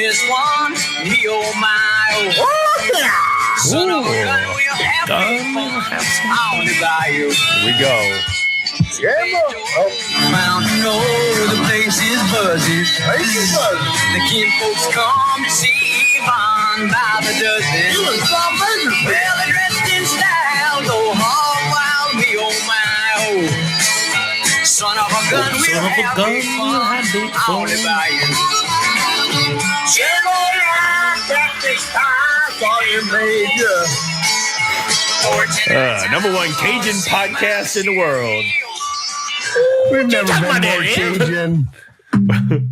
just one, me oh my oh. Son of a gun, we'll have fun on the bayou. Here we go. Mountain, oh, the place is buzzing. The kin folks come to see Yvonne by the dozen. Well, they're dressed in style, go hog wild, me oh my oh. Son of a gun, we'll have big fun on the bayou. Number one Cajun podcast in the world. We've never been more Cajun.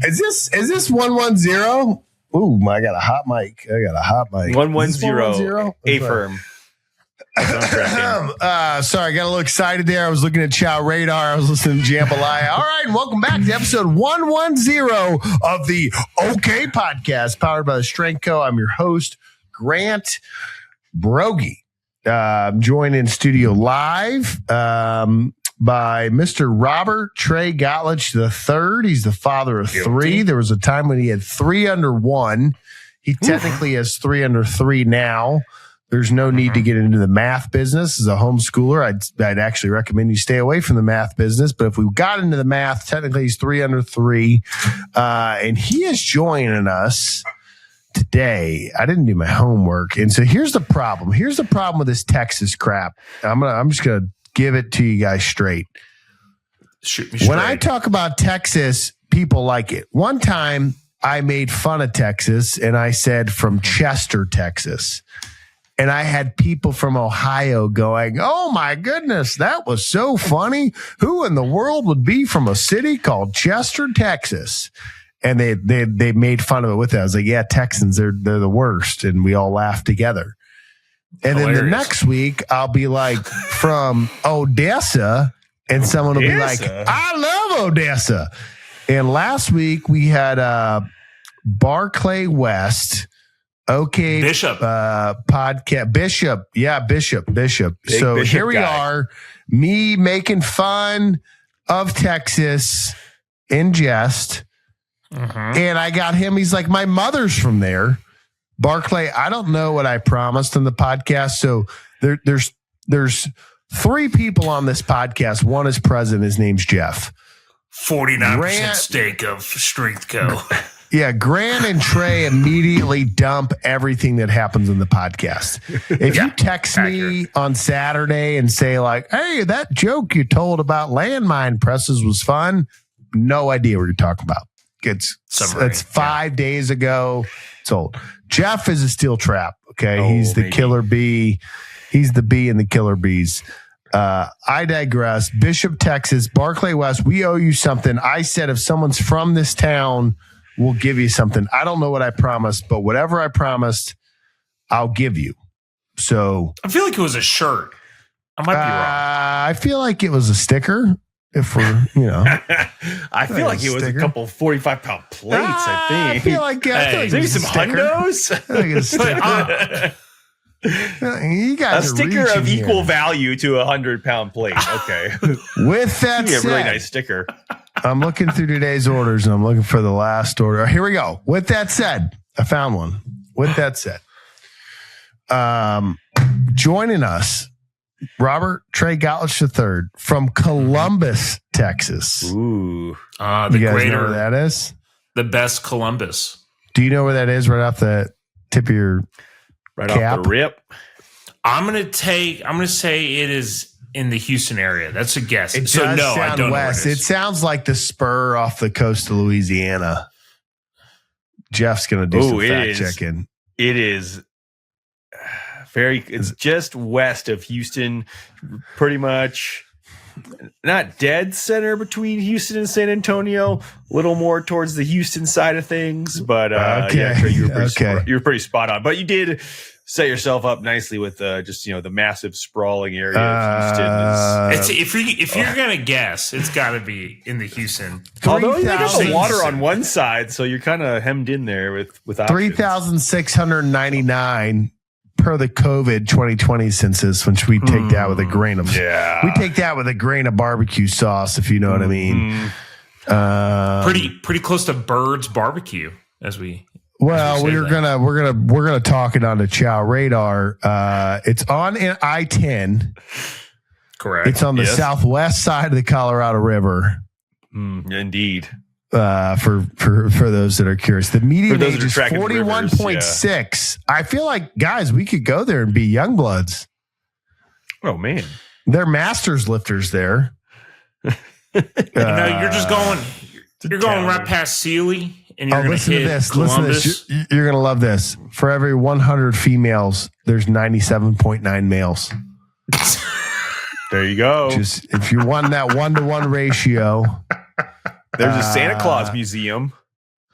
Is this 110? Ooh, I got a hot mic. 110. A firm. Sorry, I got a little excited there. I was looking at Chow Radar. I was listening to Jambalaya. All right, welcome back to episode 110 of the OK Podcast, powered by the Strength Co. I'm your host, Grant Broggi. I'm joined in studio live by Mr. Robert Trey Gottlich III. He's the father of three. There was a time when he had 3 under 1. He technically has 3 under 3 now. There's no need to get into the math business. As a homeschooler, I'd actually recommend you stay away from the math business. But if we got into the math, technically he's 3 under 3. And he is joining us today. I didn't do my homework. And so here's the problem. Here's the problem with this Texas crap. I'm just going to give it to you guys straight. Shoot me straight. When I talk about Texas, people like it. One time I made fun of Texas and I said from Chester, Texas. And I had people from Ohio going, oh, my goodness, that was so funny. Who in the world would be from a city called Chester, Texas? And they made fun of it with it. I was like, yeah, Texans, they're the worst. And we all laughed together. And Hilarious. then the next week, I'll be like, from Odessa. And someone will be like, I love Odessa. And last week, we had Barclay West. Okay. Bishop. Podcast. Bishop. Yeah, Bishop. So Bishop here we guy. are, me making fun of Texas in jest. And I got him. He's like, my mother's from there. Barclay, I don't know what I promised in the podcast. So there's 3 people on this podcast. One is present. His name's Jeff. 49% stake of Strength Co. Yeah, Grant and Trey immediately dump everything that happens in the podcast. If you text me on Saturday and say like, hey, that joke you told about landmine presses was fun, no idea what you're talking about. It's 5 days ago. It's old. Jeff is a steel trap. Okay. He's the killer bee. He's the bee in the killer bees. I digress. Bishop, Texas, Barclay West, we owe you something. I said if someone's from this town, we'll give you something. I don't know what I promised, but whatever I promised, I'll give you. So I feel like it was a shirt. I might be wrong. I feel like it was a sticker. If we're, I feel like it was a couple 45-pound plates. I feel like maybe some hundos. I think it's a sticker. You guys a sticker of equal value to a 100-pound plate. Okay. With that said, a really nice sticker. I'm looking through today's orders and I'm looking for the last order. Here we go. With that said, I found one. With that said, joining us, Robert Trey Gottlich III from Columbus, Texas. Ooh. The you guys know where that is? The best Columbus. Do you know where that is right off the tip of your cap? Off the rip? I'm gonna say it is in the Houston area. That's a guess. It does sound I don't west. know. It sounds like the spur off the coast of Louisiana. Jeff's gonna do some fact checking. It is it's just west of Houston, pretty much. Not dead center between Houston and San Antonio, a little more towards the Houston side of things, but you were pretty spot on. But you did set yourself up nicely with just the massive sprawling area of Houston. If you're gonna guess, it's got to be in the Houston. Although you got the water on one side, so you're kind of hemmed in there with 3,699 per the COVID 2020 census, which we take that with a grain of we take that with a grain of barbecue sauce, if you know what I mean. Pretty close to Bird's Barbecue, as we Well, we're gonna talk it on the Chow radar. It's on I-10. Correct. It's on the southwest side of the Colorado River. Indeed. For those that are curious, the median age is 41.6. I feel like, guys, we could go there and be young bloods. Oh man, they're masters lifters there. You're just going. You're going right past Sealy, and you're going to hit this. Columbus. Listen to this. You're going to love this. For every 100 females, there's 97.9 males. There you go. Just if you want that 1-to-1 ratio, there's a Santa Claus museum.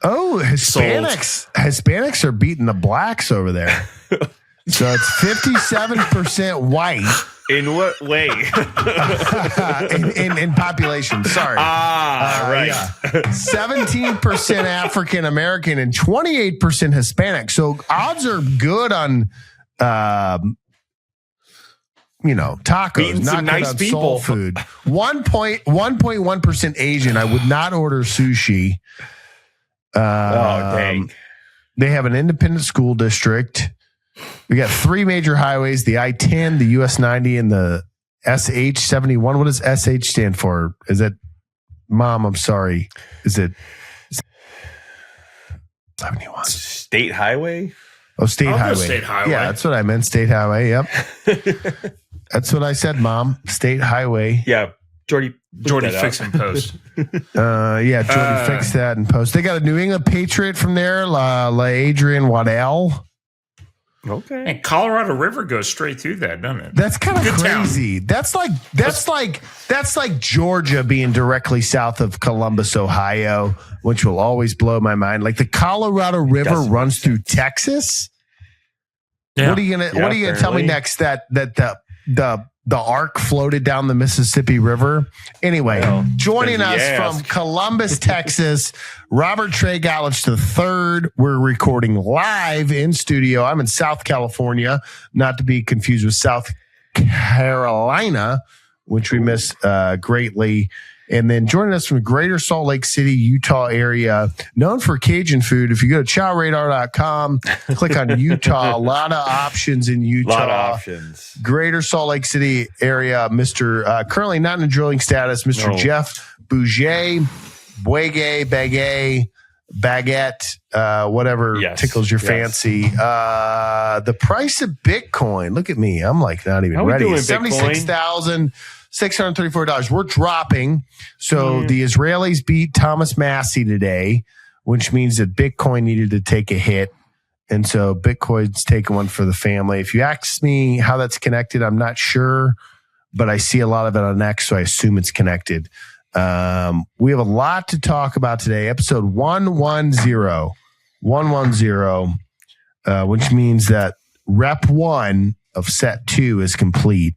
Oh, Hispanics are beating the blacks over there. So it's 57% white. In what way? in population. Sorry. Right. Yeah. 17% African American and 28% Hispanic. So odds are good on, tacos. Meeting not some good nice on people. soul food. 1.1% Asian. I would not order sushi. Dang. They have an independent school district. We got 3 major highways, the I-10, the US 90, and the SH 71. What does SH stand for? Is it, Mom, I'm sorry. Is it 71? State Highway? Oh, State Highway. State Highway. Yeah, that's what I meant. State Highway. Yep. That's what I said, Mom. State Highway. Yeah. Jordy fix and post. Jordy fixed that and post. They got a New England Patriot from there, La Adrian Waddell. Okay. And Colorado River goes straight through that, doesn't it? That's kind of crazy. Town. That's like Georgia being directly south of Columbus, Ohio, which will always blow my mind. Like the Colorado River runs through Texas. Yeah. What are you gonna tell me next? That the ark floated down the Mississippi River. Anyway, joining us from Columbus, Texas, Robert Trey Gottlich III. We're recording live in studio. I'm in South California, not to be confused with South Carolina, which we miss greatly. And then joining us from the Greater Salt Lake City, Utah area, known for Cajun food. If you go to chowradar.com, click on Utah. A lot of options in Utah. A lot of options. Greater Salt Lake City area, Mr. Currently not in drilling status, Mr. Jeff Buege, baguette, whatever tickles your fancy. The price of Bitcoin. Look at me. I'm like not even ready. $76,634. We're dropping. So the Israelis beat Thomas Massey today, which means that Bitcoin needed to take a hit. And so Bitcoin's taking one for the family. If you ask me how that's connected, I'm not sure, but I see a lot of it on X, so I assume it's connected. We have a lot to talk about today. Episode 110, which means that rep 1 of set 2 is complete.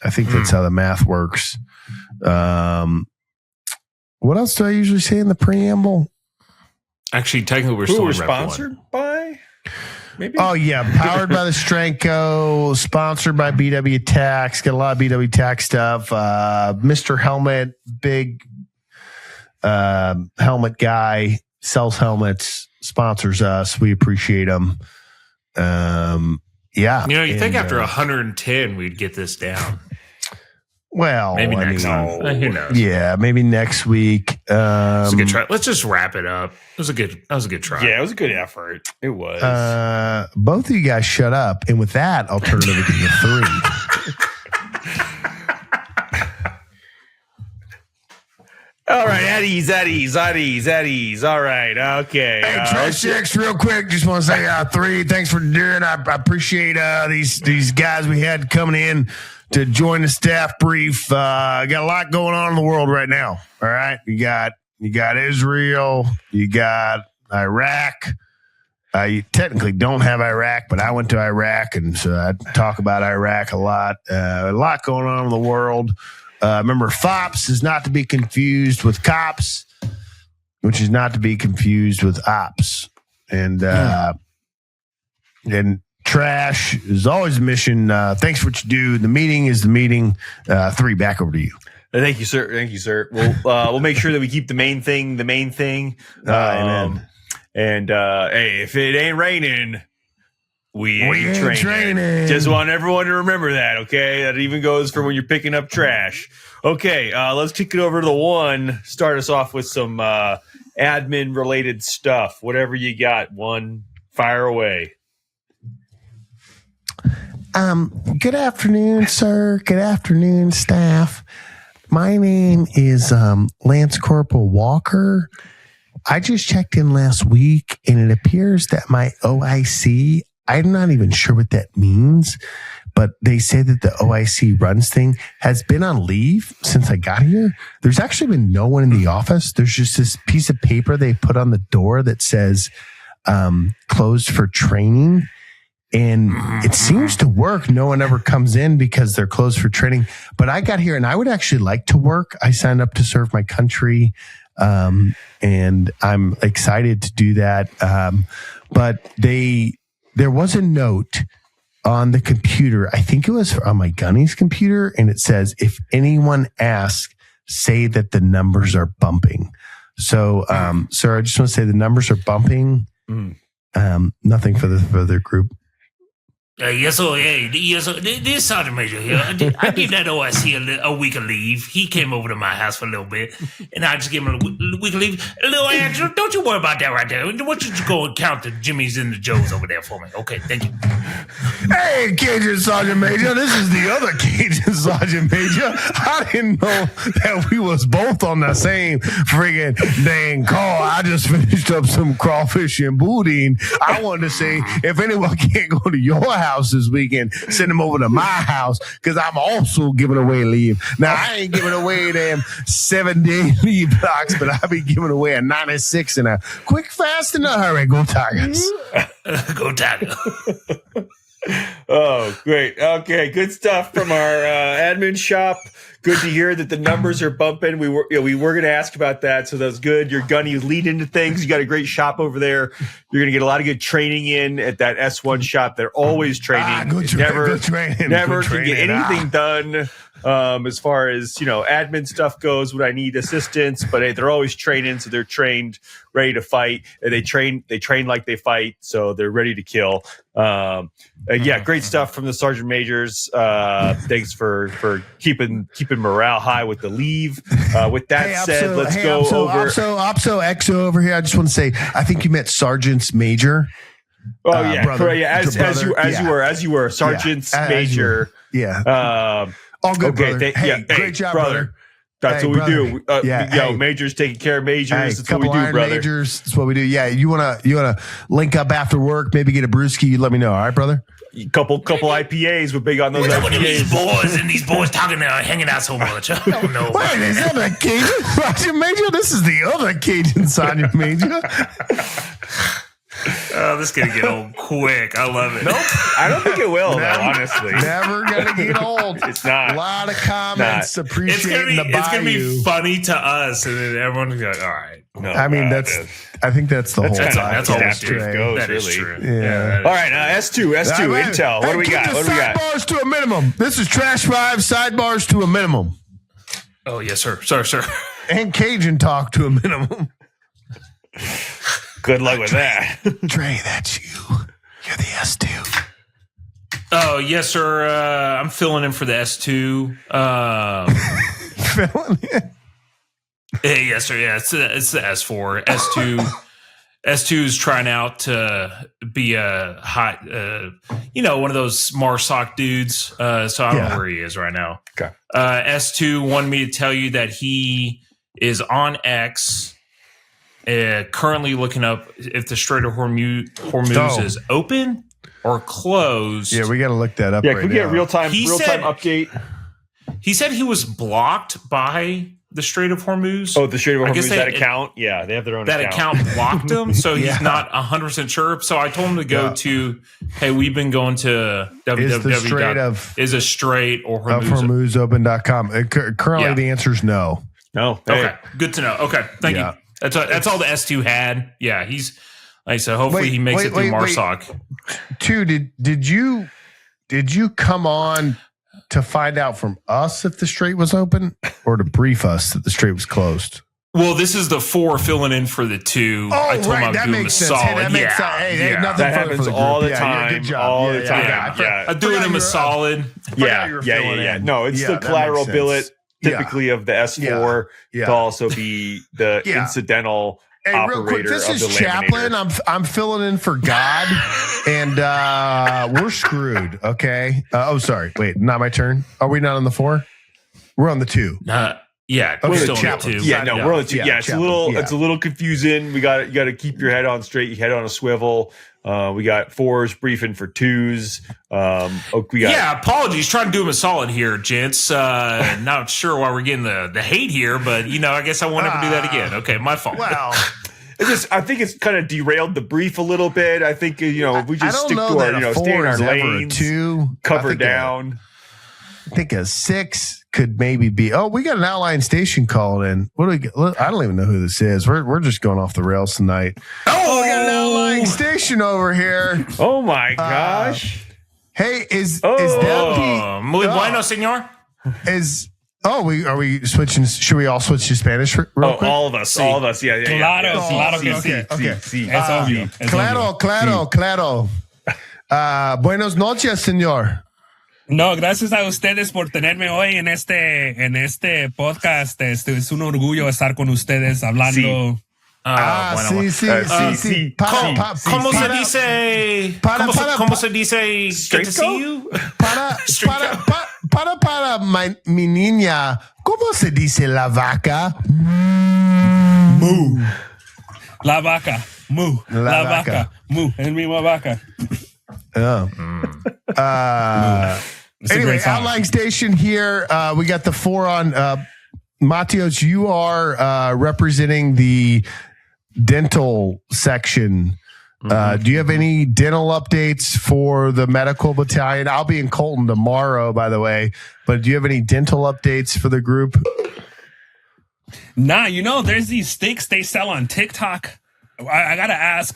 I think that's how the math works. What else do I usually say in the preamble? Actually, technically, we're still sponsored by? Maybe? Oh, yeah. Powered by the Strength Co. Sponsored by BW Tax. Got a lot of BW Tax stuff. Mr. Helmet, big helmet guy, sells helmets, sponsors us. We appreciate them. Yeah. You think after 110, we'd get this down. Well, maybe next time. Who knows? Yeah, maybe next week. It's a good try. Let's just wrap it up. That was a good try. Yeah, it was a good effort. It was. Both of you guys shut up. And with that, I'll turn it over to you 3. All right, at ease. All right, okay. Hey, Trash Chicks, real quick, just want to say 3, thanks for doing. I appreciate these guys we had coming in to join the staff brief. Got a lot going on in the world right now. All right, you got Israel, you got Iraq. You technically don't have Iraq, but I went to Iraq, and so I talk about Iraq a lot. A lot going on in the world. Remember, FOPS is not to be confused with cops, which is not to be confused with ops. And trash is always a mission. Thanks for what you do. The meeting is the meeting. 3, back over to you. Thank you, sir. We'll make sure that we keep the main thing. Amen. And hey, if it ain't raining, we ain't training. Just want everyone to remember that, okay? That even goes for when you're picking up trash. Okay, let's kick it over to the one. Start us off with some admin-related stuff. Whatever you got, one, fire away. Good afternoon, sir. Good afternoon, staff. My name is Lance Corporal Walker. I just checked in last week, and it appears that my OIC, I'm not even sure what that means, but they say that the OIC runs thing has been on leave since I got here. There's actually been no one in the office. There's just this piece of paper they put on the door that says closed for training. And it seems to work. No one ever comes in because they're closed for training. But I got here and I would actually like to work. I signed up to serve my country. And I'm excited to do that. But there was a note on the computer. I think it was on my gunny's computer. And it says, if anyone asks, say that the numbers are bumping. So, sir, I just want to say the numbers are bumping. Nothing for the group. Yes, sir. This Sergeant Major here. I gave that OIC a week of leave. He came over to my house for a little bit, and I just gave him a week of leave. Little Andrew, don't you worry about that right there. Why don't you go and count the Jimmys and the Joes over there for me? Okay, thank you. Hey, Cajun Sergeant Major. This is the other Cajun Sergeant Major. I didn't know that we was both on the same friggin' dang call. I just finished up some crawfish and boudin. I wanted to say, if anyone can't go to your house this weekend, send them over to my house, because I'm also giving away leave. Now, I ain't giving away them 7-day leave blocks, but I'll be giving away a 96 in a quick, fast, and a hurry. Go Tigers. Go Tigers. Oh, great. Okay, good stuff from our admin shop. Good to hear that the numbers are bumping. We were going to ask about that, so that's good. You're gunny lead into things. You got a great shop over there. You're going to get a lot of good training in at that S1 shop. They're always training. Good training. Never can get anything done as far as admin stuff goes. When I need assistance, but hey, they're always training, so they're trained, ready to fight. And they train like they fight, so they're ready to kill. Great stuff from the Sergeant Majors. Thanks for keeping morale high with the leave. With that said, let's go over. Opso Exo over here. I just want to say, I think you meant Sergeant's Major. Oh brother, as you were Sergeant's Major. All good, brother. Great job, brother. That's what we do. Majors taking care of majors. That's what we do, brother. Majors. That's what we do. Yeah, you wanna link up after work? Maybe get a brewski. You let me know. All right, brother. Couple IPAs. We're big on those IPAs. These boys talking hanging out so much. I don't know. Wait, is that a Cajun Sergeant Major? This is the other Cajun Sergeant Major. Oh, this is going to get old quick. I love it. Nope. I don't think it will, honestly. Never going to get old. It's not. A lot of comments appreciating the bayou. It's going to be funny to us, and then everyone's going to be like, all right. No, I think that's the whole time. That's all it goes, that really. Is true. Yeah. All right, S2, Intel. What do we got? Sidebars to a minimum. This is Trash 5, sidebars to a minimum. Oh, yes, sir. Sir. And Cajun talk to a minimum. Good luck with that. Trey, that's you. You're the S2. Oh, yes, sir. I'm filling in for the S2. Filling in? Hey, yes, sir. Yeah, it's the S4. S2 is trying out to be a hot, one of those Marsoc dudes. So I don't know where he is right now. Okay. S2 wanted me to tell you that he is on X. Currently looking up if the Strait of Hormuz is open or closed. Yeah, we got to look that up. Yeah, can we get real time update? He said he was blocked by the Strait of Hormuz. Oh, the Strait of Hormuz, that account? Yeah, they have their own account. That account blocked him, so he's not 100% sure. So I told him to go to, hey, we've been going to www. Is a Strait or HormuzOpen.com. Currently, the answer is no. No. Hey. Okay, good to know. Okay, thank you. That's all the S2 had. Yeah, he's like I said. Hopefully, he makes it through Marsoc. Did you come on to find out from us if the strait was open, or to brief us that the strait was closed? Well, this is the 4 filling in for the 2. I told him that I'm doing makes a sense. solid. Hey, that makes sense. Hey, nothing that happens all the time. Good job. All the time. Yeah. I'm doing him a solid. Yeah. No, it's the collateral billet, typically of the S4, to also be the incidental operator. Real quick, this of is the Chaplain. laminator. I'm filling in for God, and we're screwed. Okay. Sorry. Wait, not my turn. Are we not on the 4? We're on the 2. Yeah, Okay, we're still on the Chaplain. 2. Yeah, no, we're on the 2. Yeah, it's Chaplain. it's a little confusing. You got to keep your head on straight, your head on a swivel. We got 4s briefing for 2s. Apologies. Trying to do him a solid here, gents. Not sure why we're getting the hate here, but I guess I won't ever do that again. Okay, my fault. Well, I think it's kind of derailed the brief a little bit. I think if we just stick to our stay in our lanes, 2, cover down. I think a 6 could maybe be. Oh, we got an outline station calling in. What do we get? I don't even know who this is. We're just going off the rails tonight. Oh, we got an outlying station over here. Oh my gosh! Hey, is that muy bueno, señor? Are we switching? Should we all switch to Spanish real quick? All of us. Yeah. Claro que sí. Okay. Es obvio. Claro. Buenos noches, señor. No, gracias a ustedes por tenerme hoy en este podcast. Es un orgullo estar con ustedes hablando. Sí. ¿Cómo se dice? ¿Cómo se dice? Good to see you. Para mi niña, ¿cómo se dice la vaca? Mu. La vaca. Mu. La vaca. Mu. El mismo vaca. Anyway, outlying station here. We got the 4 on. Matios, you are representing the dental section. Do you have any dental updates for the medical battalion? I'll be in Colton tomorrow, by the way. But do you have any dental updates for the group? Nah, there's these sticks they sell on TikTok. I got to ask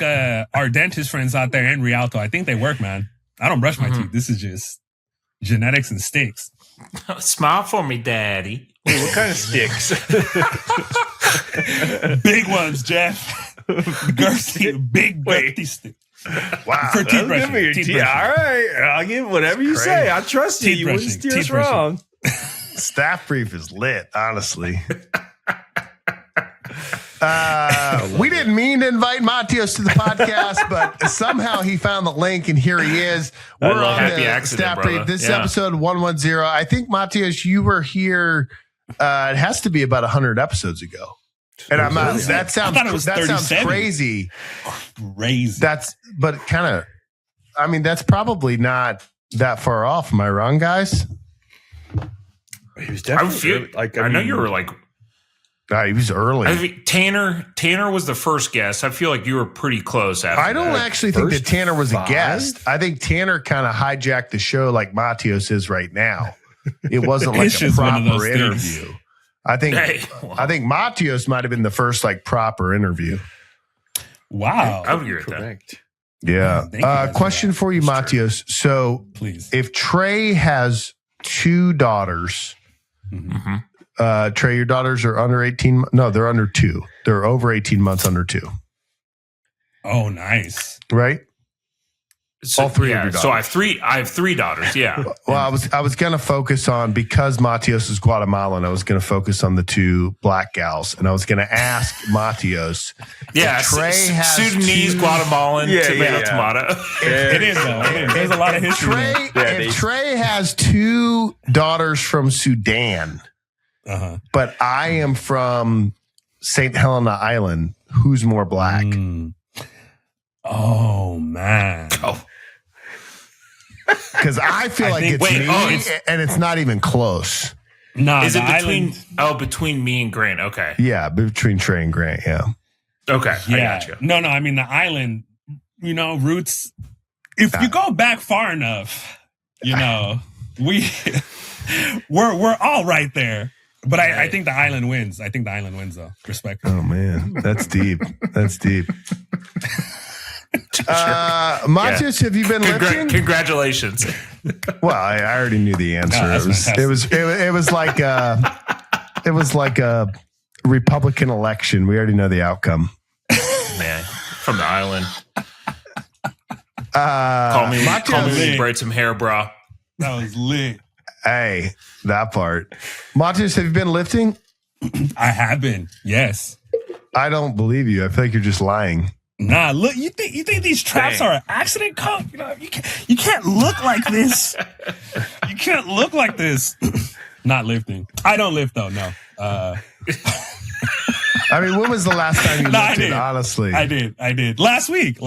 our dentist friends out there in Rialto. I think they work, man. I don't brush my teeth. This is just genetics and sticks. Smile for me, Daddy. Wait, what kind of sticks? Big ones, Jeff. Girthy sticks. Wow. For teeth brushing. All right. I'll give whatever you say. I trust you. You wouldn't steer us wrong. Staff brief is lit, honestly. We didn't mean to invite Matios to the podcast, but somehow he found the link, and here he is. We're on the staff brief. This is episode 110. I think, Matios, you were here. It has to be about 100 episodes ago. And I'm not. That sounds crazy. Crazy. That's probably not that far off. Am I wrong, guys? He was definitely I know you were like. He was early. I think Tanner was the first guest. I feel like you were pretty close after I don't actually think that Tanner was a guest. I think Tanner kind of hijacked the show like Matios is right now. It wasn't like a proper interview. I think Matios might have been the first proper interview. Wow. I would agree with that. Yeah. Question for you, Matios. So please, if Trey has 2 daughters, Trey, your daughters are under 18. No, they're under 2. They're over 18 months, under 2. Oh, nice. Right. So, all 3 of your daughters. So I have 3 daughters. Yeah. Well, I was going to focus on, because Matios is Guatemalan, I was going to focus on the 2 black gals, and I was going to ask Matios. Yeah. Trey has Sudanese, Guatemalan, tomato. It is though. There's a lot of history. If Trey has 2 daughters from Sudan. But I am from St. Helena Island. Who's more black? Oh, man. Because I feel it's me, and it's not even close. No, is it between me and Grant? Okay. Yeah, between Trey and Grant, yeah. Okay, yeah. I got you. No, I mean, the island, roots, if you go back far enough, we're all right there. But I think the island wins. I think the island wins, though. Respectfully. Oh, man. That's deep. That's deep. Matios, have you been lifting? Congratulations. Well, I already knew the answer. No, it was like a Republican election. We already know the outcome. Man, from the island. Call me when you braid some hair, bro. That was lit. Hey, that part. Matios, have you been lifting? I have been. Yes. I don't believe you. I feel like you're just lying. Nah, look, you think these traps are an accident, Coach? You know, you can't look like this. You can't look like this. Not lifting. I don't lift though, no. I mean, when was the last time you lifted, honestly? I did. Last week,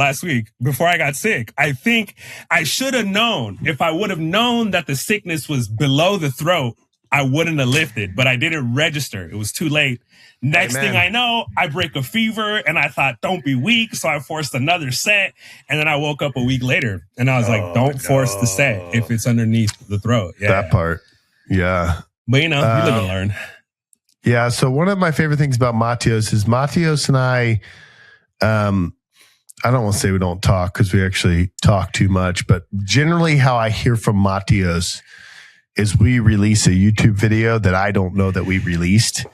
before I got sick. I think I should have known. If I would have known that the sickness was below the throat, I wouldn't have lifted, but I didn't register. It was too late. Next thing I know, I break a fever, and I thought, don't be weak. So I forced another set, and then I woke up a week later, and I was like, don't force the set if it's underneath the throat. Yeah. That part. Yeah. But, you know, you live and learn. Yeah. So one of my favorite things about Matios is Matios and I don't want to say we don't talk because we actually talk too much, but generally how I hear from Matios is we release a YouTube video that I don't know that we released.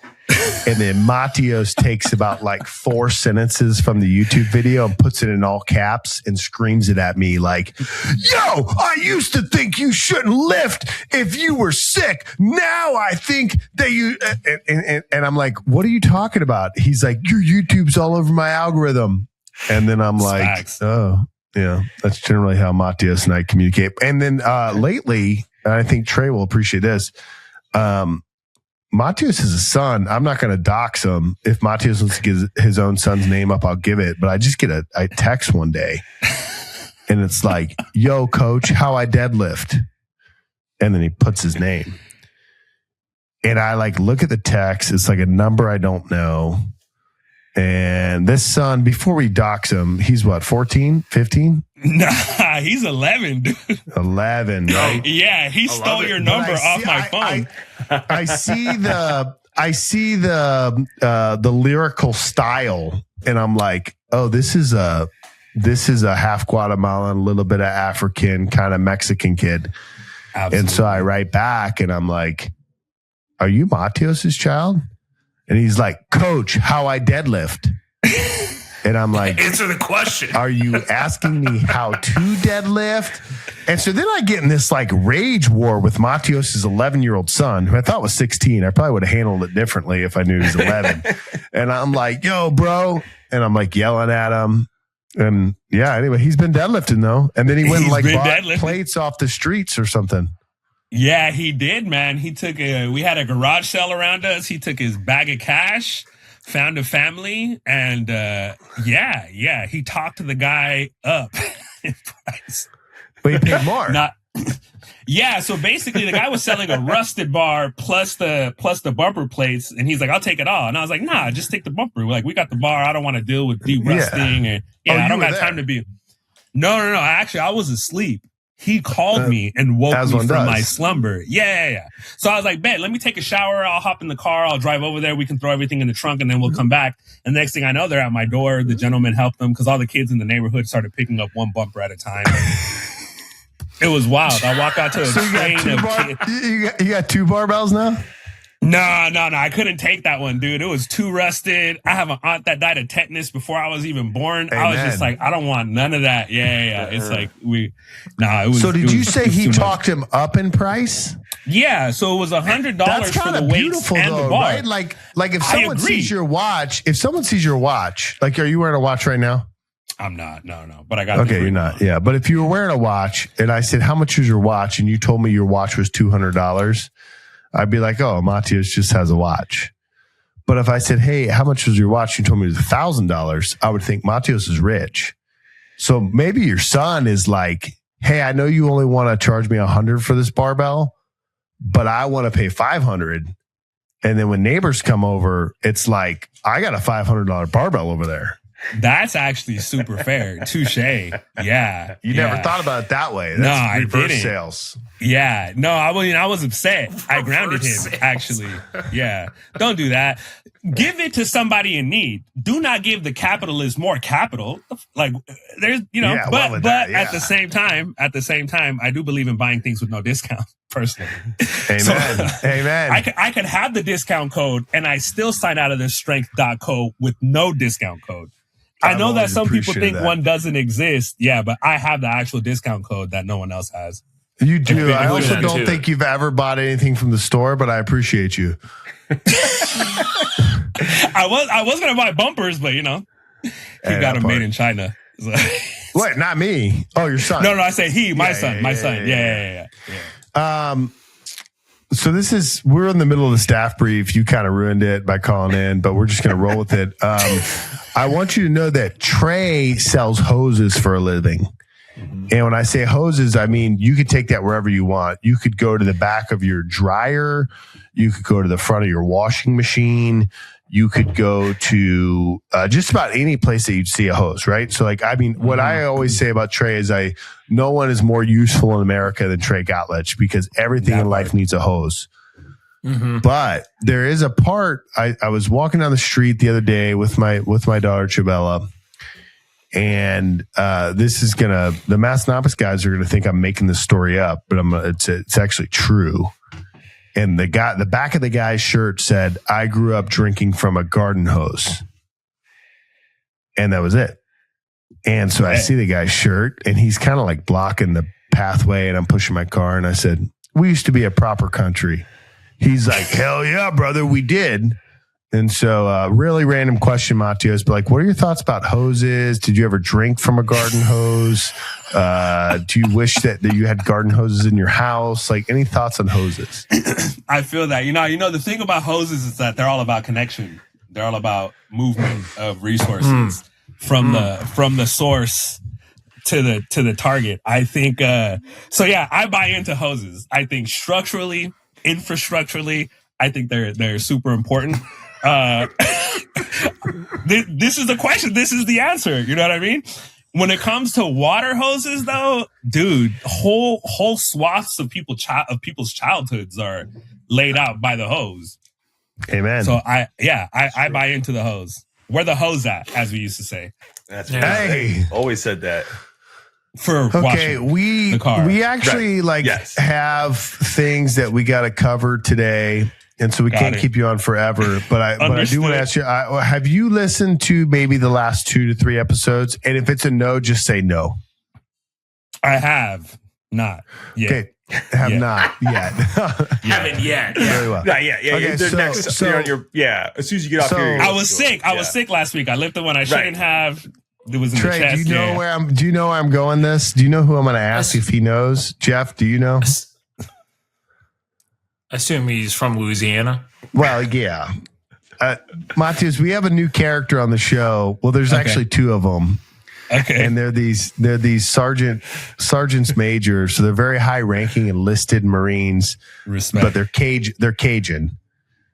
And then Matios takes about like 4 sentences from the YouTube video and puts it in all caps and screams it at me like, yo, I used to think you shouldn't lift if you were sick. Now I think that you, and I'm like, what are you talking about? He's like, your YouTube's all over my algorithm. And then I'm like, Facts. oh, yeah, that's generally how Matios and I communicate. And then lately, and I think Trey will appreciate this, Matios is a son. I'm not going to dox him. If Matios wants to give his own son's name up, I'll give it. But I just get a text one day, and it's like, yo, coach, how I deadlift. And then he puts his name. And I like look at the text. It's like a number I don't know. And this son, before we dox him, he's what, 14, 15? Nah, he's 11, dude. 11, right? Yeah, he stole your number off my phone. I see the lyrical style, and I'm like, oh, this is a half Guatemalan, a little bit of African, kind of Mexican kid. Absolutely. And so I write back, and I'm like, are you Matios's child? And he's like, coach, how I deadlift. And I'm like, answer the question. Are you asking me how to deadlift? And so then I get in this like rage war with Matios' 11-year-old son, who I thought was 16. I probably would have handled it differently if I knew he was 11. And I'm like, yo, bro. And I'm like yelling at him. And yeah, anyway, he's been deadlifting though. And then he went and like bought plates off the streets or something. Yeah, he did, man. He took we had a garage sale around us. He took his bag of cash, found a family, and he talked to the guy up in price. But he paid more. Yeah, so basically the guy was selling a rusted bar plus the bumper plates, and he's like, I'll take it all. And I was like, nah, just take the bumper. Like, we got the bar. I don't want to deal with de-rusting. And I don't got time to be. No. Actually, I was asleep. He called me and woke me from my slumber. Yeah. So I was like, bet, let me take a shower. I'll hop in the car. I'll drive over there. We can throw everything in the trunk and then we'll come back. And the next thing I know, they're at my door. The gentleman helped them because all the kids in the neighborhood started picking up one bumper at a time. It was wild. I walked out to a train of kids. You got 2 barbells now? No. I couldn't take that one, dude. It was too rusted. I have an aunt that died of tetanus before I was even born. Amen. I was just like, I don't want none of that. Yeah. It's like it was. So did you say he talked him up in price? Yeah. So it was $100 for the weights and the bar. Right? Like if someone sees your watch, like, are you wearing a watch right now? I'm not. No. But I got. Okay, you're not. Yeah. But if you were wearing a watch and I said, how much is your watch? And you told me your watch was $200. I'd be like, oh, Matios just has a watch. But if I said, hey, how much was your watch? You told me it was $1,000. I would think Matios is rich. So maybe your son is like, hey, I know you only want to charge me $100 for this barbell, but I want to pay $500. And then when neighbors come over, it's like, I got a $500 barbell over there. That's actually super fair. Touche. Yeah. You never thought about it that way. That's reverse sales. Yeah. No, I was upset. I grounded him, actually. Yeah. Don't do that. give it to somebody in need. Do not give the capitalist more capital. Like there's, but at the same time, I do believe in buying things with no discount personally. Amen. Amen. I could have the discount code and I still sign out of this strength.co with no discount code. I know that some people think one doesn't exist. Yeah, but I have the actual discount code that no one else has. You do. I also don't think you've ever bought anything from the store, but I appreciate you. I was gonna buy bumpers, but he got them made in China. So. Wait, not me. Oh, your son. No, I say my son. Yeah. So we're in the middle of the staff brief. You kind of ruined it by calling in, but we're just going to roll with it. I want you to know that Trey sells hoses for a living. Mm-hmm. And when I say hoses, I mean, you could take that wherever you want. You could go to the back of your dryer. You could go to the front of your washing machine. You could go to just about any place that you'd see a hose, right? So, what I always say about Trey is no one is more useful in America than Trey Gottlich because everything in life needs a hose. Mm-hmm. But there is a part, I was walking down the street the other day with my daughter, Chabella, and the Massanuttons guys are going to think I'm making this story up, but it's actually true. And the back of the guy's shirt said, "I grew up drinking from a garden hose." And that was it. And so I see the guy's shirt and he's kind of like blocking the pathway and I'm pushing my car. And I said, "We used to be a proper country." He's like, "Hell yeah, brother, we did." And so really random question, Matios, but what are your thoughts about hoses? Did you ever drink from a garden hose? Do you wish that you had garden hoses in your house? Any thoughts on hoses? I feel that, the thing about hoses is that they're all about connection. They're all about movement of resources from the source to the target. I think, I buy into hoses. I think structurally, infrastructurally, I think they're super important. This is the question. This is the answer. You know what I mean? When it comes to water hoses, though, dude, whole swaths of people's childhoods are laid out by the hose. Amen. So I buy into the hose. Where the hose at, as we used to say. That's right. Hey, always said that. For washing the car. We actually have things that we got to cover today. And so we can't keep you on forever, but I do want to ask you, have you listened to maybe the last 2 to 3 episodes? And if it's a no, just say no. I have not yet. Okay. Not yet. Haven't yet. Very well. Not yet. Yeah. Okay, as soon as you get off here. I was sick. I was sick last week. I lifted when I shouldn't have. It was in Trey, the chest. Do you know where I'm going this? Do you know who I'm going to ask if he knows? Jeff, do you know? I assume he's from Louisiana. Well, yeah. Matios, we have a new character on the show. Well, there's actually 2 of them. Okay. And they're these sergeants major, so they're very high ranking enlisted Marines. Respect. But they're Cajun.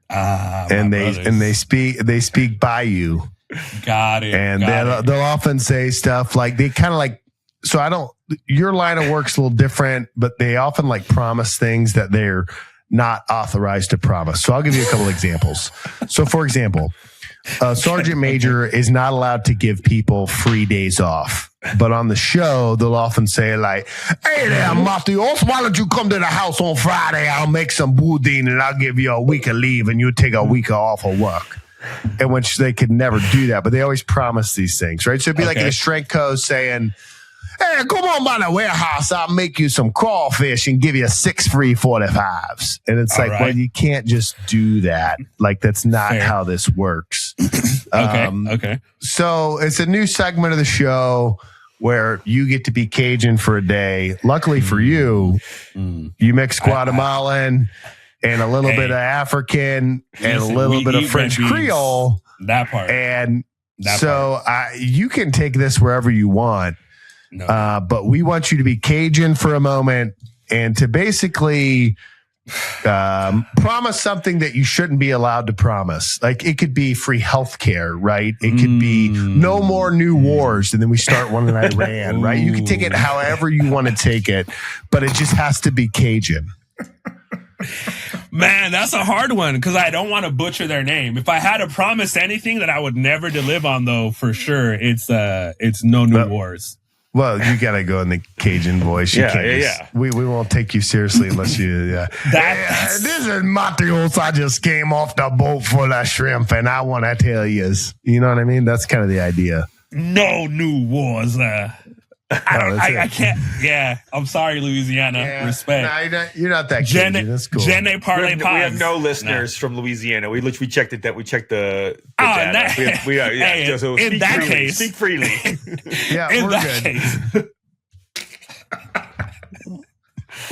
And they speak Bayou. Got it. And they'll often say stuff like your line of work's a little different, but they often promise things that they're not authorized to promise. So I'll give you a couple examples. So for example, a sergeant major is not allowed to give people free days off. But on the show, they'll often say "Hey there, Matios, why don't you come to the house on Friday? I'll make some boudin and I'll give you a week of leave and you take a week off of work." In which they could never do that, but they always promise these things, right? So it'd be like in a strength coach saying, "Hey, come on by the warehouse. I'll make you some crawfish and give you 6 free 45s." And it's well, you can't just do that. That's not how this works. Okay. So it's a new segment of the show where you get to be Cajun for a day. Luckily for you, you mix Guatemalan and a little bit of African and a little bit of French Creole. That part. And you can take this wherever you want. No. But we want you to be Cajun for a moment and to basically promise something that you shouldn't be allowed to promise. It could be free healthcare, right? It could be no more new wars, and then we start one in Iran, right? You can take it however you want to take it, but it just has to be Cajun. Man, that's a hard one because I don't want to butcher their name. If I had to promise anything that I would never deliver on, though, for sure, it's No New Wars. Well, you gotta go in the Cajun voice. You can't we won't take you seriously unless you. This is Matios. I just came off the boat full of shrimp, and I want to tell you, you know what I mean? That's kind of the idea. No New Wars. I can't. Yeah, I'm sorry, Louisiana. Yeah. Respect. No, you're not that Cajun. That's cool. Jenny Parlay We have no listeners from Louisiana. We literally checked it. We checked the data. Hey, so in that case, speak freely. Yeah, in we're that good. case.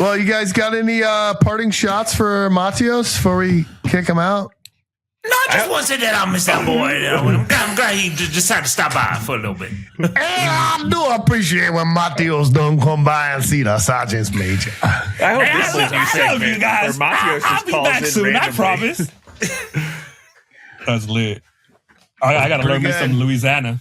Well, you guys got any parting shots for Matios before we kick him out? No, I just want to say that I miss that boy. I'm glad he decided to stop by for a little bit. And I do appreciate when Matios don't come by and see the Sergeant Major. I hope this is I love you guys. I'll be back soon. I promise. That's lit. I gotta learn me some Louisiana.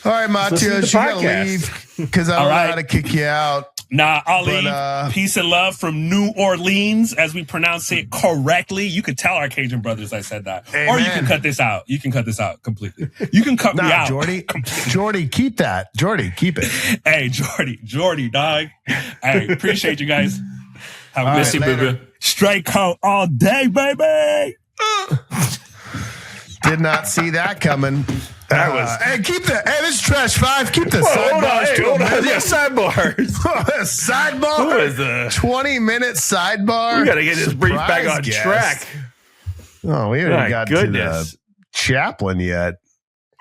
All right, Matios, you gotta leave because I don't know how to kick you out. Nah, I'll leave. Peace and love from New Orleans, as we pronounce it correctly. You could tell our Cajun brothers I said that. Amen. Or you can cut this out. You can cut this out completely. You can cut me out. Jordy, keep that. Jordy, keep it. Hey, Jordy, dog. Hey, appreciate you guys. Have a Miss you, baby. Straight coat all day, baby. Did not see that coming. Hey, keep the. Hey, this is Trash 5. Keep the sidebars. Hold on. Yeah, sidebars. Sidebar. Who is the 20-minute sidebar? We got to get this brief back on track. Oh, we haven't got to the chaplain yet.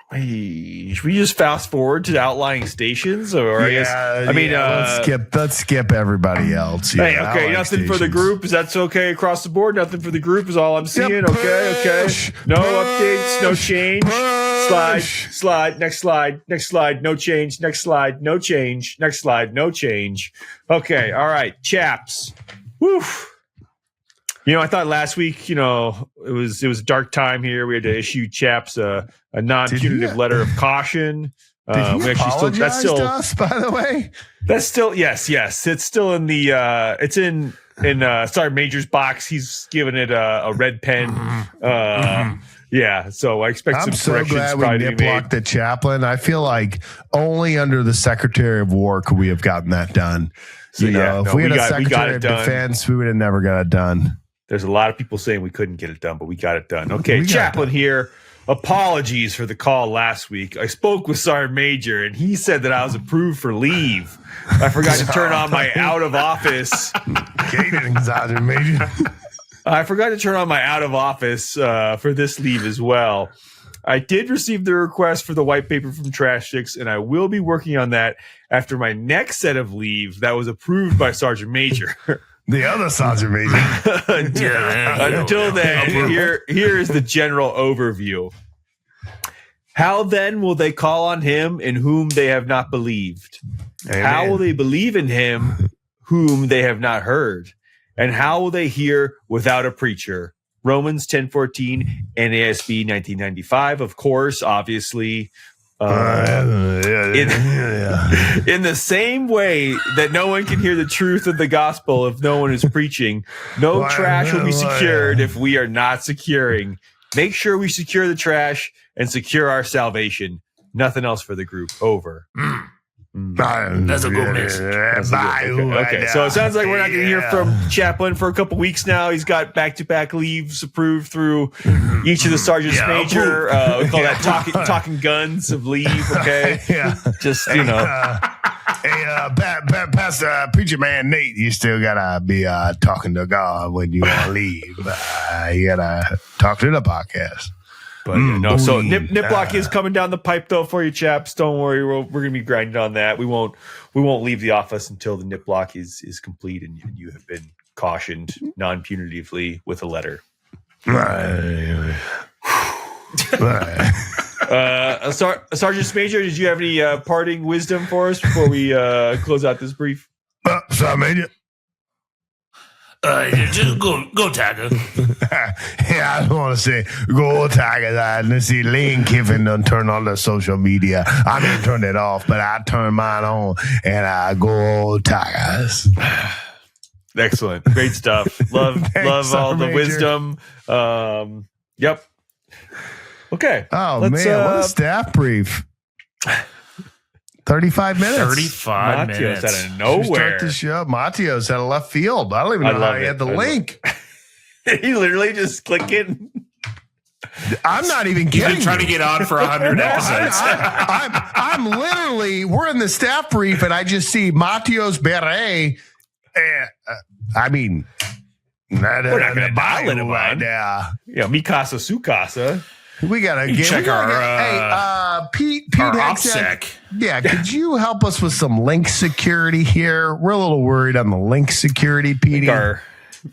Hey, should we just fast forward to the outlying stations, or let's skip everybody else. Yeah, hey, okay, nothing for the group. Is that okay across the board? Nothing for the group is all I'm seeing. Yep, okay. No updates, no change. Slide, next slide, no change, next slide, no change, next slide, no change. Okay, all right, chaps. Woo. I thought last week, it was a dark time here. We had to issue chaps a non-punitive letter of caution. Did he apologize to us, by the way? That's still yes. It's still in the it's in Sergeant Major's box. He's given it a red pen. Yeah, so I expect some corrections. I'm so glad we nip-locked the chaplain. I feel like only under the Secretary of War could we have gotten that done. If we had a Secretary of Defense, we would have never got it done. There's a lot of people saying we couldn't get it done, but we got it done. Okay, chaplain here. Apologies for the call last week. I spoke with Sergeant Major, and he said that I was approved for leave. I forgot to turn on my out of office. Sergeant Major. I forgot to turn on my out of office for this leave as well. I did receive the request for the white paper from Trash Chicks, and I will be working on that after my next set of leave that was approved by Sergeant Major. The other Sergeant Major. Until then, here is the general overview. How then will they call on him in whom they have not believed? Amen. How will they believe in him whom they have not heard? And how will they hear without a preacher? Romans 10:14, NASB 1995, of course, obviously. In the same way that no one can hear the truth of the gospel if no one is preaching, no trash will be secured if we are not securing. Make sure we secure the trash and secure our salvation. Nothing else for the group. Over. That's a good message. Okay. So it sounds like we're not going to hear from Chaplain for a couple weeks now. He's got back-to-back leaves approved through each of the sergeants major. We call that talking guns of leave. Okay. Just Pastor Preacher Man Nate, you still gotta be talking to God when you want to leave. You gotta talk to the podcast. But so Niplock is coming down the pipe though for you chaps. Don't worry, we're gonna be grinding on that. We won't leave the office until the Niplock is complete and you have been cautioned non-punitively with a letter. Right. Sergeant Major, did you have any parting wisdom for us before we close out this brief? Sergeant Major. Just go Tiger. I just want to say, go Tigers. I see Lane Kiffin done turn on the social media. I didn't turn it off, but I turned mine on, and I go Tigers. Excellent. Great stuff. Love all the Major. wisdom. Yep. Okay. Oh, man. What a staff brief. 35 minutes. 35 Matios minutes. out of Should we nowhere. start the show. Matios had a left field. I don't even know how love he it. had the I love link. He literally just click it. I'm not even He's kidding. been trying to get on for 100 episodes. I'm literally, we're in the staff brief and I just see Matios Beret. I mean, We're not going to dial it right on. now. Yeah, mi casa, su casa. We gotta You get check our, hey, Pete our Hexack, OPSEC. yeah, could you help us with some link security here? We're a little worried on the link security, I think Petey. our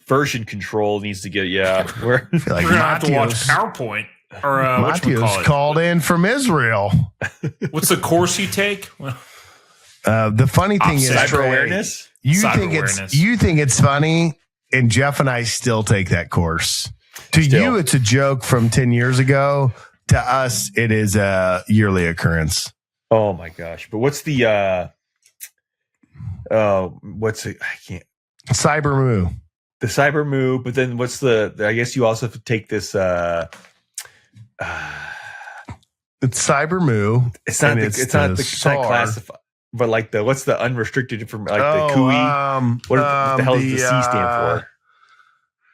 version control needs to get, we're I feel like We're going to have to watch Matios, PowerPoint. Or whatchamacallit. called in from Israel. What's the course you take? Well, The funny thing is, cyber Trey, awareness. you Cyber think awareness. it's funny, and Jeff and I still take that course. To Still. you, it's a joke from 10 years ago. To us, it is a yearly occurrence. Oh my gosh. But what's the what's it? I can't. Cyber Moo. The cyber move, but then what's I guess you also have to take this It's Cyber Moo. it's not and it's not SAR. classified, but like what's the unrestricted from like the CUI? What the hell does the C stand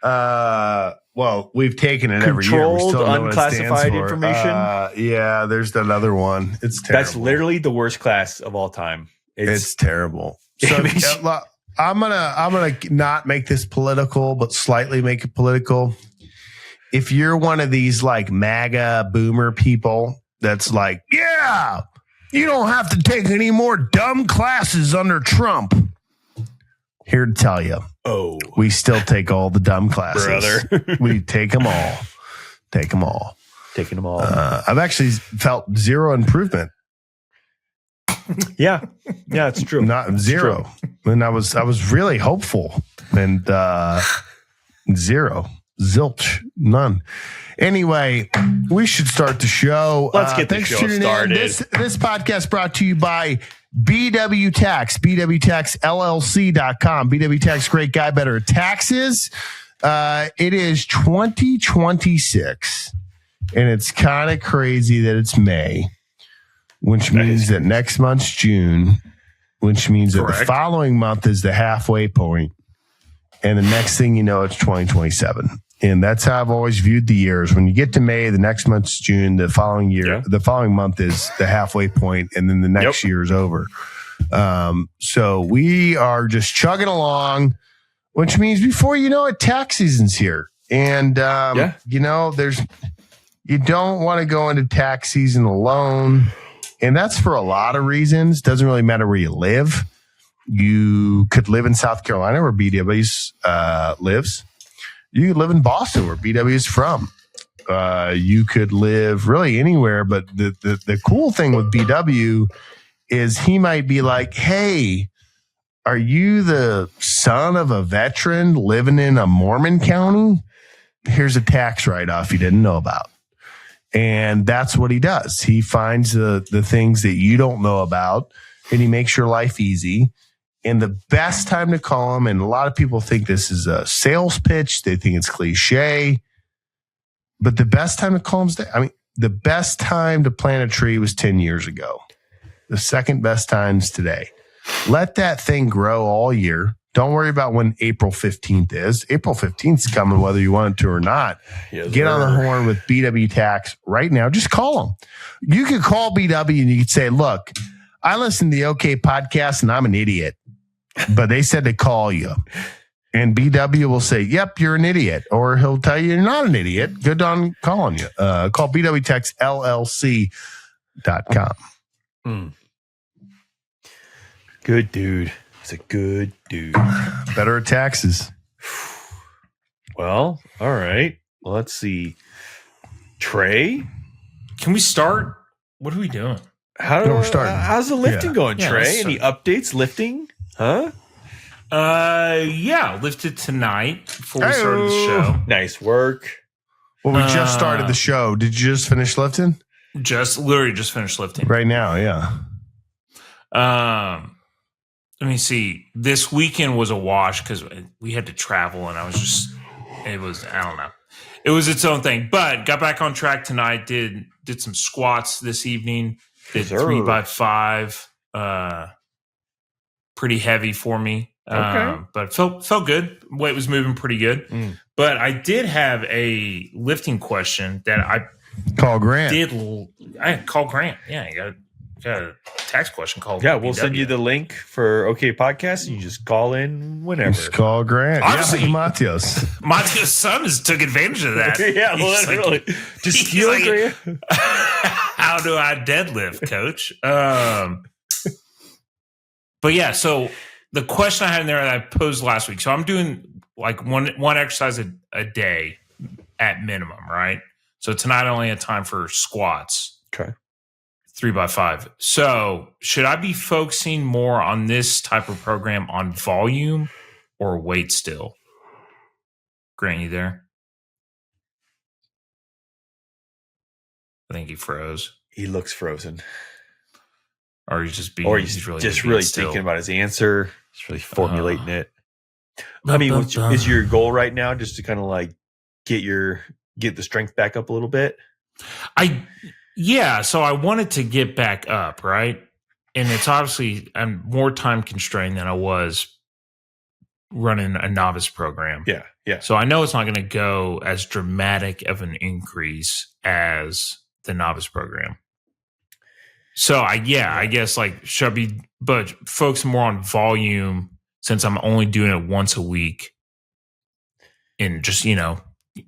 for? Well, we've taken it every year. We Controlled still know what it stands unclassified for. information? Yeah, there's another one. It's terrible. That's literally the worst class of all time. It's terrible. So I'm gonna not make this political, but slightly make it political. If you're one of these like MAGA boomer people that's like, yeah, you don't have to take any more dumb classes under Trump. Here to tell you, we still take all the dumb classes, brother. We take them all. Take them all. Taking them all. I've actually felt zero improvement. Yeah, it's true. Not zero. And I was really hopeful, and zero, zilch, none. Anyway, we should start the show. Let's get the thanks show for tuning in. started. This podcast brought to you by BW Tax, BWTaxLLC.com. BW Tax, great guy, better at taxes. It is 2026, and it's kind of crazy that it's May, which means that next month's June, which means that the following month is the halfway point, and the next thing you know, it's 2027. And that's how I've always viewed the years. When you get to May, the next month's June, the following year, the following month is the halfway point, and then the next year is over. So we are just chugging along, which means before you know it, tax season's here. And, you know, you don't want to go into tax season alone. And that's for a lot of reasons. Doesn't really matter where you live. You could live in South Carolina where BW lives. You could live in Boston where BW is from. You could live really anywhere. But the cool thing with BW is he might be like, hey, are you the son of a veteran living in a Mormon county? Here's a tax write-off you didn't know about. And that's what he does. He finds the things that you don't know about, and he makes your life easy. And the best time to call him, and a lot of people think this is a sales pitch. They think it's cliche. But the best time to call him, the best time to plant a tree was 10 years ago. The second best time is today. Let that thing grow all year. Don't worry about when April 15th is. April 15th is coming whether you want it to or not. Yes, Get on the horn with BW Tax right now. Just call them. You could call BW and you could say, look, I listen to the OK podcast and I'm an idiot, but they said to call you. And BW will say, yep, you're an idiot. Or he'll tell you you're not an idiot. Good on calling you. Call BWTaxLLC.com. Good dude. He's a good dude. Better at taxes. Well, all right. Well, let's see. Trey? Can we start? What are we doing? We're starting. How's the lifting going, Yeah, Trey? let's Any updates lifting? Huh? Yeah, lifted tonight before we started the show. Nice work. Well, we just started the show. Did you just finish lifting? Literally just finished lifting. Right now, yeah. let me see. This weekend was a wash because we had to travel, and I don't know. It was its own thing, but got back on track tonight. Did some squats this evening. Did 3x5. Pretty heavy for me. Okay. But felt good. Weight was moving pretty good. But I did have a lifting question that I call Grant. I call Grant. Yeah, you got a tax question called. Yeah, we'll send you the link for OK Podcast, and you just call in whenever. Just call Grant. Obviously, Matios. Matios' son took advantage of that. Yeah, literally. Just steal Grant. How do I deadlift, Coach? But yeah, so the question I had in there that I posed last week. So I'm doing like one exercise a day at minimum, right? So tonight I only had time for squats. Okay. 3x5. So should I be focusing more on this type of program on volume or weight still? Grant, you there? I think he froze. He looks frozen. Or he's just being, or he's really thinking about his answer. He's really formulating it. I mean, is your goal right now just to kind of like get the strength back up a little bit? So I wanted to get back up, right? And it's obviously I'm more time constrained than I was running a novice program. Yeah. So I know it's not going to go as dramatic of an increase as the novice program. So I guess like should I be but focus more on volume since I'm only doing it once a week and just,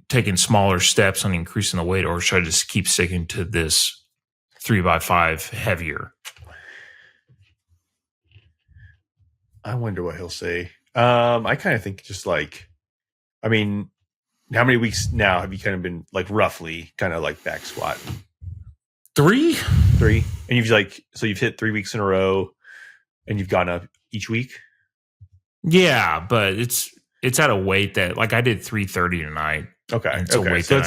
taking smaller steps on increasing the weight, or should I just keep sticking to this 3x5 heavier? I wonder what he'll say. I kind of think just like, I mean, how many weeks now have you kind of been like roughly kind of like back squatting? 3. And you've hit 3 weeks in a row and you've gone up each week? Yeah, but it's at a weight that like I did 330 tonight. Okay. It's a weight so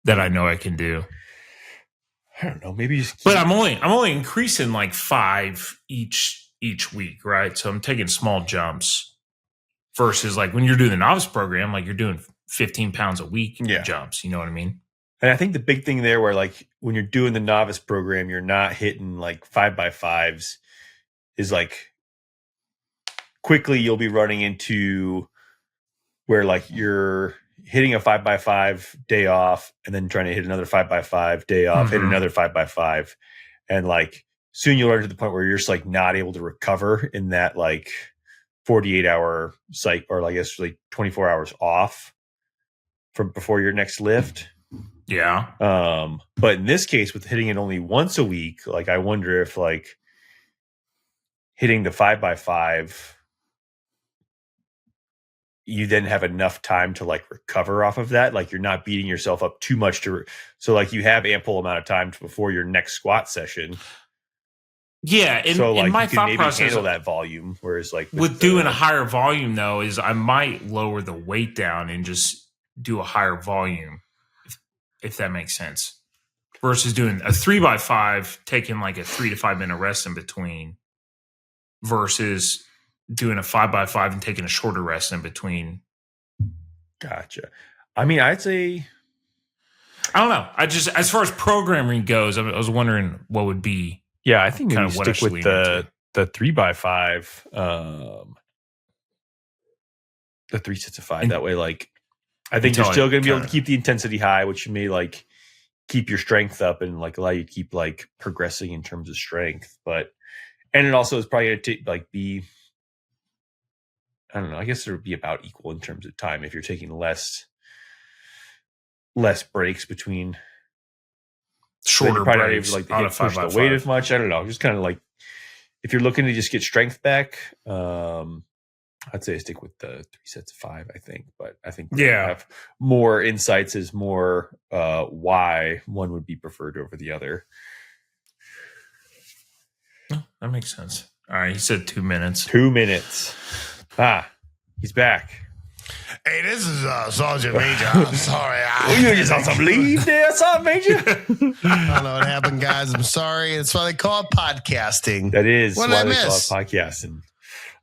that I know I can do. I don't know. Maybe but I'm only increasing like 5 each week, right? So I'm taking small jumps versus like when you're doing the novice program, like you're doing 15 pounds a week jumps. You know what I mean? And I think the big thing there where like when you're doing the novice program, you're not hitting like 5x5s is like quickly you'll be running into where like you're hitting a 5x5 day off and then trying to hit another 5x5 day off, hit another 5x5. And like soon you'll learn to the point where you're just like not able to recover in that like 48-hour cycle, or I guess like 24 hours off from before your next lift. Yeah. But in this case, with hitting it only once a week, like I wonder if like hitting the 5x5, you then have enough time to like recover off of that. Like you're not beating yourself up too much so like you have ample amount of time before your next squat session. Yeah. So like my you can thought maybe process handle that volume. Whereas like with doing a higher volume though, is I might lower the weight down and just do a higher volume. If that makes sense, versus doing a 3x5, taking like a 3 to 5 minute rest in between versus doing a 5x5 and taking a shorter rest in between. Gotcha. I mean, I'd say, I don't know. I just, as far as programming goes, I was wondering what would be. Yeah, I think kind maybe of what stick with the 3x5, the 3 sets of 5. And that way, like, I think you're still going to be able to keep the intensity high, which may like keep your strength up and like allow you to keep like progressing in terms of strength. And it also is probably going to like be, I don't know, I guess it would be about equal in terms of time if you're taking less breaks between shorter breaks. Like to push the weight as much. I don't know. Just kind of like if you're looking to just get strength back, I'd say I stick with the 3 sets of 5, I think. But I think have more insights as more why one would be preferred over the other. Oh, that makes sense. All right. He said 2 minutes. 2 minutes. He's back. Hey, this is Sergeant Major. I'm sorry. You just on some leave there, Sergeant Major? I don't know what happened, guys. I'm sorry. That's why they call it podcasting. That is What why did I they call it miss? podcasting.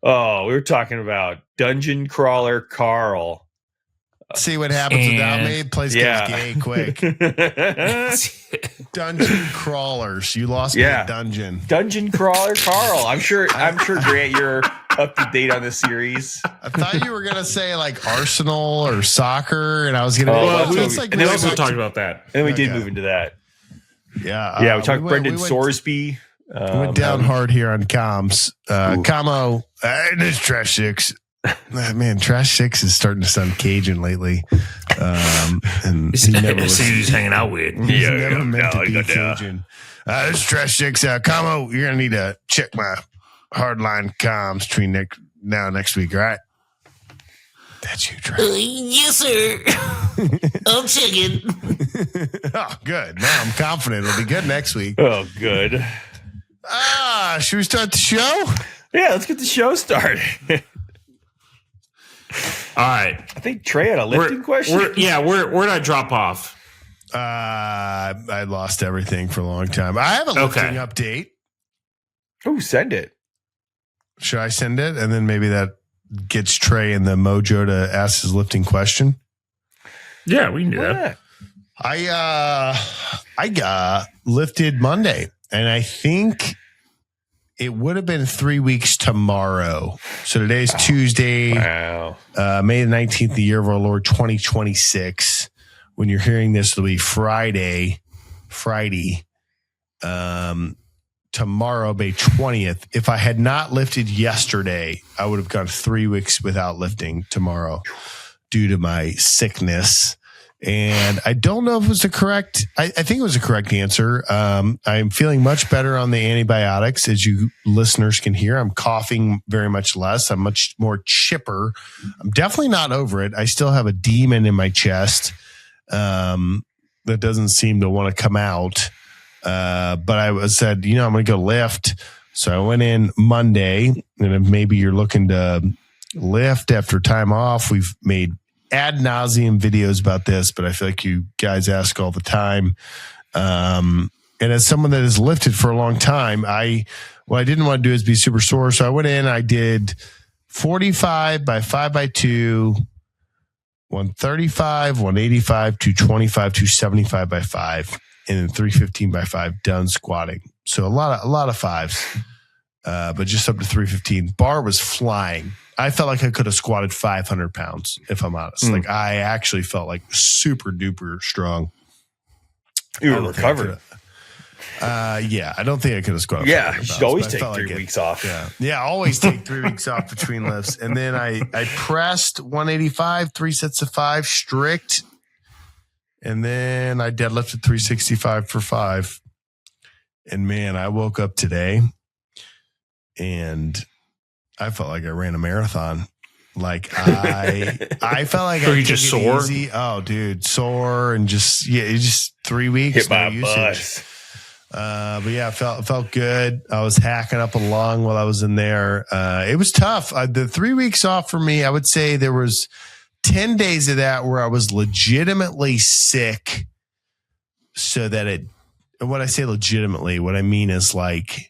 Oh, we were talking about Dungeon Crawler Carl. See what happens without And- me? Place Yeah. gets gay quick. Dungeon crawlers. You lost me Yeah. a dungeon. Dungeon Crawler Carl. I'm sure, Grant, you're up to date on this series. I thought you were gonna say like Arsenal or soccer, and I was gonna. Oh, Well, that's we, what we- like and they really also back talked to- about that. And we did Okay. move into that. Yeah, Yeah, we talked we Brendan went Sorsby. We went down hard here on comms. Camo, this Trash Six. Man, Trash Six is starting to sound Cajun lately. And he never was, See who he's hanging out with. he's Yeah, never meant to no, be yeah. Cajun. This is Trash Six. Camo, you're going to need to check my hardline comms between now and next week, all right? That's you, Trash. Yes, sir. I'm checking. Oh, good. Now I'm confident it'll be good next week. Oh, good. Should we start the show? Yeah, let's get the show started. All right. I think Trey had a lifting question. Where'd I drop off? I lost everything for a long time. I have a lifting update. Oh, send it. Should I send it? And then maybe that gets Trey and the mojo to ask his lifting question. Yeah, we can do that. Yeah. I got lifted Monday, and I think it would have been 3 weeks tomorrow. So today's Tuesday, Wow. May the 19th, the year of our Lord 2026. When you're hearing this, it'll be Friday. Tomorrow, May 20th. If I had not lifted yesterday, I would have gone 3 weeks without lifting tomorrow due to my sickness. And I don't know if it was the correct, I think it was a correct answer. I'm feeling much better on the antibiotics, as you listeners can hear. I'm coughing very much less. I'm much more chipper. I'm definitely not over it. I still have a demon in my chest that doesn't seem to want to come out. But I said, I'm going to go lift. So I went in Monday, and if maybe you're looking to lift after time off, we've made ad nauseum videos about this, but I feel like you guys ask all the time. And as someone that has lifted for a long time, what I didn't want to do is be super sore. So I went in, I did 45 by 5x2, 135, 185, 225, 275 by 5, and then 315 by 5 done squatting. So a lot of fives, but just up to 315. Bar was flying. I felt like I could have squatted 500 pounds, if I'm honest. Like I actually felt like super duper strong. You were recovered. Yeah, I don't think I could have squatted. Yeah, 500 you should pounds, always but I take felt 3 like it. weeks off. Yeah, always take 3 weeks off between lifts. And then I pressed 185, 3 sets of 5 strict. And then I deadlifted 365 for 5. And man, I woke up today and I felt like I ran a marathon. Like I felt like Were I you took just it sore? easy. Oh, dude, sore and just 3 weeks. Hit by no a usage. bus. But yeah, felt good. I was hacking up a lung while I was in there. It was tough. The 3 weeks off for me, I would say there was 10 days of that where I was legitimately sick. So that when I say legitimately, what I mean is like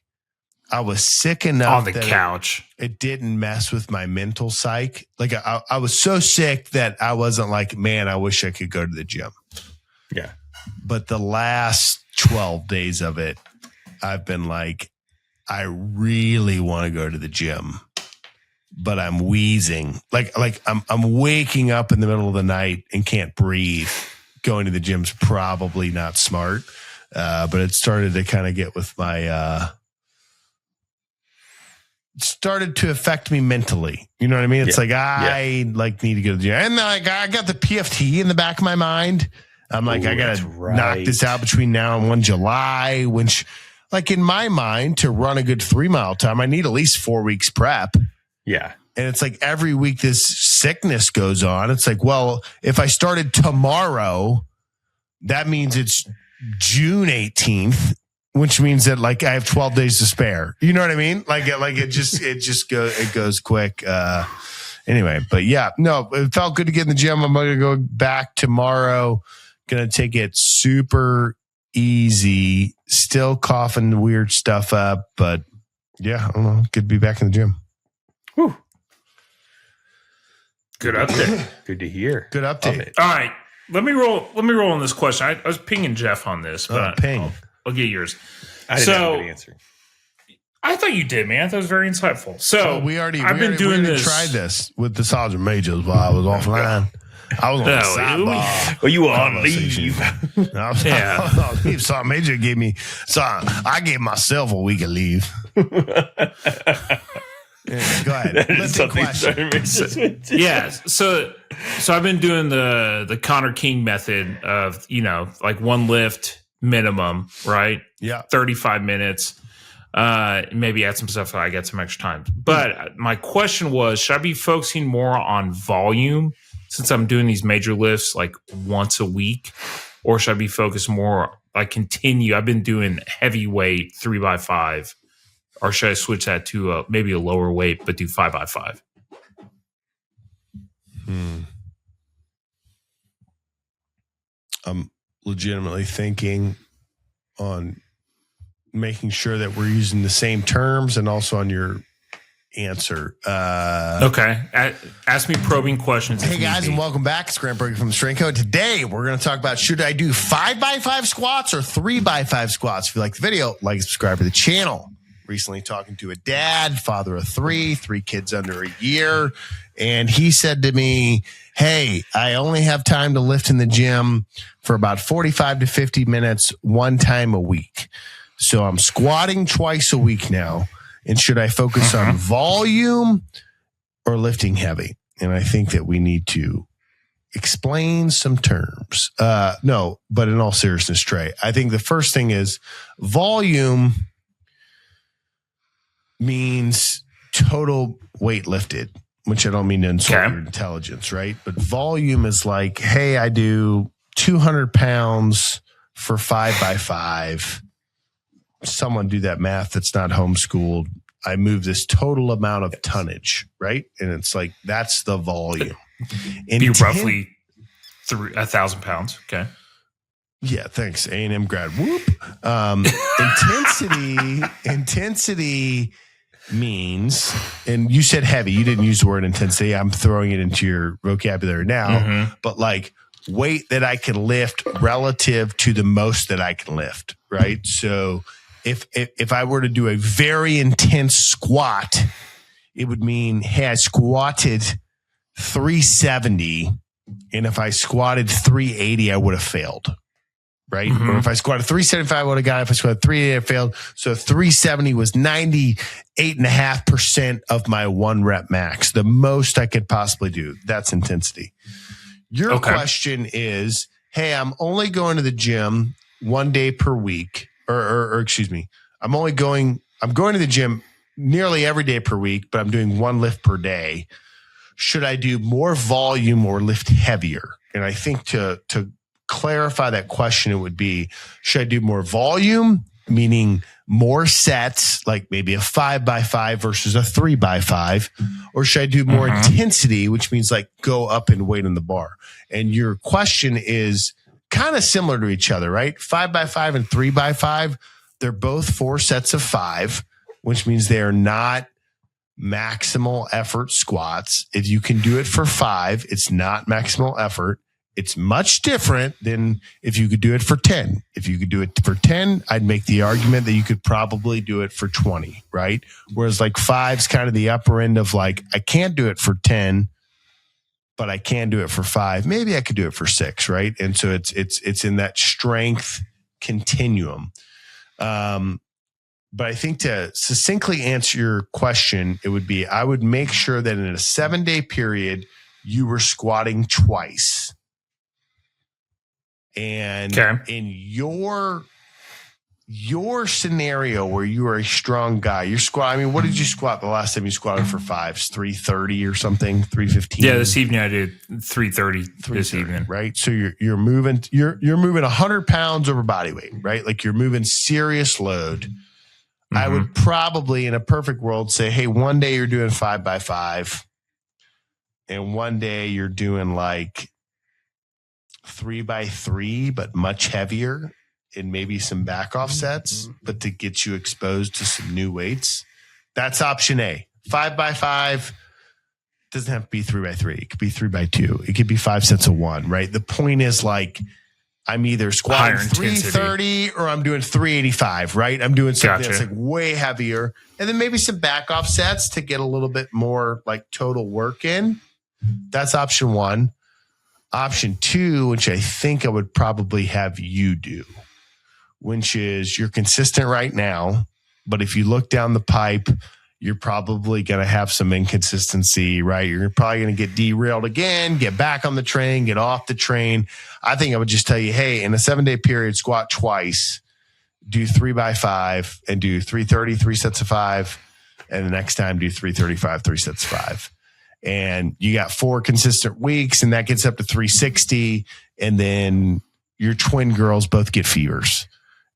I was sick enough On the that couch. it didn't mess with my mental psyche. Like I was so sick that I wasn't like, man, I wish I could go to the gym. Yeah. But the last 12 days of it, I've been like, I really want to go to the gym, but I'm wheezing. Like I'm waking up in the middle of the night and can't breathe. Going to the gym's probably not smart. But it started to kind of get with my, started to affect me mentally. You know what I mean? It's like, I need to go to the gym. And then I got the PFT in the back of my mind. I'm like, I got to knock this out between now and 1 July, which like in my mind to run a good 3 mile time, I need at least 4 weeks prep. Yeah. And it's like every week this sickness goes on. It's like, well, if I started tomorrow, that means it's June 18th, which means that like I have 12 days to spare. You know what I mean? Like it goes quick. Anyway, but yeah, no, it felt good to get in the gym. I'm going to go back tomorrow. Going to take it super easy. Still coughing weird stuff up, but yeah, I don't know. Good to be back in the gym. Whew. Good update. Good to hear. Good update. All right. Let me roll on this question. I was pinging Jeff on this, but ping. I'll get yours. I didn't have a good answer. I thought you did, man. That was very insightful. So I've been doing this. Tried this with the Sergeant Majors while I was offline. I was on the sidebar. Oh, you were on leave. Sergeant Major gave me. So I gave myself a week of leave. Go ahead. So I've been doing the Connor King method of, like one lift minimum, right? Yeah. 35 minutes. Maybe add some stuff so I get some extra time. But my question was, should I be focusing more on volume since I'm doing these major lifts like once a week? Or should I be focused more, like continue? I've been doing heavyweight 3x5. Or should I switch that to maybe a lower weight, but do 5x5? I'm legitimately thinking on making sure that we're using the same terms and also on your answer. Okay. Ask me probing questions. Hey guys, and welcome back. It's Grant Broggi from the Strength Code. Today, we're going to talk about, should I do 5x5 squats or 3x5 squats? If you like the video, like and subscribe to the channel. Recently talking to a dad, father of three kids under a year. And he said to me, hey, I only have time to lift in the gym for about 45 to 50 minutes, one time a week. So I'm squatting twice a week now. And should I focus on volume or lifting heavy? And I think that we need to explain some terms. No, but in all seriousness, Trey, I think the first thing is volume means total weight lifted, which I don't mean to insult your intelligence, right? But volume is like, hey, I do 200 pounds for 5x5. Someone do that math that's not homeschooled. I move this total amount of tonnage, right? And it's like, that's the volume. Be roughly 1,000 pounds. Okay. Yeah, thanks. A&M grad. Whoop. Intensity means, and you said heavy. You didn't use the word intensity. I'm throwing it into your vocabulary now. But like weight that I can lift relative to the most that I can lift, right? So if I were to do a very intense squat, it would mean, hey, I squatted 370, and if I squatted 380, I would have failed. Right? Or if I squatted 375, I would have got it. If I squatted 380, I failed. So 370 was 98.5% of my one rep max, the most I could possibly do. That's intensity. Your question is, hey, I'm only going to the gym one day per week, or excuse me, I'm going to the gym nearly every day per week, but I'm doing one lift per day. Should I do more volume or lift heavier? And I think to clarify that question, it would be, should I do more volume, meaning more sets, like maybe a 5x5 versus a 3x5, or should I do more intensity, which means like go up in weight on the bar? And your question is kind of similar to each other, right? 5x5 and 3x5, they're both 4 sets of 5, which means they are not maximal effort squats. If you can do it for 5, it's not maximal effort. It's much different than if you could do it for 10. If you could do it for 10, I'd make the argument that you could probably do it for 20, right? Whereas like 5's kind of the upper end of like, I can't do it for 10, but I can do it for 5. Maybe I could do it for 6, right? And so it's in that strength continuum. But I think to succinctly answer your question, it would be, I would make sure that in a 7-day period, you were squatting twice. And in your scenario where you are a strong guy, you're squat. I mean, what did you squat the last time you squatted for 5s? 330 or something? 315? Yeah, this evening I did 330 this evening. Right. So you're moving 100 pounds over body weight, right? Like you're moving serious load. I would probably in a perfect world say, hey, one day you're doing 5x5. and one day you're doing like 3x3, but much heavier and maybe some back off sets, but to get you exposed to some new weights. That's option A. 5x5 doesn't have to be 3x3. It could be 3x2. It could be 5 sets of 1, right? The point is like, I'm either squatting 330 or I'm doing 385, right? I'm doing something that's like way heavier. And then maybe some back off sets to get a little bit more like total work in. That's option 1. Option 2, which I think I would probably have you do, which is you're consistent right now, but if you look down the pipe, you're probably going to have some inconsistency, right? You're probably going to get derailed again, get back on the train, get off the train. I think I would just tell you, hey, in a 7-day period, squat twice, do 3x5 and do 330, 3 sets of 5. And the next time do 335, 3 sets of 5. And you got 4 consistent weeks and that gets up to 360. And then your twin girls both get fevers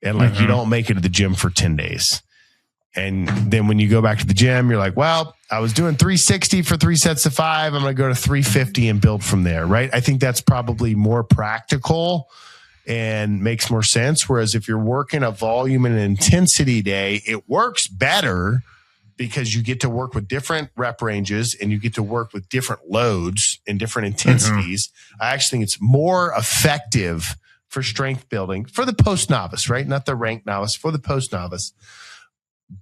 and like you don't make it to the gym for 10 days. And then when you go back to the gym, you're like, well, I was doing 360 for 3 sets of 5. I'm going to go to 350 and build from there, right? I think that's probably more practical and makes more sense. Whereas if you're working a volume and an intensity day, it works better because you get to work with different rep ranges and you get to work with different loads and different intensities. I actually think it's more effective for strength building for the post-novice, right? Not the ranked novice, for the post-novice.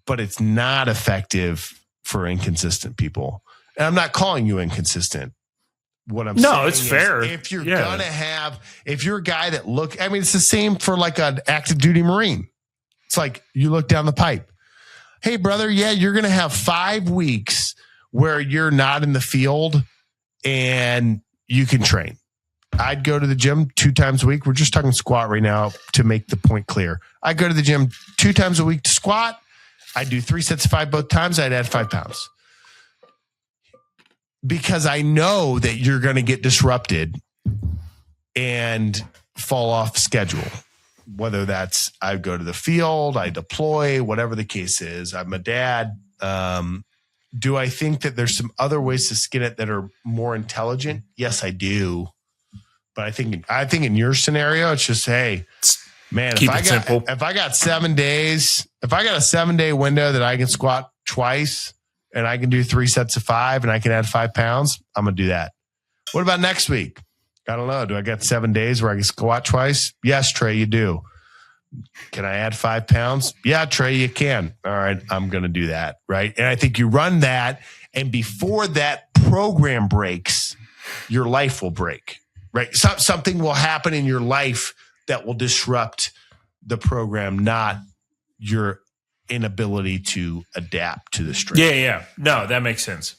But it's not effective for inconsistent people. And I'm not calling you inconsistent. What I'm saying it's fair. If you're going to have, if you're a guy that it's the same for like an active duty Marine. It's like you look down the pipe. Hey, brother, you're going to have 5 weeks where you're not in the field and you can train. I'd go to the gym 2 times a week. We're just talking squat right now to make the point clear. I go to the gym 2 times a week to squat. I do 3 sets of 5 both times. I'd add 5 pounds because I know that you're going to get disrupted and fall off schedule. Whether that's I go to the field, I deploy, whatever the case is. I'm a dad. Do I think that there's some other ways to skin it that are more intelligent? Yes, I do. But I think in your scenario, it's just, hey, man, if I got 7 days, if I got a 7-day window that I can squat twice and I can do 3 sets of 5 and I can add 5 pounds, I'm going to do that. What about next week? I don't know. Do I got 7 days where I can squat twice? Yes, Trey, you do. Can I add 5 pounds? Yeah, Trey, you can. All right, I'm going to do that, right? And I think you run that, and before that program breaks, your life will break, right? Something will happen in your life that will disrupt the program, not your inability to adapt to the strength. Yeah. No, that makes sense.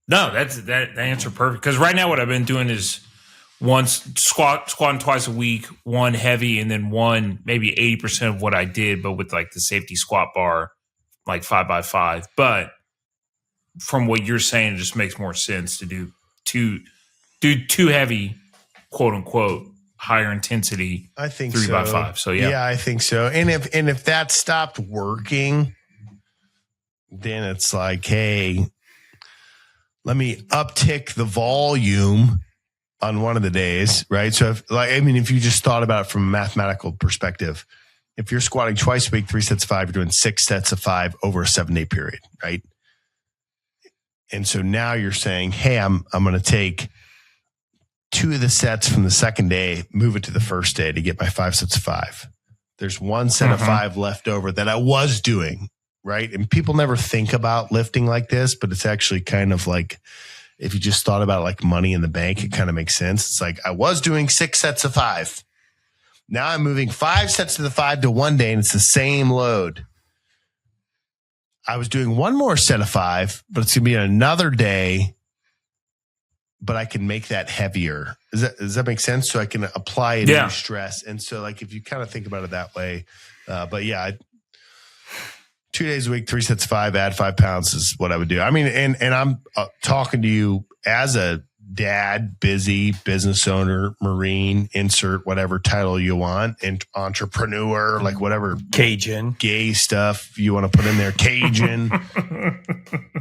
No, that answer perfect. Because right now what I've been doing is squatting twice a week, 1 heavy, and then 1 maybe 80% of what I did, but with like the safety squat bar, like 5x5. But from what you're saying, it just makes more sense to do too heavy, quote unquote, higher intensity. I think 3x5. So yeah, I think so. And if that stopped working, then it's like, hey, let me uptick the volume on one of the days, right? So if you just thought about it from a mathematical perspective, if you're squatting twice a week, 3 sets of 5, you're doing 6 sets of 5 over a 7-day period, right? And so now you're saying, hey, I'm going to take 2 of the sets from the second day, move it to the first day to get my 5 sets of 5. There's 1 set of 5 left over that I was doing, right? And people never think about lifting like this, but it's actually kind of like, if you just thought about like money in the bank, it kind of makes sense. It's like I was doing 6 sets of 5. Now I'm moving 5 sets of the 5 to 1 day and it's the same load. I was doing 1 more set of 5, but it's going to be another day, but I can make that heavier. Does that make sense? So I can apply a new stress. And so like, if you kind of think about it that way, but yeah, 2 days a week, 3 sets of 5, add 5 pounds is what I would do. I mean, and I'm talking to you as a dad, busy, business owner, Marine, insert whatever title you want, and entrepreneur, like whatever Cajun gay stuff you want to put in there, Cajun.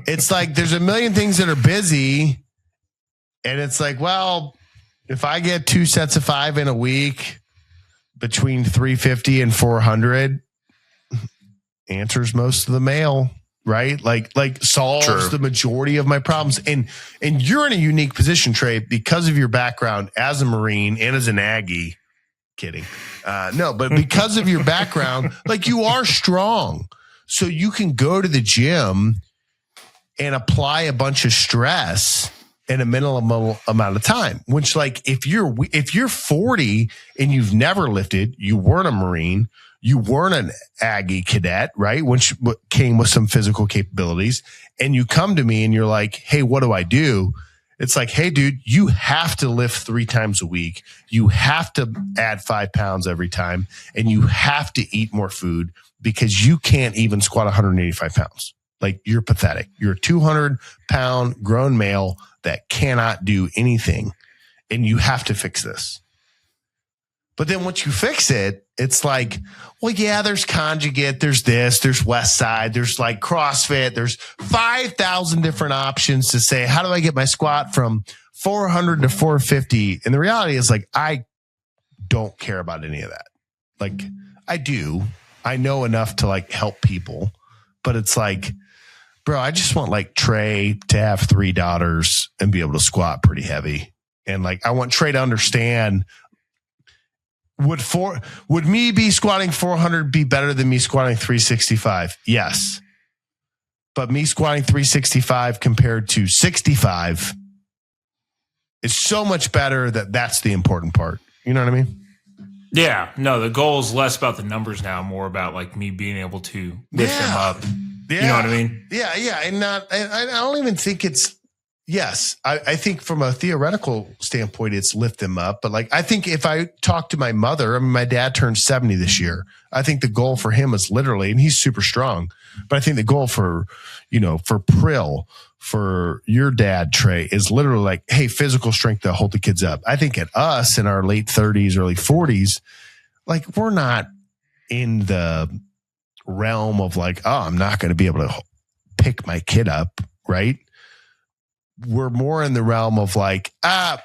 It's like there's a million things that are busy, and it's like, well, if I get 2 sets of 5 in a week between 350 and 400, answers most of the mail. Right? Like solves the majority of my problems. And you're in a unique position, Trey, because of your background as a Marine and as an Aggie. Kidding. No, but because of your background, like you are strong. So you can go to the gym and apply a bunch of stress in a minimal amount of time, which like if you're 40 and you've never lifted, you weren't a Marine, you weren't an Aggie cadet, right? Which came with some physical capabilities. And you come to me and you're like, hey, what do I do? It's like, hey, dude, you have to lift 3 times a week. You have to add 5 pounds every time. And you have to eat more food because you can't even squat 185 pounds. Like you're pathetic. You're a 200-pound grown male that cannot do anything. And you have to fix this. But then once you fix it, it's like, well, yeah, there's conjugate, there's this, there's West Side, there's like CrossFit, there's 5,000 different options to say, how do I get my squat from 400 to 450? And the reality is like, I don't care about any of that. Like I do, I know enough to like help people, but it's like, bro, I just want like Trey to have 3 daughters and be able to squat pretty heavy. And like, I want Trey to understand, would me be squatting 400 be better than me squatting 365? Yes. But me squatting 365 compared to 65 is so much better that's the important part. You know what I mean? Yeah. No, the goal is less about the numbers now, more about like me being able to lift them up. Yeah. You know what I mean? Yeah. Yeah. And I don't even think it's, yes, I think from a theoretical standpoint, it's lift them up. But like, I think if I talk to my mother, I mean, my dad turned 70 this year. I think the goal for him is literally, and he's super strong, but I think the goal for Prill, for your dad, Trey, is literally like, hey, physical strength to hold the kids up. I think at us in our late 30s, early 40s, like we're not in the realm of like, oh, I'm not going to be able to pick my kid up, right? We're more in the realm of like, I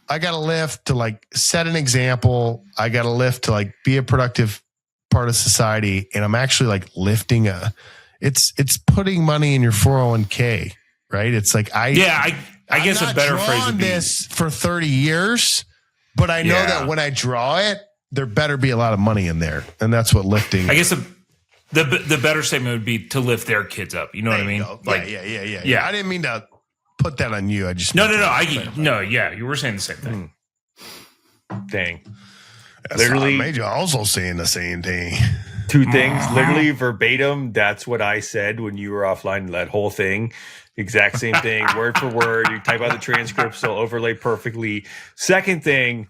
got to lift to like set an example. I got to lift to like be a productive part of society. And I'm actually like lifting it's putting money in your 401k, right? It's like, I guess a better phrase would be this for 30 years, but I know that when I draw it, there better be a lot of money in there. And that's what lifting. I guess the better statement would be to lift their kids up. You know what I mean? Like, yeah. I didn't mean to put that on you. I just no. You were saying the same thing. Dang. Literally, Major also saying the same thing. 2 things, literally verbatim. That's what I said when you were offline. That whole thing, exact same thing, word for word. You type out the transcript, so overlay perfectly. Second thing,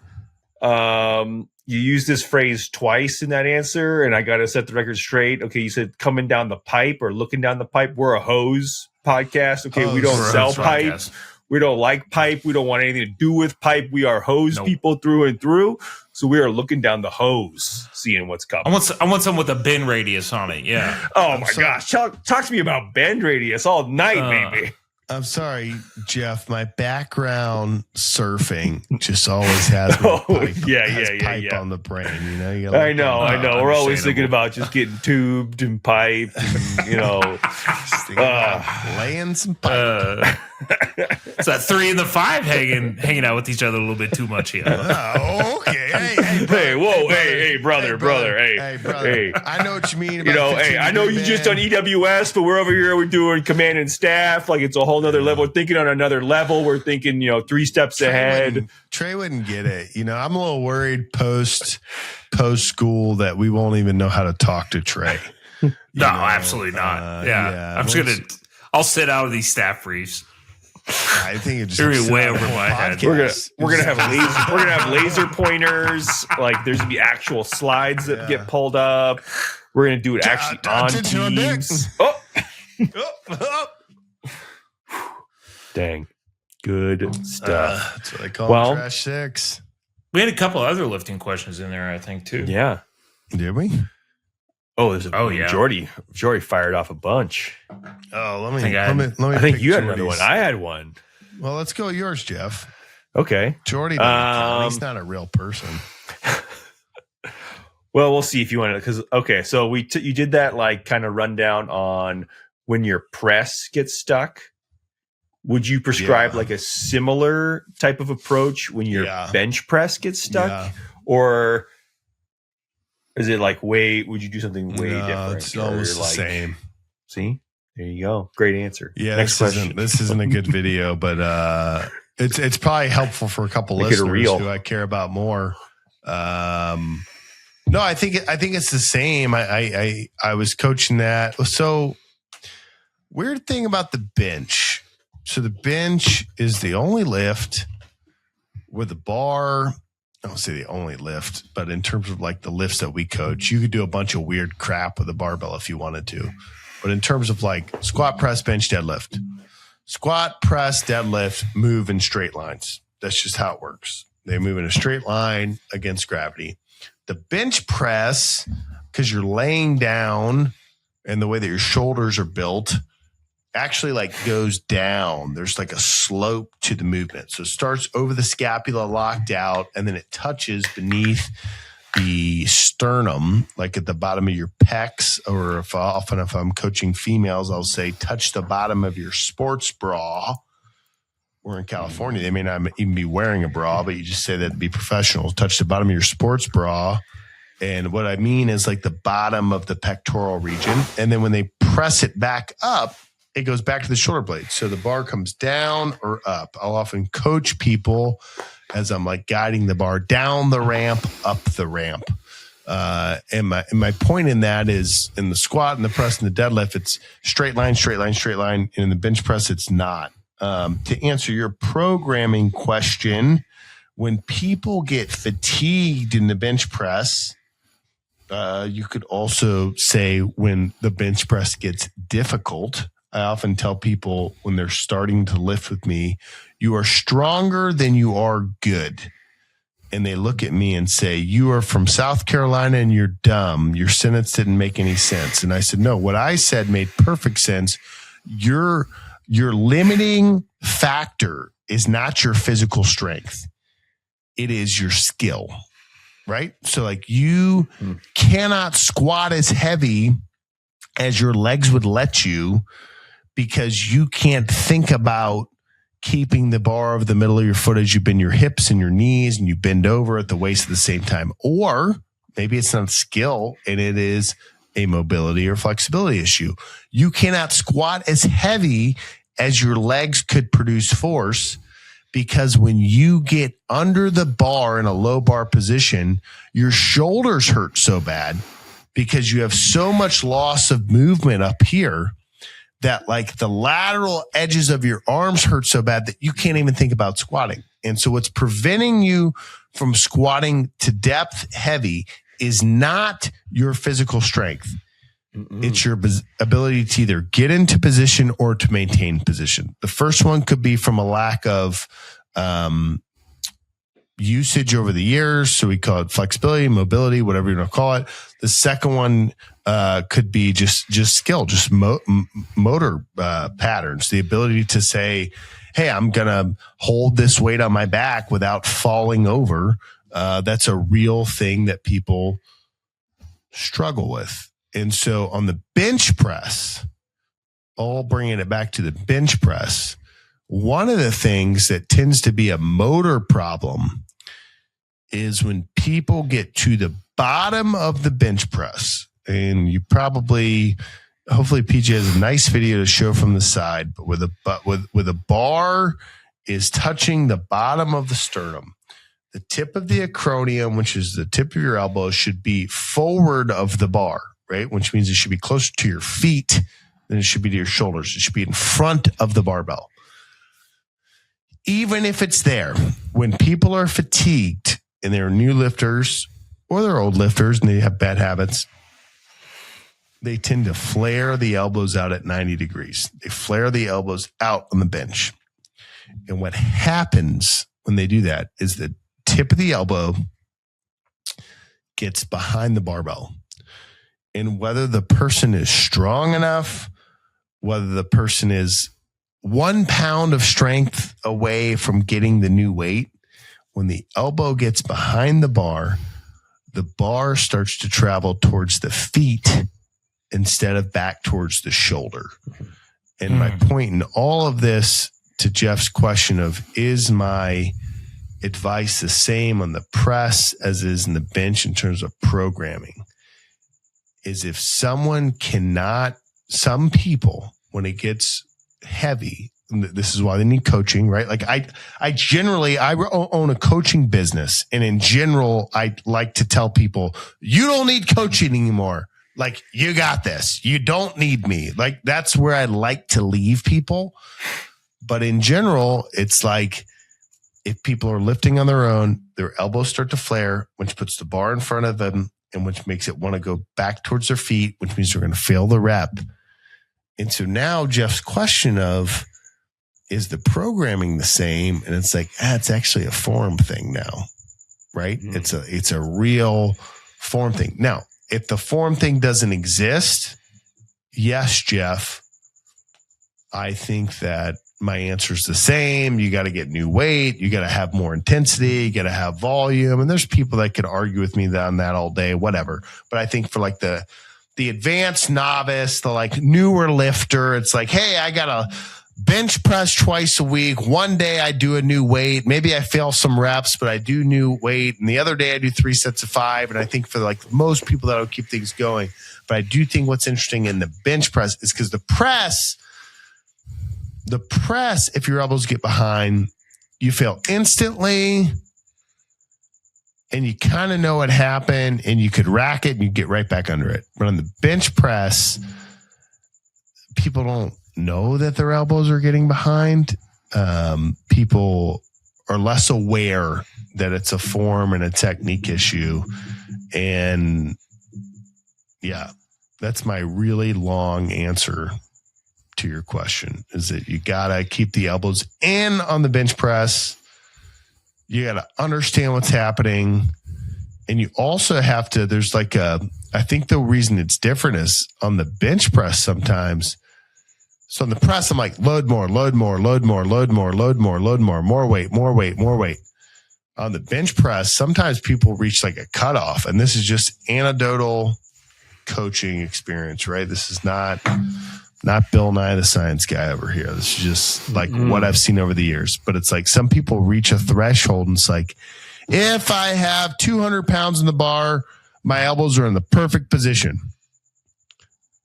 you used this phrase twice in that answer, and I got to set the record straight. Okay, you said coming down the pipe or looking down the pipe. We're a hose podcast. Okay, we don't sell pipe. We don't like pipe. We don't want anything to do with pipe. We are hose people through and through. So we are looking down the hose, seeing what's coming. I want some with a bend radius on it. Yeah. Oh my gosh. Talk to me about bend radius all night, baby. I'm sorry, Jeff. My background surfing just always has pipe on the brain. You know, you I know. We're always thinking about just getting tubed and piped, and, laying some pipe. It's that 3 and the 5 hanging out with each other a little bit too much here. Okay. Hey, brother. Hey. I know what you mean. I know you just on EWS, but we're over here. We're doing command and staff. Like it's a whole nother level. We're thinking on another level. We're thinking, 3 steps ahead. Trey wouldn't get it. I'm a little worried post school that we won't even know how to talk to Trey. No, absolutely not. I'm just I'll sit out of these staff briefs. I think it just way over my head. We're gonna have laser pointers. Like there's gonna be actual slides that get pulled up. We're gonna do it actually on Teams. Oh, dang! Good stuff. That's what I call Trash 6. We had a couple other lifting questions in there, I think, too. Yeah. Did we? Oh, yeah. Jordy fired off a bunch. Oh, let me I think you had Jordy's. another one. I had one. Well, let's go yours, Jeff. Okay. Jordy doesn't count. He's not a real person. Well, we'll see if you want to, because so you did that like kind of rundown on when your press gets stuck. Would you prescribe like a similar type of approach when your bench press gets stuck, or is it like would you do something way different? It's almost the same. See, there you go. Great answer. Yeah, next question. This isn't a good video, but it's probably helpful for a couple listeners who I care about more. No, I think it's the same. I was coaching that. So weird thing about the bench. So the bench is the only lift where the bar, I don't say the only lift, but in terms of like the lifts that we coach, you could do a bunch of weird crap with a barbell if you wanted to. But in terms of like squat, press, bench, deadlift, squat, press, deadlift, move in straight lines. That's just how it works. They move in a straight line against gravity. The bench press, because you're laying down and the way that your shoulders are built, actually like goes down. There's like a slope to the movement. So it starts over the scapula locked out, and then it touches beneath the sternum, like at the bottom of your pecs, or if I'm coaching females, I'll say touch the bottom of your sports bra. We're in California. They may not even be wearing a bra, but you just say that to be professional. Touch the bottom of your sports bra. And what I mean is like the bottom of the pectoral region. And then when they press it back up, it goes back to the shoulder blade. So the bar comes down or up. I'll often coach people as I'm like guiding the bar down the ramp, up the ramp. And my point in that is in the squat and the press and the deadlift, it's straight line, straight line, straight line. And in the bench press, it's not. To answer your programming question, when people get fatigued in the bench press, you could also say when the bench press gets difficult. I often tell people when they're starting to lift with me, you are stronger than you are good. And they look at me and say, you are from South Carolina and you're dumb. Your sentence didn't make any sense. And I said, no, what I said made perfect sense. Your limiting factor is not your physical strength. It is your skill, right? So like you cannot squat as heavy as your legs would let you, because you can't think about keeping the bar over the middle of your foot as you bend your hips and your knees and you bend over at the waist at the same time. Or maybe it's not a skill and it is a mobility or flexibility issue. You cannot squat as heavy as your legs could produce force, because when you get under the bar in a low bar position, your shoulders hurt so bad because you have so much loss of movement up here that like the lateral edges of your arms hurt so bad that you can't even think about squatting. And so what's preventing you from squatting to depth heavy is not your physical strength. It's your ability to either get into position or to maintain position. The first one could be from a lack of usage over the years. So we call it flexibility, mobility, whatever you want to call it. The second one could be just skill, just motor patterns, the ability to say, hey, I'm going to hold this weight on my back without falling over. That's a real thing that people struggle with. And so on the bench press, all bringing it back to the bench press, one of the things that tends to be a motor problem is when people get to the bottom of the bench press, and you hopefully PJ has a nice video to show from the side, but with a bar is touching the bottom of the sternum. The tip of the acromion, which is the tip of your elbow, should be forward of the bar, right? Which means it should be closer to your feet than it should be to your shoulders. It should be in front of the barbell. Even if it's there, when people are fatigued and they're new lifters or they're old lifters and they have bad habits, they tend to flare the elbows out at 90 degrees. They flare the elbows out on the bench. And what happens when they do that is the tip of the elbow gets behind the barbell. And whether the person is strong enough, whether the person is 1 pound of strength away from getting the new weight, when the elbow gets behind the bar starts to travel towards the feet instead of back towards the shoulder. And my point in all of this, to Jeff's question of, is my advice the same on the press as is in the bench in terms of programming, is if someone cannot, some people, when it gets heavy, this is why they need coaching, right? Like I own a coaching business. And in general, I like to tell people, you don't need coaching anymore. Like, you got this. You don't need me. Like, that's where I like to leave people. But in general, it's like, if people are lifting on their own, their elbows start to flare, which puts the bar in front of them and which makes it want to go back towards their feet, which means they're going to fail the rep. And so now Jeff's question of, is the programming the same? And it's like, it's actually a form thing now, right? It's a real form thing. Now, if the form thing doesn't exist, yes, Jeff, I think that my answer is the same. You got to get new weight. You got to have more intensity. You got to have volume. And there's people that could argue with me on that all day, whatever. But I think for like the advanced novice, the like newer lifter, it's like, hey, I got to bench press twice a week. One day I do a new weight. Maybe I fail some reps, but I do new weight. And the other day I do 3 sets of 5. And I think for like most people that'll keep things going. But I do think what's interesting in the bench press is because the press, if your elbows get behind, you fail instantly. And you kind of know what happened and you could rack it and you get right back under it. But on the bench press, people don't know that their elbows are getting behind. People are less aware that it's a form and a technique issue. And yeah, that's my really long answer to your question, is that you got to keep the elbows in on the bench press. You got to understand what's happening. And you also have to, there's like I think the reason it's different is on the bench press sometimes. So on the press, I'm like, load more, load more, load more, load more, load more, load more, more weight, more weight, more weight. On the bench press, sometimes people reach like a cutoff, and this is just anecdotal coaching experience, right? This is not Bill Nye the Science Guy over here. This is just like what I've seen over the years. But it's like some people reach a threshold and it's like, if I have 200 pounds in the bar, my elbows are in the perfect position.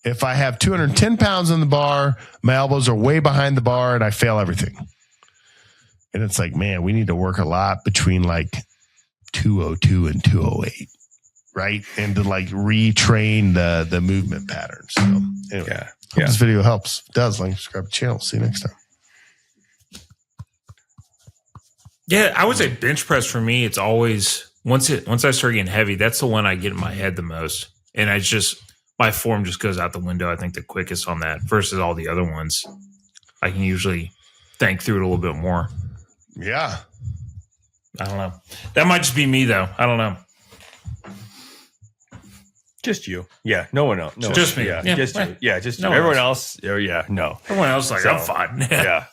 If I have 210 pounds in the bar, my elbows are way behind the bar and I fail everything. And it's like, man, we need to work a lot between like 202 and 208, right? And to like retrain the movement patterns. So anyway, hope this video helps. If it does, like, subscribe to the channel. See you next time. Yeah, I would say bench press for me, it's always once I start getting heavy, that's the one I get in my head the most. And I just, my form just goes out the window, I think, the quickest on that versus all the other ones. I can usually think through it a little bit more. Yeah. I don't know. That might just be me, though. I don't know. Just you. Yeah. No one else. No just one, me. Yeah. Just you. Yeah. Just no you. Everyone else. Oh, yeah. No. Everyone else, like, I'm fine. Yeah.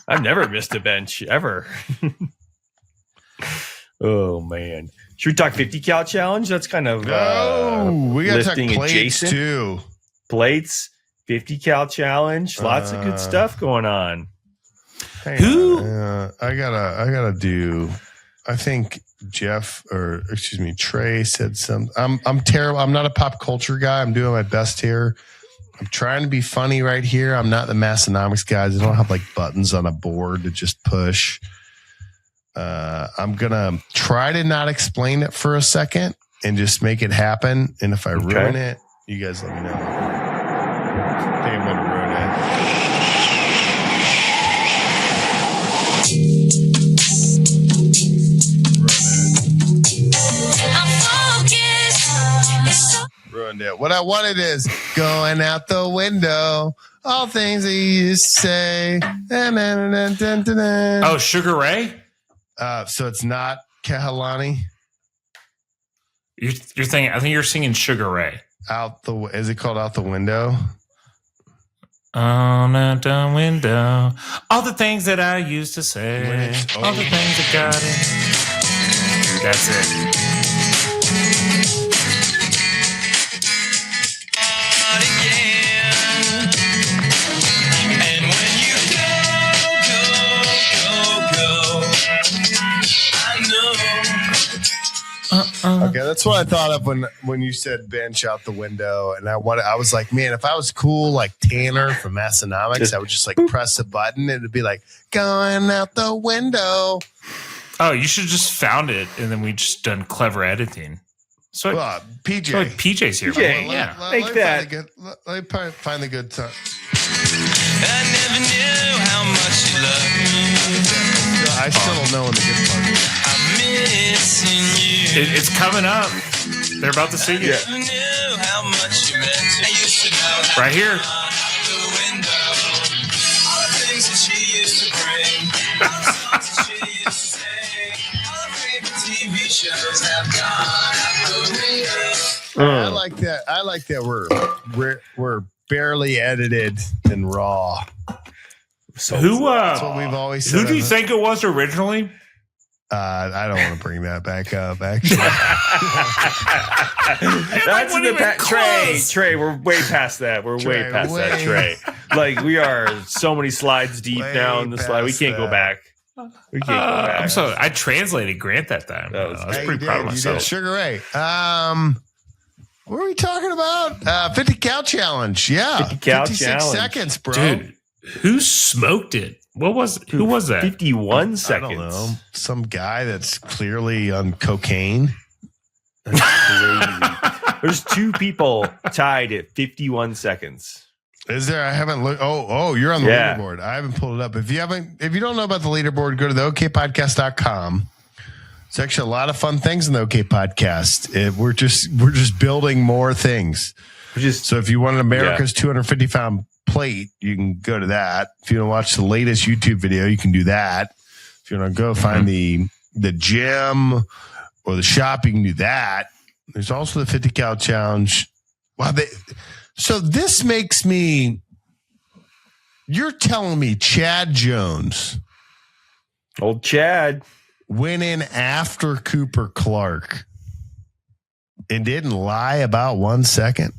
I've never missed a bench ever. Oh, man. Should we talk 50 cal challenge? That's kind of we got to talk plates adjacent. too. Plates, 50 cal challenge. Lots of good stuff going on. Who? I gotta do. I think Trey said something. I'm terrible. I'm not a pop culture guy. I'm doing my best here. I'm trying to be funny right here. I'm not the Massonomics guys. I don't have like buttons on a board to just push. I'm gonna try to not explain it for a second and just make it happen. And if I ruin it, you guys let me know. I think I'm gonna ruin it. Ruined it. What I wanted is going out the window all things that you used to say. Oh, Sugar Ray? So it's not Kehlani? You're thinking, I think you're singing Sugar Ray. Is it called Out the Window? On out the window, all the things that I used to say, all the things that got it. That's it. And when you go, I know. Okay, that's what I thought of when you said bench out the window, and I was like, man, if I was cool like Tanner from Massonomics, I would just like press a button, and it'd be like going out the window. Oh, you should have just found it, and then we just done clever editing. So PJ, so PJ's here. PJ, let me find the good time. I never knew how much you loved me. I still don't know when the good part is. I'm missing you. It's coming up. They're about to sing it. I never knew how much you meant to me. I used to know how Right here. out the window. All the things that she used to bring. All the songs that she used to sing. All the favorite TV shows have gone out the window. I like that. I like that we're barely edited and raw. So That's what we've always said. who do you think it was originally? I don't want to bring that back up. Actually, That's in the past. Trey, we're way past that. We're way past that, Trey. Like, we are so many slides deep now in the slide. We can't go back. We can't go back. I'm sorry. I translated Grant that time. I was pretty proud of myself. Sugar Ray. What are we talking about? 50 cal challenge. Yeah. 50 cal 56 challenge. seconds, bro. Dude, who smoked it? Who was that? 51 I seconds. don't know. Some guy that's clearly on cocaine. That's crazy. There's two people tied at 51 seconds. Is there? I haven't looked. Oh, you're on the leaderboard. I haven't pulled it up. If you don't know about the leaderboard, go to the okpodcast.com. It's actually a lot of fun things in the OK Podcast. We're just building more things. So if you want America's 250-pound plate, you can go to that. If you want to watch the latest YouTube video, you can do that. If you want to go find the gym or the shop, you can do that. There's also the 50 cal challenge. Wow, so this makes me. You're telling me Chad Jones, Old Chad, went in after Cooper Clark and didn't lie about 1 second.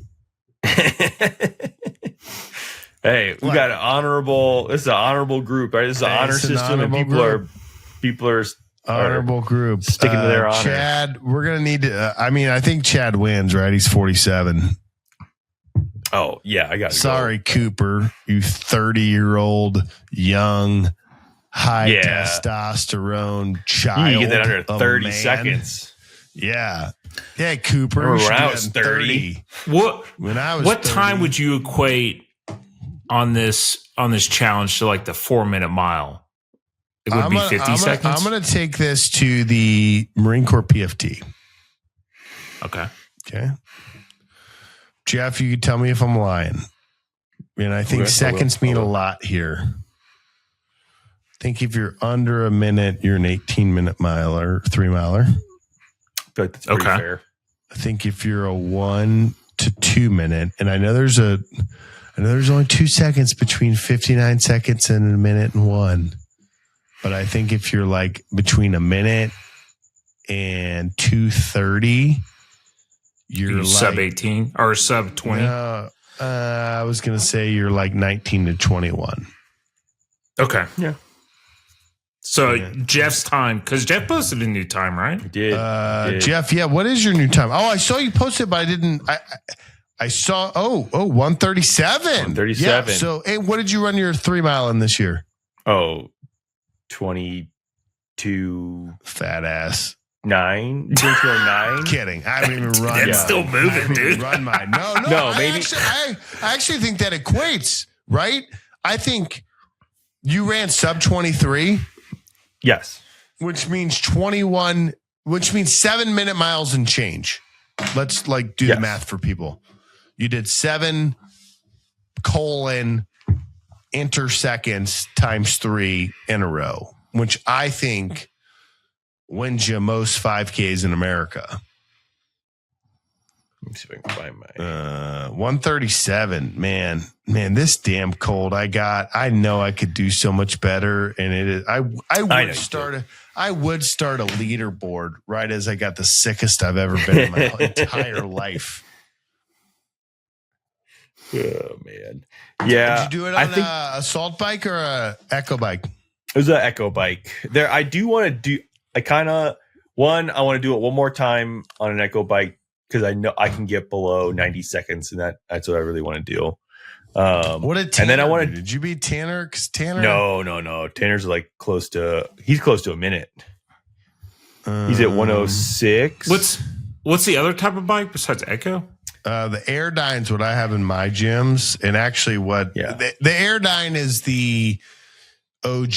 Hey, we got an honorable. This is an honorable group, right? This is an honor system, and people are honorable group sticking to their honor. Chad, we're gonna need to. I think Chad wins, right? He's 47. Oh yeah, I got. Sorry, Cooper, you 30-year-old young, high testosterone child. You get that under 30 seconds. Yeah. Yeah, Cooper. When I was 30. What time would you equate on this challenge to like the 4-minute mile? It would be 50 seconds. I'm going to take this to the Marine Corps PFT. Okay. Jeff, you can tell me if I'm lying. And I think seconds mean a lot here. I think if you're under a minute, you're an 18-minute miler, 3-miler. I feel like that's pretty fair. I think if you're a 1 to 2 minute, and I know there's only 2 seconds between 59 seconds and a minute and 1. But I think if you're like between a minute and 2:30, you're like sub 18 or sub 20. I was gonna say you're like 19 to 21. Okay. Yeah. So Jeff's time, because Jeff posted a new time, right? He did. Jeff, what is your new time? Oh, I saw you posted, but I didn't. I saw. 137. 137. Yeah. So, hey, what did you run your 3-mile in this year? Oh, 22. Fat ass. 9. 2209. Kidding. I haven't even run. It's still moving, dude. Run mine. No. Maybe. I actually think that equates, right? I think you ran sub 23. Yes. Which means 21, which means 7-minute miles and change. Let's do the math for people. You did 7:21. interseconds times 3 in a row, which I think wins you most 5Ks in America. Let me see if I can find my 137. Man, this damn cold I got. I know I could do so much better, and it is. I would start a leaderboard right as I got the sickest I've ever been in my entire life. Oh man, yeah. Did you do it on a assault bike or a echo bike? It was an echo bike. There, I do want to do. I want to do it one more time on an echo bike because I know I can get below 90 seconds, and that's what I really want to do. What did Tanner? And then I wanted. Did you beat Tanner? Because Tanner. No. Tanner's like close to. He's close to a minute. He's at 106. What's the other type of bike besides echo? The Airdyne's what I have in my gyms, and actually, the Airdyne is the OG.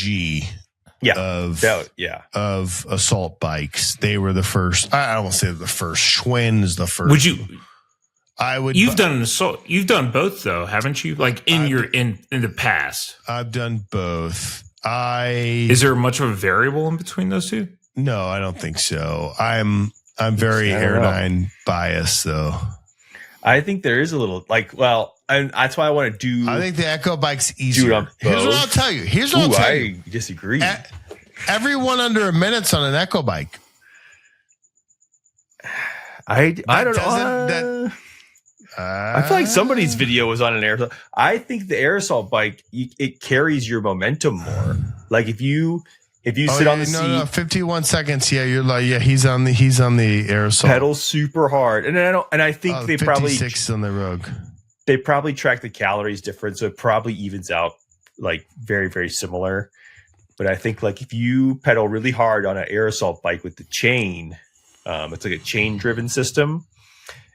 Of assault bikes. They were the first. I don't want to say the first. Schwinn is the first. Would you? I would. You've done an assault. You've done both though, haven't you? Like in the past. I've done both. Is there much of a variable in between those two? No, I don't think so. I'm very Airdyne biased though. I think there is a little and that's why I want to do. I think the echo bike's easier. Here's what I'll tell you. I disagree. Everyone under a minute's on an echo bike. I don't know. I feel like somebody's video was on an air. I think the air assault bike it carries your momentum more. Like if you sit on the seat, 51 seconds. Yeah, you're like, he's on the air assault. Pedal super hard, and I think they probably 56 on the Rogue. They probably track the calories different, so it probably evens out like very, very similar. But I think like if you pedal really hard on an air assault bike with the chain, it's like a chain driven system,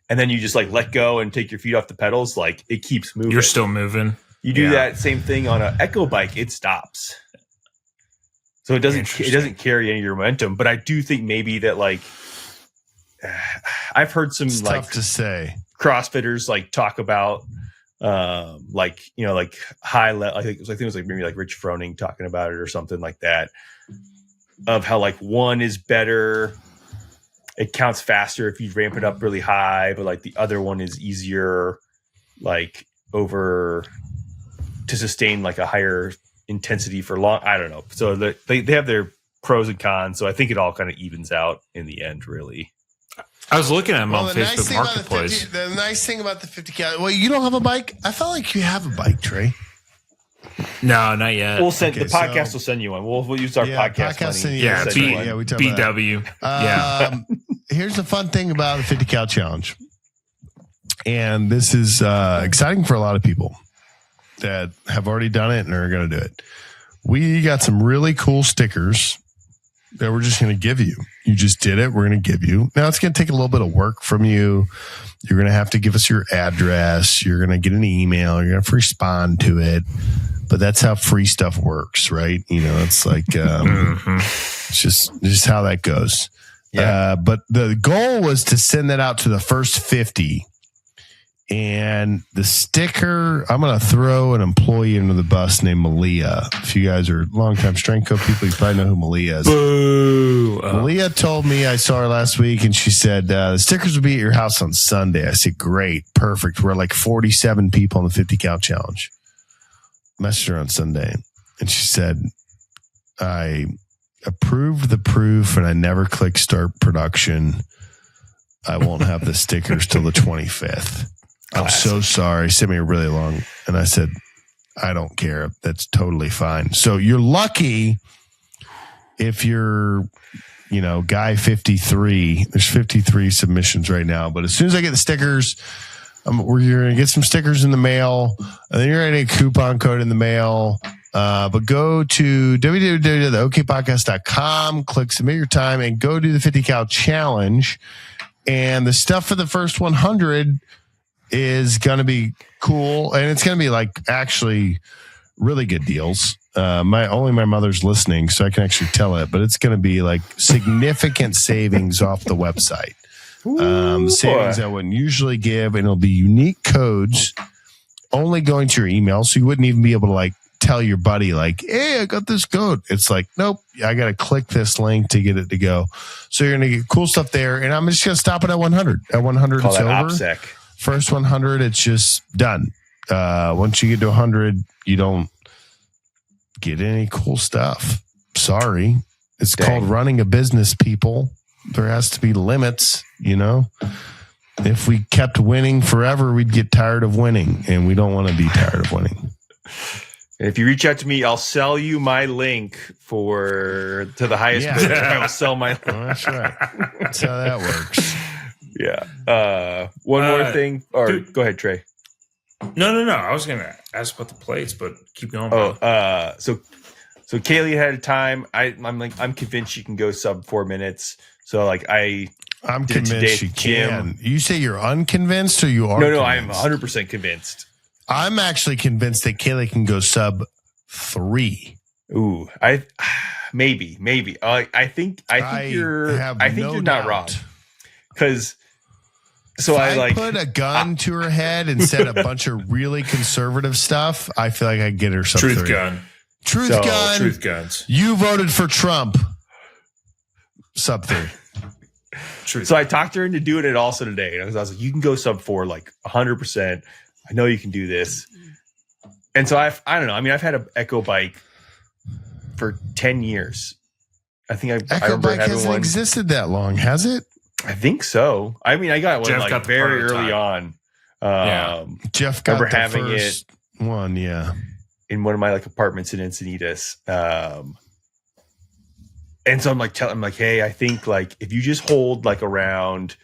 and then you just like let go and take your feet off the pedals, like it keeps moving. You're still moving. You do that same thing on an echo bike, it stops. So it doesn't carry any of your momentum. But I do think maybe that like I've heard some tough to say CrossFitters like talk about like high level. I think it was like maybe like Rich Froning talking about it or something like that, of how like one is better, it counts faster if you ramp it up really high, but like the other one is easier like over to sustain like a higher intensity for long. I don't know. So they have their pros and cons. So I think it all kind of evens out in the end, really. I was looking at them on Facebook Marketplace. The nice thing about the 50 cal. Well, you don't have a bike? I felt like you have a bike, Trey. No, not yet. We'll send the podcast. Will send you one. We'll use our podcast money. We talk BW. Here's the fun thing about the 50 cal challenge, and this is exciting for a lot of people that have already done it and are going to do it. We got some really cool stickers that we're just going to give you. You just did it. We're going to give you. Now it's going to take a little bit of work from you. You're going to have to give us your address. You're going to get an email. You're going to have to respond to it. But that's how free stuff works, right? You know, it's like it's just how that goes. Yeah. But the goal was to send that out to the first 50. And the sticker, I'm going to throw an employee under the bus named Malia. If you guys are longtime Strength Co people, you probably know who Malia is. Boo. Malia told me, I saw her last week, and she said, the stickers will be at your house on Sunday. I said, great, perfect. We're like 47 people on the 50 cal challenge. Messaged her on Sunday, and she said, I approved the proof, and I never clicked start production. I won't have the stickers till the 25th. I'm so sorry. Sent me a really long. And I said, I don't care. That's totally fine. So you're lucky if you're, guy 53. There's 53 submissions right now. But as soon as I get the stickers, you're going to get some stickers in the mail. And then you're going to get a coupon code in the mail. But go to www.okpodcast.com, click submit your time, and go do the 50 cal challenge. And the stuff for the first 100 is going to be cool, and it's going to be like actually really good deals. My mother's listening, so I can actually tell it, but it's going to be like significant savings off the website. Savings I wouldn't usually give, and it'll be unique codes only going to your email, so you wouldn't even be able to like tell your buddy like, hey, I got this goat. It's like, nope, I got to click this link to get it to go. So you're going to get cool stuff there. And I'm just going to stop it at 100. At 100, Call it's that over. OPSEC. First 100, it's just done. Once you get to 100, you don't get any cool stuff. Sorry. It's called running a business, people. There has to be limits, If we kept winning forever, we'd get tired of winning, and we don't want to be tired of winning. If you reach out to me, I'll sell you my link to the highest bidder. I will sell my link. That's right. That's how that works. Yeah. One more thing. Or go ahead, Trey. No. I was gonna ask about the plates, but keep going. So Kaylee had a time. I'm convinced she can go sub 4 minutes. So I'm convinced she can. You say you're unconvinced, or you are? No, I'm 100% convinced. I'm actually convinced that Kaylee can go sub 3. Ooh, maybe. I think you're not wrong. Because I put a gun to her head and said a bunch of really conservative stuff, I feel like I get her sub 3. Truth gun. Truth guns. You voted for Trump. Sub 3. So I talked her into doing it also today. And I was like, you can go sub 4, 100%. I know you can do this. And so I don't know. I mean, I've had an Echo bike for 10 years. I think Echo bike hasn't existed that long, has it? I think so. I mean, I got one very early on. Jeff got the having first one, in one of my apartments in Encinitas. And so I'm telling him hey, I think if you just hold around.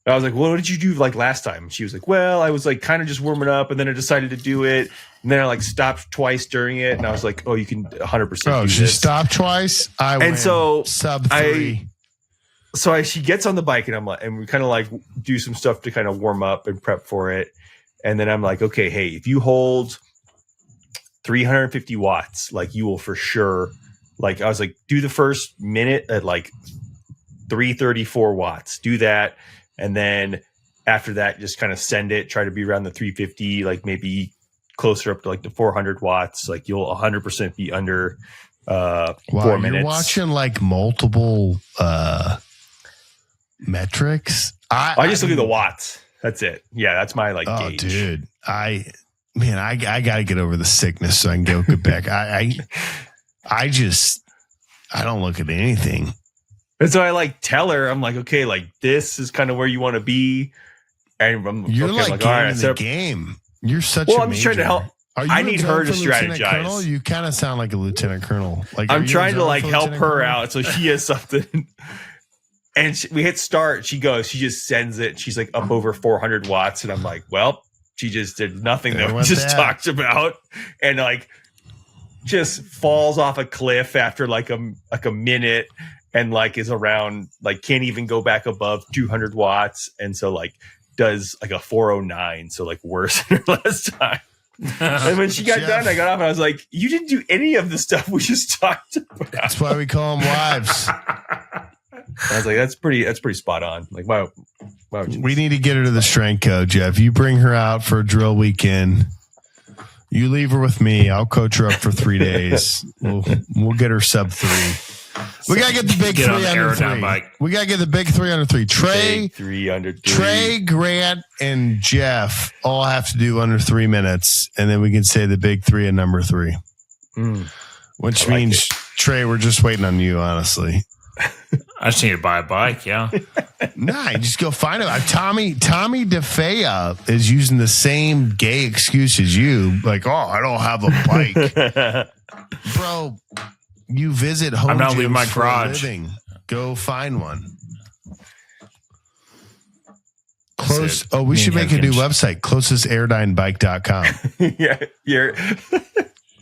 I was like, well, what did you do last time? She was like, well, I was kind of just warming up, and then I decided to do it, and then I stopped twice during it, and I was like, oh, you can 100%. Oh, she stopped twice. So sub 3. She gets on the bike, and and we kind of do some stuff to kind of warm up and prep for it, and then I'm like, okay, hey, if you hold 350 watts, you will for sure. I was like, do the first minute at 334 watts. Do that. And then after that, just kind of send it, try to be around the 350, maybe closer up to the 400 watts. You'll 100% be under 4 minutes. You're watching multiple metrics. I just look at the watts. That's it. Yeah, that's my gauge. Dude. I got to get over the sickness so I can get back. I don't look at anything. And so I tell her, I'm okay, this is kind of where you want to be. And you're all right, in the game. You're such I'm just trying to help. I need her to strategize. Colonel? You kind of sound like a lieutenant colonel. I'm trying to help her out so she has something. And we hit start. She just sends it. She's up over 400 watts. And I'm like, well, she just did nothing that we just talked about. And just falls off a cliff after a minute. And is around can't even go back above 200 watts, and so does a 409, so worse than her last time. And when she got done, I got off and I was like, "You didn't do any of the stuff we just talked about." That's why we call them wives. I was like, "That's pretty spot on." Why would you? We need to get her to the strength coach, Jeff. You bring her out for a drill weekend. You leave her with me. I'll coach her up for 3 days. We'll get her sub 3. We gotta get the big 3 under 3. We gotta get the big 3 under 3. Trey, 3 under 3. Trey, Grant, and Jeff all have to do under 3 minutes, and then we can say the big 3 at number 3. Which means Trey, we're just waiting on you, honestly. I just need to buy a bike. Yeah. Nah, you just go find it. Tommy DeFea is using the same gay excuse as you. I don't have a bike, bro. You visit home. I'm not leaving my garage. Go find one. We should make a new website, closestairdyinebike.com. Yeah,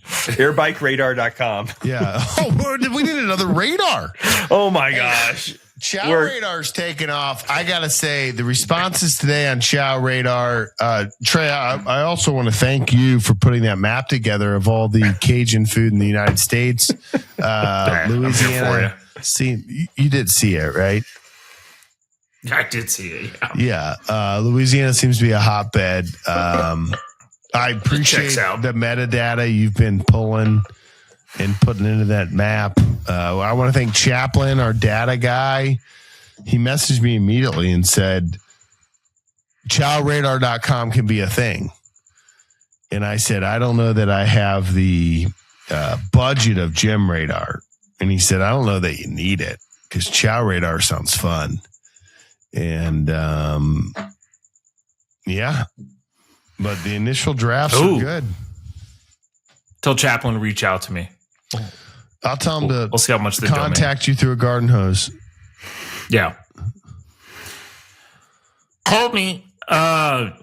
airbikeradar.com. Yeah. Oh, we need another radar. Oh my gosh. Chow Radar's taken off. I gotta say, the responses today on Chow Radar, Trey, I also want to thank you for putting that map together of all the Cajun food in the United States. Louisiana. See, you did see it, right? I did see it. Yeah. Louisiana seems to be a hotbed. I appreciate the metadata you've been pulling and putting into that map. I want to thank Chaplin, our data guy. He messaged me immediately and said, chowradar.com can be a thing. And I said, I don't know that I have the budget of Gem Radar. And he said, I don't know that you need it because Chow Radar sounds fun. And yeah, but the initial drafts are good. Tell Chaplin to reach out to me. I'll tell him to we'll see how much they contact you through a garden hose. Yeah. Tell me about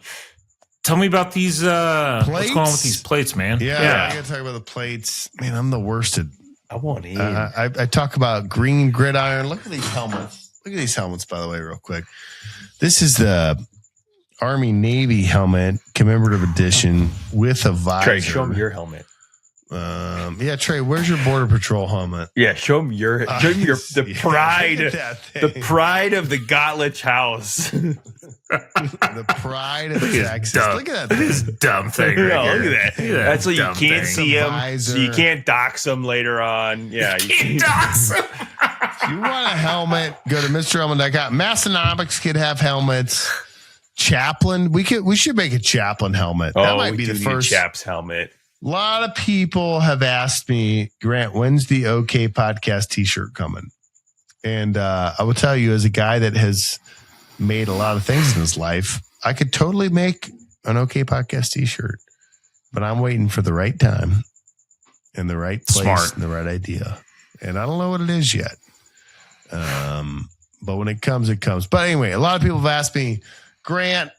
these plates? What's going on with these plates, man? Yeah. I gotta talk about the plates. Man, I'm the worst at I want in. I talk about green gridiron. Look at these helmets. Look at these helmets, by the way, real quick. This is the Army Navy helmet, commemorative edition with a visor. Trey, show me your helmet. Yeah, Trey, where's your Border Patrol helmet? Yeah, show me the pride of the Gottlich house. The pride of Texas. Look at that. This dumb thing. Right No, here. look at that. That's so you can't thing. see him. So you can't dox him later on. Yeah, you can't dox him. If you want a helmet, go to MrHelmet.com. Massonomics could have helmets. Chaplain, we should make a Chaplain helmet. That might be the first Chap's helmet. A lot of people have asked me, Grant, when's the OK Podcast t-shirt coming? And I will tell you, as a guy that has made a lot of things in his life, I could totally make an OK Podcast t-shirt. But I'm waiting for the right time and the right place and the right idea. And I don't know what it is yet. But when it comes, it comes. But anyway, a lot of people have asked me, Grant,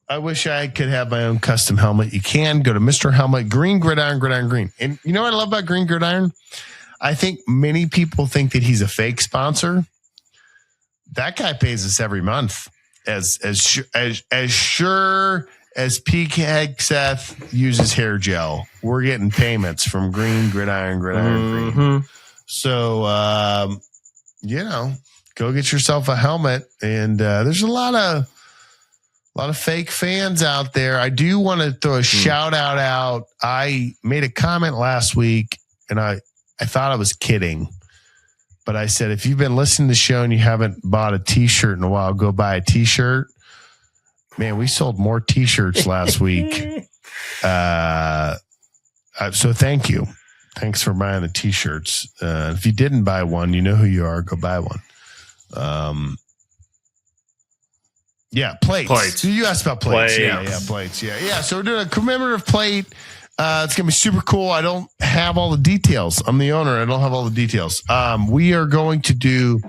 I wish I could have my own custom helmet. You can go to Mr. Helmet, green gridiron, green. And you know what I love about green gridiron? I think many people think that he's a fake sponsor. That guy pays us every month. As sure as Peak Hegseth uses hair gel, we're getting payments from green gridiron, green. So, go get yourself a helmet. And there's a lot of fake fans out there. I do want to throw a shout out. I made a comment last week, and I thought I was kidding. But I said, if you've been listening to the show and you haven't bought a T-shirt in a while, go buy a T-shirt. Man, we sold more T-shirts last week. So thank you. Thanks for buying the T-shirts. If you didn't buy one, you know who you are. Go buy one. Yeah, plates. You asked about plates. Yeah, plates. Yeah. So we're doing a commemorative plate. It's going to be super cool. I don't have all the details. I'm the owner. I don't have all the details. We are going to do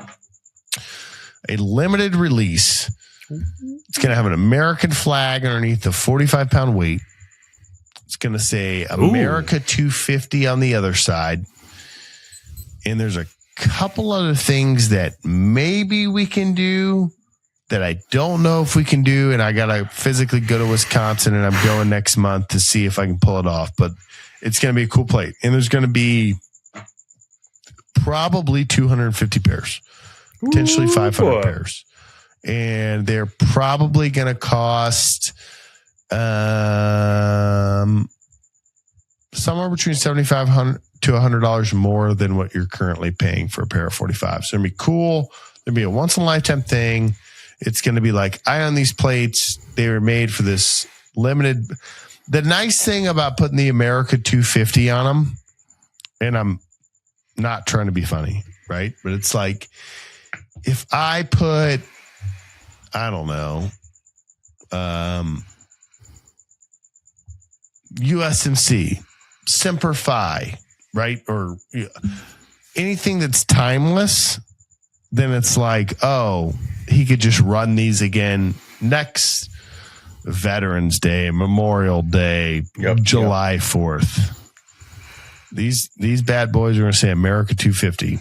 a limited release. It's going to have an American flag underneath the 45-pound weight. It's going to say America 250 on the other side. And there's a couple other things that maybe we can do that I don't know if we can do. And I got to physically go to Wisconsin, and I'm going next month to see if I can pull it off. But it's going to be a cool plate. And there's going to be probably 250 pairs, potentially 500 pairs. And they're probably going to cost somewhere between $7,500 to $100 more than what you're currently paying for a pair of 45s. So it's going to be cool. It'll be a once-in-a-lifetime thing. It's going to be like, I own these plates. They were made for this limited. The nice thing about putting the America 250 on them, and I'm not trying to be funny, right? But it's like, if I put, I don't know, USMC, Semper Fi, right? Or anything that's timeless, then it's like, oh, he could just run these again next Veterans Day, Memorial Day, July 4th. These bad boys are going to say America 250.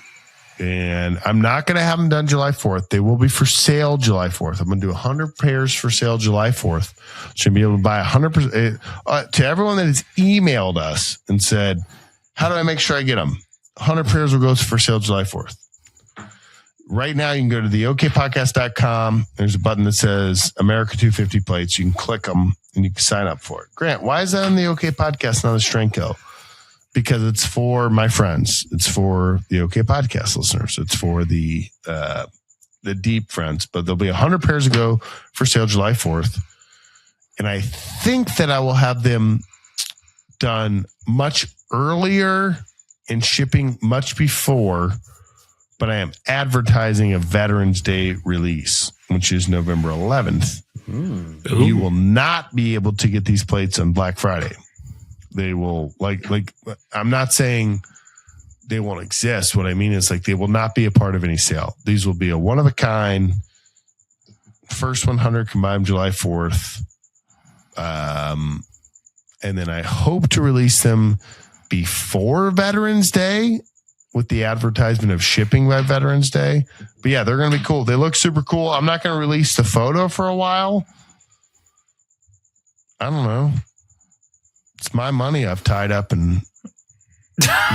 And I'm not going to have them done July 4th. They will be for sale July 4th. I'm going to do 100 pairs for sale July 4th. So you'll be able to buy 100%. To everyone that has emailed us and said, how do I make sure I get them? 100 pairs will go for sale July 4th. right now you can go to the okpodcast.com. There's a button that says America 250 plates. You can click them and you can sign up for it. Grant, why is that on the OK Podcast, not the Strength Co? Because it's for my friends. It's for the OK Podcast listeners. It's for the deep friends. But there'll be 100 pairs to go for sale July 4th. And I think that I will have them done much earlier and shipping much before. But I am advertising a Veterans Day release, which is November 11th. You will not be able to get these plates on Black Friday. They will like I'm not saying they won't exist. What I mean is like they will not be a part of any sale. These will be a one of a kind. First 100 combined July 4th. And then I hope to release them before Veterans Day with the advertisement of shipping by Veterans Day. But yeah, they're going to be cool. They look super cool. I'm not going to release the photo for a while. I don't know. It's my money I've tied up in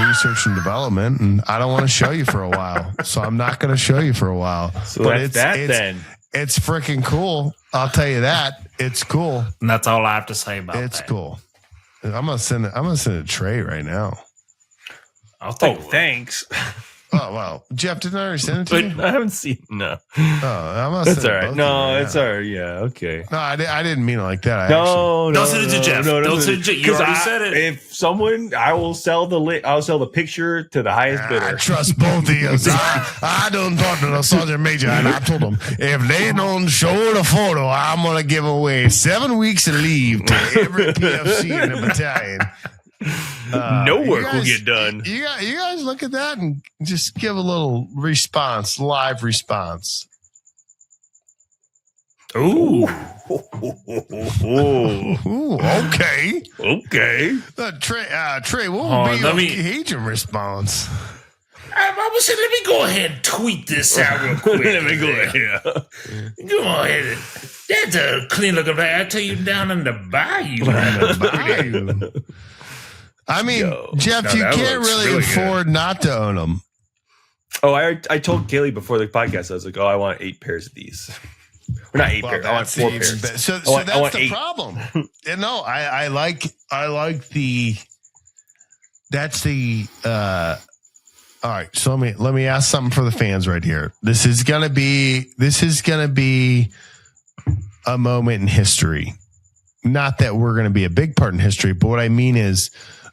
research and development, and I don't want to show you for a while. So I'm not going to show you for a while. So but then. It's freaking cool. I'll tell you that. It's cool. And that's all I have to say about It's cool. I'm gonna send it to Trey right now. I'll take thanks. Oh, wow. Jeff, didn't I already send it to you? I haven't seen no. That's all right. No, it's all right. Yeah, okay. No, I didn't mean it like that. Don't send it to Jeff. Don't send it to Jeff. You already said it. If someone, I'll sell the picture to the highest bidder. I trust both of you. I don't talk to the Sergeant Major, and I told them, if they don't show the photo, I'm going to give away 7 weeks of leave to every PFC in the battalion. No work will get done. You guys look at that and just give a little response, live response. Ooh. Ooh, okay. Okay. Trey, what would be your Cajun response? Let me go ahead and tweet this out real quick. Let me go ahead. Go ahead. That's a clean looking bag. I tell you, down in the bayou. I mean, Jeff, you can't really afford not to own them. Oh, I told Kaylee before the podcast, I was like, I want 8 pairs of these. Or not 8 pairs. I want 4 pairs. So that's the problem. No, I like the. That's the. All right, so let me ask something for the fans right here. This is gonna be a moment in history. Not that we're gonna be a big part in history, but what I mean is,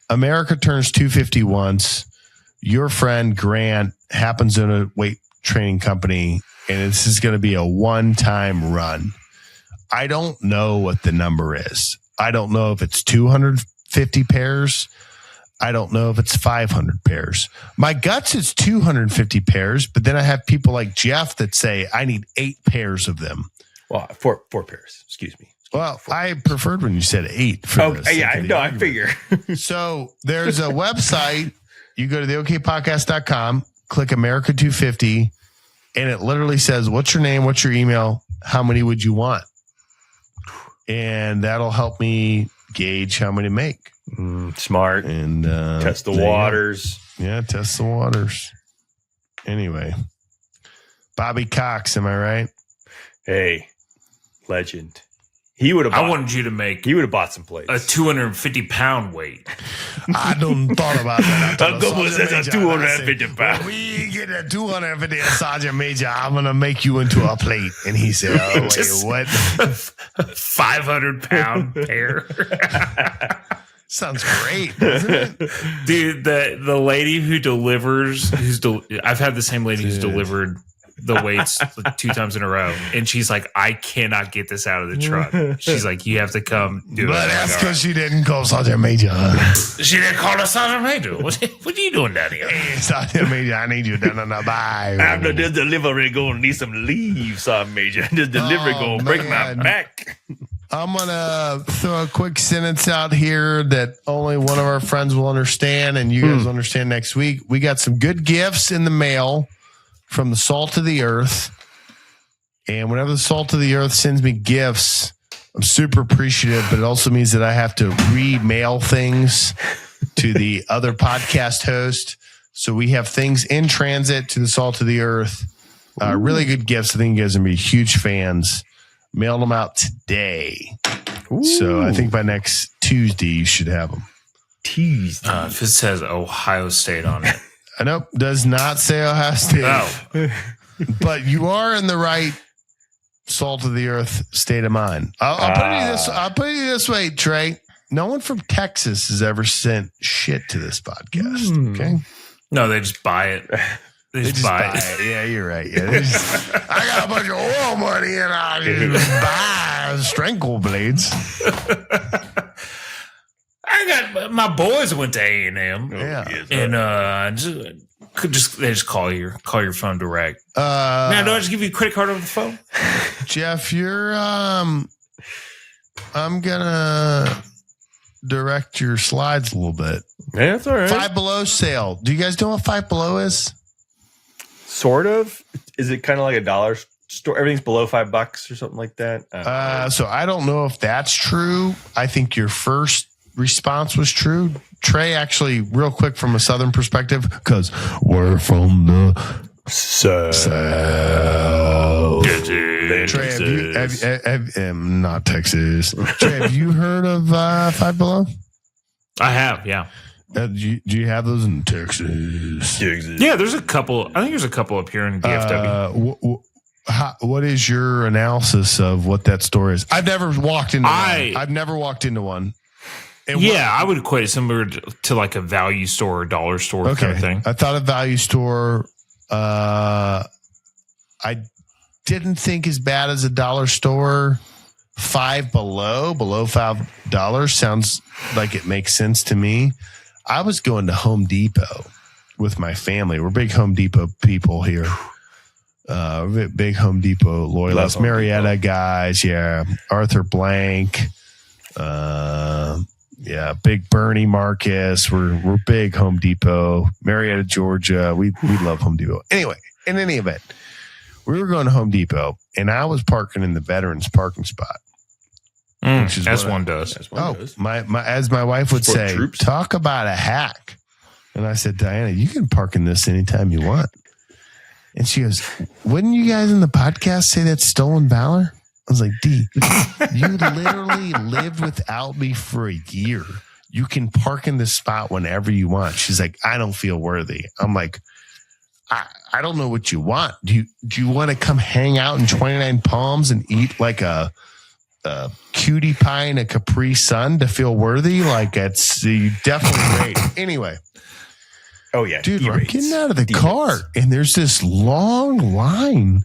America turns 250 once. Your friend Grant happens to own a weight training company, and this is going to be a one-time run. I don't know what the number is. I don't know if it's 250 pairs. I don't know if it's 500 pairs. My guts is 250 pairs, but then I have people like Jeff that say I need 8 pairs of them. Well, 4 pairs. Excuse me. Well, I preferred when you said 8. Yeah, I know. I figure. So there's a website. You go to the okpodcast.com, click America 250, and it literally says, what's your name? What's your email? How many would you want? And that'll help me gauge how many to make. Smart. And test the waters. Yeah, test the waters. Anyway, Bobby Cox, am I right? Hey, legend. He would have. I wanted you to make. He would have bought some plates. A 250-pound weight. I don't thought about that. Uncle says a 250 pound. When we get a 250 Sergeant Major, I'm gonna make you into a plate. And he said, "Oh wait, what? 500-pound pair." Sounds great, doesn't it? Dude, the lady who delivers, I've had the same lady who's delivered the weights 2 times in a row, and she's like, I cannot get this out of the truck. She's like, you have to come do it. But that's because she didn't call Sergeant Major. She didn't call us Sergeant Major. What are you doing down here? Hey, Sergeant Major, I need you down on the bayou. After this delivery, gonna need some leave, Sergeant Major. This delivery gonna break my back. I'm going to throw a quick sentence out here that only one of our friends will understand, and you guys will understand next week. We got some good gifts in the mail from the Salt of the Earth. And whenever the Salt of the Earth sends me gifts, I'm super appreciative, but it also means that I have to re-mail things to the other podcast host. So we have things in transit to the Salt of the Earth Really good gifts. I think you guys are going to be huge fans. Mailed them out today. Ooh. So I think by next Tuesday, you should have them. Tuesday. If it says Ohio State on it. I know does not say Ohio State. Oh. But you are in the right salt of the earth state of mind. I'll put you this way, Trey. No one from Texas has ever sent shit to this podcast. Okay. No, they just buy it. They just buy it. Yeah, you're right. Yeah, I got a bunch of oil money and I just buy strangler blades. I got my boys went to A&M. Yeah. And they just call your phone direct. Now, do I just give you a credit card over the phone? Jeff, you're I'm gonna direct your slides a little bit. Yeah, that's all right. Five Below sale. Do you guys know what Five Below is? Sort of. Is it kind of like a dollar store? Everything's below $5 or something like that. So I don't know if that's true. I think your first response was true. Trey, actually, real quick from a Southern perspective, because we're from the South. Trey, not Texas. Trey, have you heard of Five Below? I have, yeah. Do you have those in Texas? Yeah, there's a couple. I think there's a couple up here in DFW. What is your analysis of what that store is? I've never walked into one. I've never walked into one. I would equate it similar to like a value store or dollar store kind of thing. I thought a value store. I didn't think as bad as a dollar store. Five below $5 sounds like it makes sense to me. I was going to Home Depot with my family. We're big Home Depot people here. Big Home Depot loyalists, Marietta guys. Yeah. Arthur Blank. Yeah. Big Bernie Marcus. We're big Home Depot, Marietta, Georgia. We love Home Depot. Anyway, in any event, we were going to Home Depot and I was parking in the veterans parking spot. As one does. My as my wife would say, talk about a hack. And I said, Diana, you can park in this anytime you want. And she goes, wouldn't you guys in the podcast say that's stolen valor? I was like, D, you literally lived without me for a year. You can park in this spot whenever you want. She's like, I don't feel worthy. I'm like, I don't know what you want. Do you want to come hang out in 29 Palms and eat like a cutie pie and a Capri Sun to feel worthy? Like you definitely great. Anyway. Oh yeah. Dude, I'm getting out of the car and there's this long line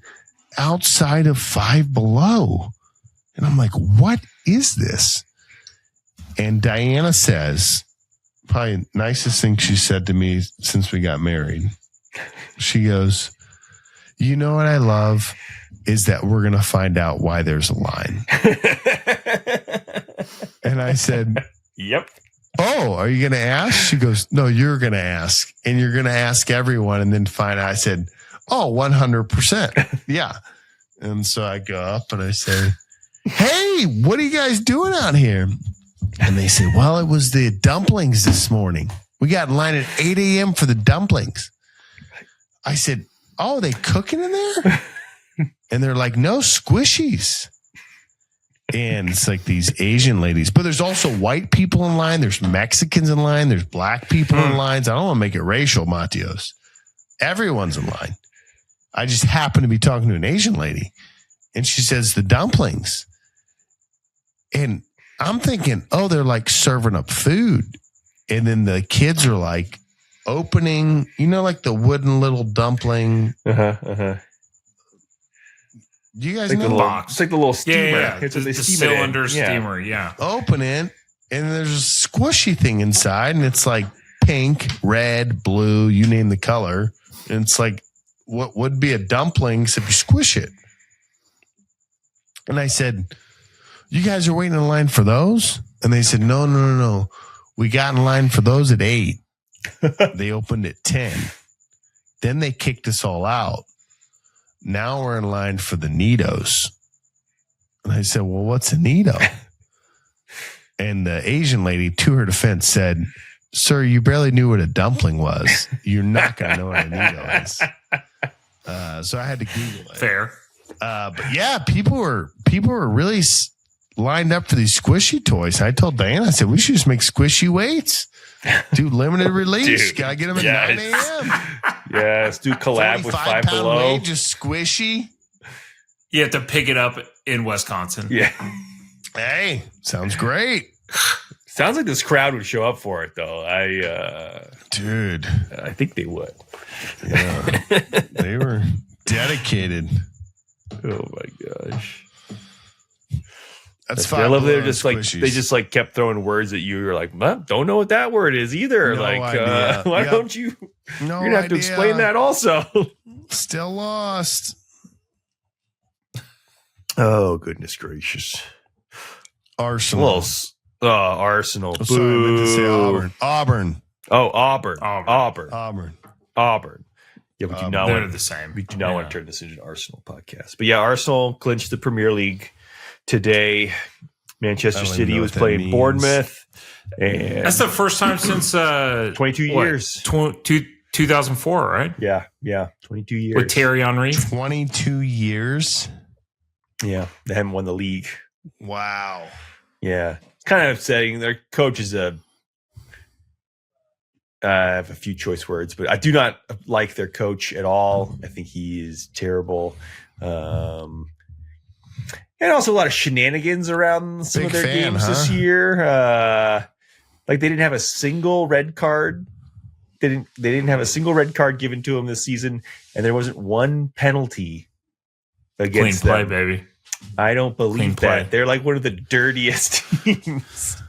outside of Five Below. And I'm like, what is this? And Diana says, probably nicest thing she said to me since we got married. She goes, you know what I love is that we're going to find out why there's a line. And I said, yep. Oh, are you going to ask? She goes, no, you're going to ask. And you're going to ask everyone and then find out. I said, oh, 100%. Yeah. And so I go up and I say, hey, what are you guys doing out here? And they say, well, it was the dumplings this morning. We got in line at 8 a.m. for the dumplings. I said, oh, are they cooking in there? And they're like, no, squishies. And it's like these Asian ladies. But there's also white people in line. There's Mexicans in line. There's black people in lines. I don't want to make it racial, Matios. Everyone's in line. I just happen to be talking to an Asian lady. And she says, the dumplings. And I'm thinking, oh, they're like serving up food. And then the kids are like opening, like the wooden little dumpling. Do you guys know the box? It's like the little steamer. Yeah. It's the cylinder steamer. Yeah. Open it, and there's a squishy thing inside, and it's like pink, red, blue, you name the color. And it's like what would be a dumpling, except you squish it. And I said, you guys are waiting in line for those? And they said, no. We got in line for those at 8. They opened at 10. Then they kicked us all out. Now we're in line for the Nitos. And I said, well, what's a Nito? And the Asian lady, to her defense, said, sir, you barely knew what a dumpling was. You're not going to know what a Nito is. So I had to Google it. Fair. But yeah, people were really lined up for these squishy toys. I told Diana, I said, we should just make squishy weights. Do limited release. Dude, Gotta get them at 9 a.m. Yeah, let's do collab with 5 Below. Weight, just squishy. You have to pick it up in Wisconsin. Yeah. Hey, sounds great. Sounds like this crowd would show up for it, though. Dude, I think they would. Yeah, they were dedicated. Oh my gosh. That's I love they're just squishies. they just kept throwing words at you. You're like, don't know what that word is either. No idea. Why don't you? No You're gonna have to explain that also. Still lost. Oh goodness gracious! Arsenal. Arsenal. Oh, sorry, I meant to say Auburn. Oh, Auburn. Yeah, we do not They're want the same. We do not want to turn this into an Arsenal podcast. But yeah, Arsenal clinched the Premier League today. Manchester City was playing Bournemouth, and That's the first time since 22 years. 2004, right? Yeah, 22 years With Thierry Henry. 22 years. Yeah, they haven't won the league. Wow. Yeah, it's kind of upsetting. Their coach is I have a few choice words, but I do not like their coach at all. I think he is terrible. And also a lot of shenanigans around some of their games this year. Like they didn't have a single red card. They didn't have a single red card given to them this season, and there wasn't one penalty against Clean play, them. baby. I don't believe that. They're like one of the dirtiest teams.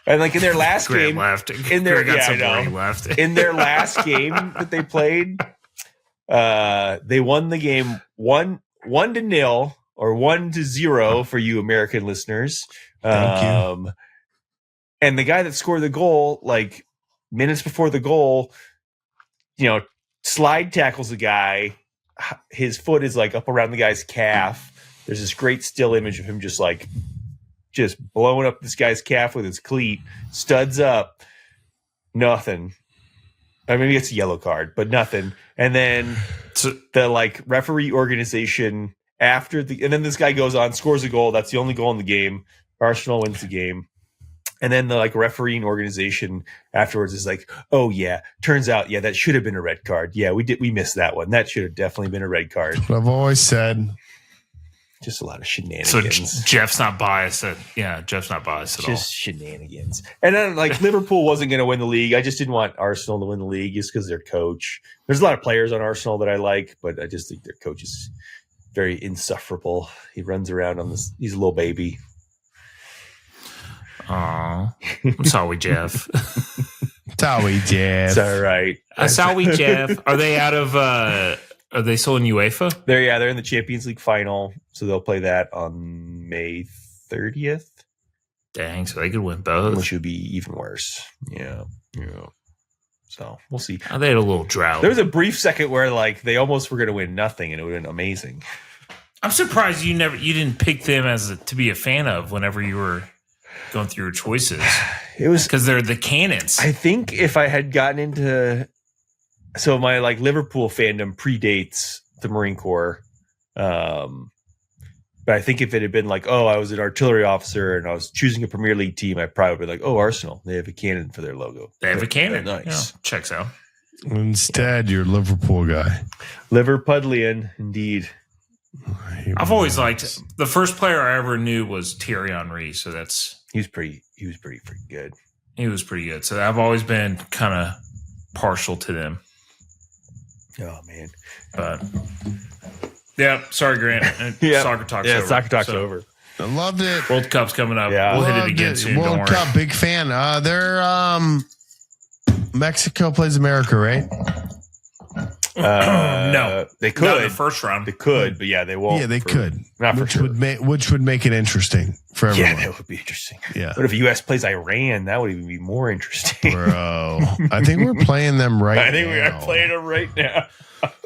And like in their last game, in their last game that they played, they won the game 1-0 or 1-0 for you American listeners. Thank you. And the guy that scored the goal, like minutes before the goal, slide tackles the guy. His foot is like up around the guy's calf. There's this great still image of him just blowing up this guy's calf with his cleat, studs up, nothing. I mean, maybe it's a yellow card, but nothing. And then the referee organization and then this guy goes on, scores a goal. That's the only goal in the game. Arsenal wins the game. And then the refereeing organization afterwards is like, oh yeah, turns out, that should have been a red card. Yeah, we missed that one. That should have definitely been a red card. That's what I've always said. Just a lot of shenanigans. So Jeff's not biased at all. Just shenanigans. And then Liverpool wasn't going to win the league. I just didn't want Arsenal to win the league just because their coach. There's a lot of players on Arsenal that I like, but I just think their coach is very insufferable. He runs around he's a little baby. Aw. I'm sorry, Jeff. Sorry, Jeff. It's all right. Sorry, Jeff. Are they out of are they still in UEFA? They're in the Champions League final, so they'll play that on May 30th. Dang, so they could win both. Which would be even worse. Yeah. So we'll see. They had a little drought. There was a brief second where they almost were going to win nothing, and it would have been amazing. I'm surprised you didn't pick them to be a fan of whenever you were going through your choices. It was because they're the Cannons. I think if I had gotten into my Liverpool fandom predates the Marine Corps, but I think if it had been I was an artillery officer and I was choosing a Premier League team, I probably would be Arsenal. They have a cannon for their logo. They have a cannon. Nice. Yeah, checks out. Instead, you're a Liverpool guy. Liverpudlian, indeed. I've always liked the first player I ever knew was Thierry Henry, so he was pretty good. He was pretty good. So I've always been kind of partial to them. Oh man. But yeah, sorry, Grant. Soccer talk's over. Soccer talk's over. I loved it. World Cup's coming up. Yeah. We'll hit it again soon. World Cup, big fan. They're Mexico plays America, right? No, they could. Not in the first round. They could, but they won't. Yeah, they could. Not for sure. Which would make it interesting for everyone. Yeah, that would be interesting. Yeah. But if the U.S. plays Iran, that would even be more interesting. Bro, I think we're playing them right now. I think we are playing them right now.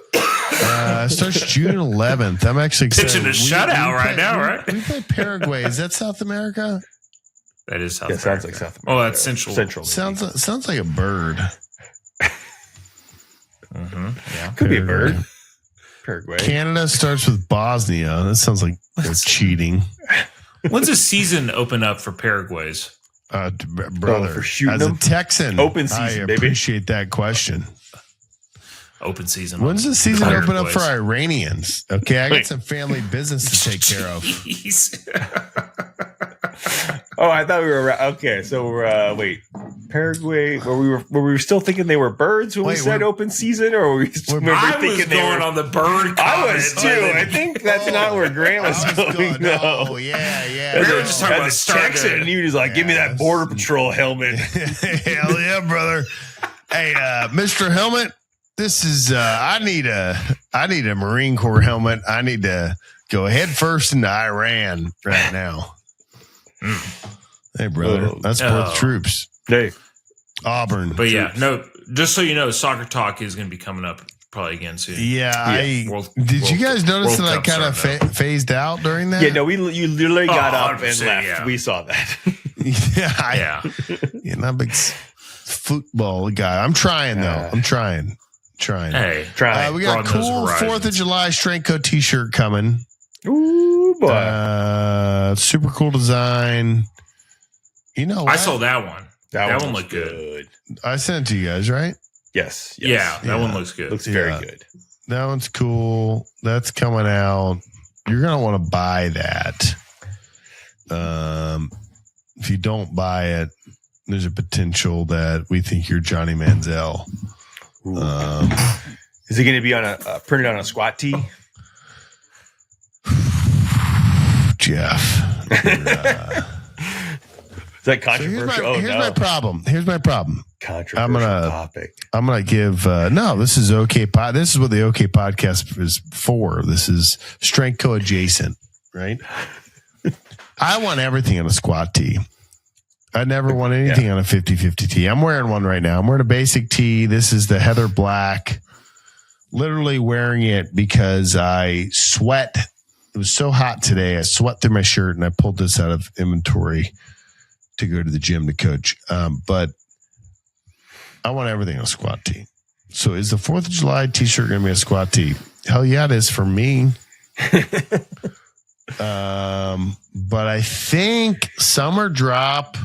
It starts June 11th. I'm actually pitching a shutout right now, right? We play Paraguay. Is that South America? That is South America. Sounds like South America. Oh, that's Central. Sounds like a bird. Mm-hmm. Yeah, could be a bird. Paraguay. Canada starts with Bosnia. That sounds like they're cheating. When's the season open up for Paraguays? Brother, for shooting as them? a Texan, Open season, I baby. appreciate that question. Open season. When's the season Paraguays. open up for Iranians? Okay, I got some family business to take care of. Jeez. Oh, I thought we were okay. So we're wait, Paraguay. Were we still thinking they were birds when we Wait, said we're- open season, or were we I was thinking they going were? on the bird. I was too. comment. I think that's not where Grant was going. No, No. yeah. We were just talking about As a starting Texan, to- he was like, "Give me that Yes. Border Patrol helmet." Hell yeah, brother. Hey, Mr. Helmet, this is I need a Marine Corps helmet. I need to go head first into Iran right now. Hey, brother, that's for the troops. Hey, Auburn. But yeah, no. Just so you know, Soccer Talk is going to be coming up probably again soon. Yeah, did you World guys notice World that I Cup kind of starting up. phased out during that? yeah, no, you literally got up and 100%, left. yeah. We saw that. yeah, you're not a big football guy. I'm trying though. I'm trying. Hey, Try. We got a broaden those cool horizons. 4th of July Strength Co t-shirt coming. Ooh boy, Super cool design. You know what? I saw that one. That one looks looked good. I sent it to you guys, right? Yes. Yeah, that Yeah. one looks good. Looks very Yeah. good. That one's cool. That's coming out. You're going to want to buy that. If you don't buy it, there's a potential that we think you're Johnny Manziel. Is it going to be on a printed on a squat tee? Jeff. Is that So controversial? here's my problem. Here's my problem. Controversial topic. I'm gonna give no. This is okay. This is what the OK podcast is for. This is Strength Co adjacent, right? I want everything on a squat tee. I never want anything on a 50-50 tee. I'm wearing one right now. I'm wearing a basic tee. This is the Heather Black. Literally wearing it because I sweat. It was so hot today. I sweat through my shirt, and I pulled this out of inventory to go to the gym to coach. But I want everything on a squat tee. So is the 4th of July t-shirt going to be a squat tee? Hell yeah, it is for me. But I think summer drop,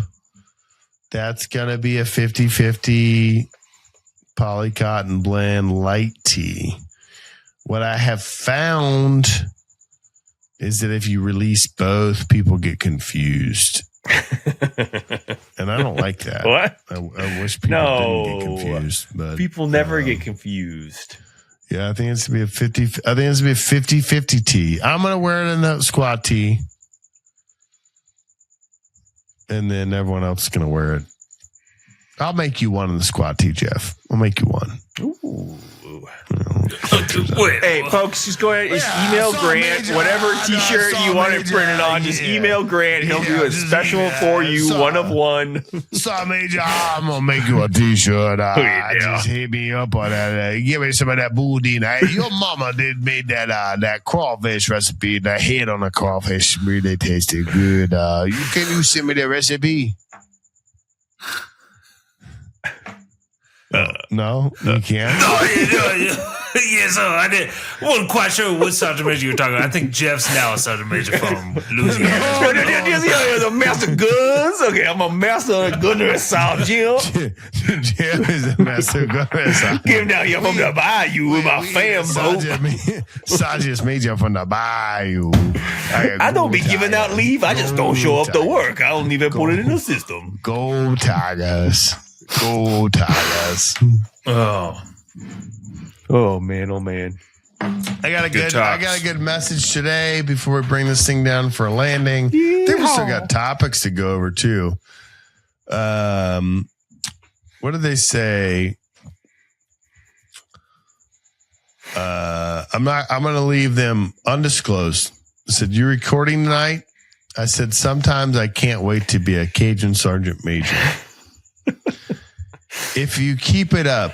that's going to be a 50-50 poly cotton blend light tee. What I have found is that if you release both, people get confused. And I don't like that. What? I wish people didn't get confused. But People never get confused. yeah, I think it's gonna be a 50. I think it's gonna be a 50-50 tee. I'm gonna wear it in the squat tee, and then everyone else is gonna wear it. I'll make you one in the squat tee, Jeff. I'll make you one. Ooh. Wait, Hey, folks, just go ahead. Just email Grant whatever T-shirt you want it printed on. Just email Grant. He'll do a special for you, one of one. So, Major, I'm gonna make you a T-shirt. Yeah. Just hit me up on that. Give me some of that boudin. Your mama did made that crawfish recipe. That head on the crawfish really tasted good. Can you send me the recipe? No, you can't. Yeah, so I did. Wasn't quite sure what Sergeant Major you were talking about. I think Jeff's now a Sergeant Major from Louisiana. A master guns. Okay, I'm a master gunner sergeant. Jeff is a master gunner. Came down here from the bayou with my fam, bro. Sergeant Major from the bayou. I don't be giving out leave. I just don't show up to work. I don't even put it in the system. Go Tigers. Go Tigers. Oh man, oh man. I got a Good good message today before we bring this thing down for a landing. I think we still got topics to go over too. What did they say? I'm gonna leave them undisclosed. I said, "You recording tonight?" I said, "Sometimes I can't wait to be a Cajun Sergeant Major." If you keep it up,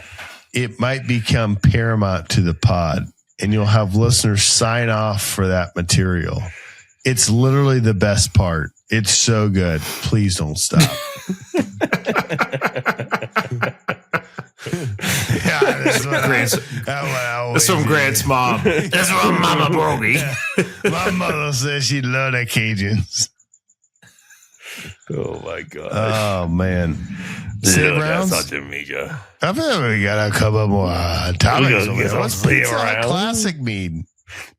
it might become paramount to the pod, and you'll have listeners sign off for that material. It's literally the best part. It's so good. Please don't stop. Yeah, that's what That's from Grant's mom. That's from Mama Broggi. My mother says she loved the Cajuns. Oh my god. Oh man. Save rounds. That's not Major. I feel like we got a couple more topics. What's Pizza Hut Classic mean?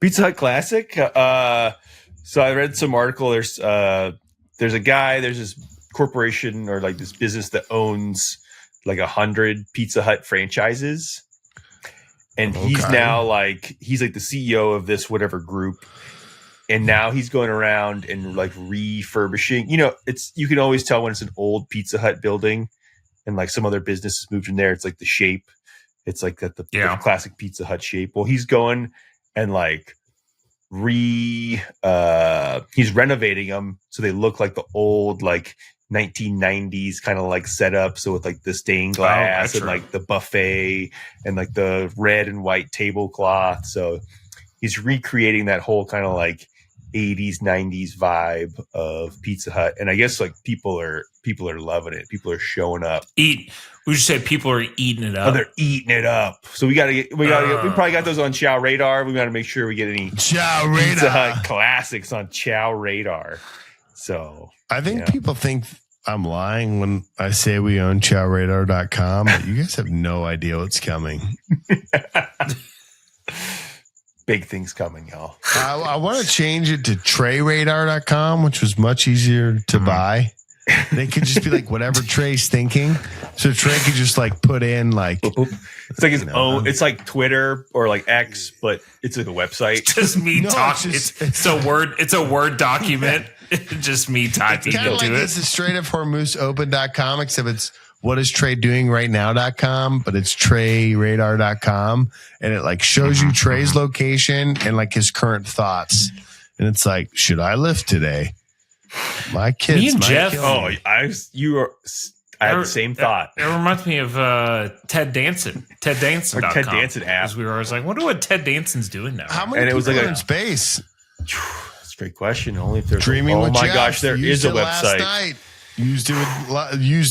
Pizza Hut Classic. So I read some article. There's a guy. There's this corporation or like this business that owns like 100 Pizza Hut franchises, and he's now he's like the CEO of this whatever group. And now he's going around and like refurbishing. You know, you can always tell when it's an old Pizza Hut building, and like some other business has moved in there. It's like the shape. It's like the classic Pizza Hut shape. Well, he's going and like he's renovating them so they look like the old like 1990s kind of like setup. So with like the stained glass and like the buffet and like the red and white tablecloth. So he's recreating that whole kind of like 80s 90s vibe of Pizza Hut, and I guess like people are loving it. People are showing up. We just say people are eating it up. Oh, they're eating it up. So we probably got those on Chow Radar. We got to make sure we get any Chow Radar Pizza Hut classics on Chow Radar. So I think people think I'm lying when I say we own chowradar.com, but you guys have no idea what's coming. Big things coming, y'all. I want to change it to treyradar.com, which was much easier to buy. They could just be like whatever Trey's thinking. So Trey could just like put in like it's like his own. It's like Twitter or like X, but it's like a website. It's just me talking. It's a word. It's a Word document. Just me typing into like it. It's a straight up hormuzoopen.com, except it's what is Trey doing right now.com, but it's treyradar.com, and it like shows you Trey's location and like his current thoughts. And it's like, should I lift today? My kids. Me and Jeff. I had the same thought. It reminds me of Ted Danson. Ted Danson. Ted Danson app. Because we were always like, wonder what Ted Danson's doing now. How many people are in space? That's a great question. Only if there's Dreaming with my Jeff. Gosh, there is a website. Used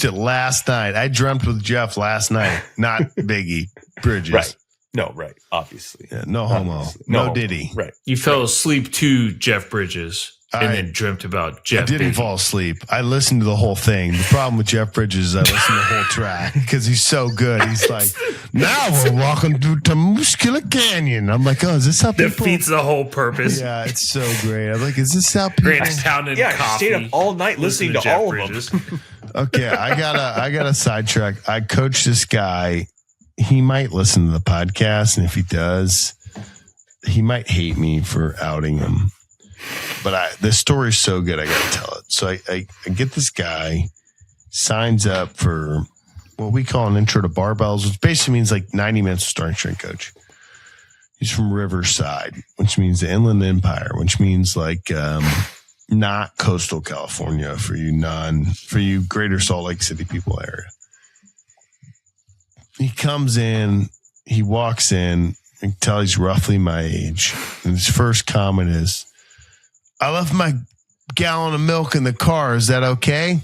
it last night. I dreamt with Jeff last night, not Biggie Bridges. Right. No, right. Obviously. Yeah, no homo. No Diddy. Right. You fell asleep to Jeff Bridges and then dreamt about Jeff. I didn't fall asleep. I listened to the whole thing. The problem with Jeff Bridges is I listened to the whole track because he's so good. He's like, now we're walking through Temuscula Canyon. I'm like, oh, is this how people... Defeats the whole purpose. Yeah, it's so great. I'm like, is this how people... Grant's pounding coffee. I stayed up all night listening to all Bridges. Of them. Okay, I got a sidetrack. I coach this guy. He might listen to the podcast, and if he does, he might hate me for outing him. But this story's so good, I got to tell it. So I get this guy, signs up for what we call an intro to barbells, which basically means like 90 minutes of starting strength coach. He's from Riverside, which means the Inland Empire, which means like not coastal California for you Greater Salt Lake City people area. He comes in, he walks in, I can tell he's roughly my age. And his first comment is, I left my gallon of milk in the car. Is that okay?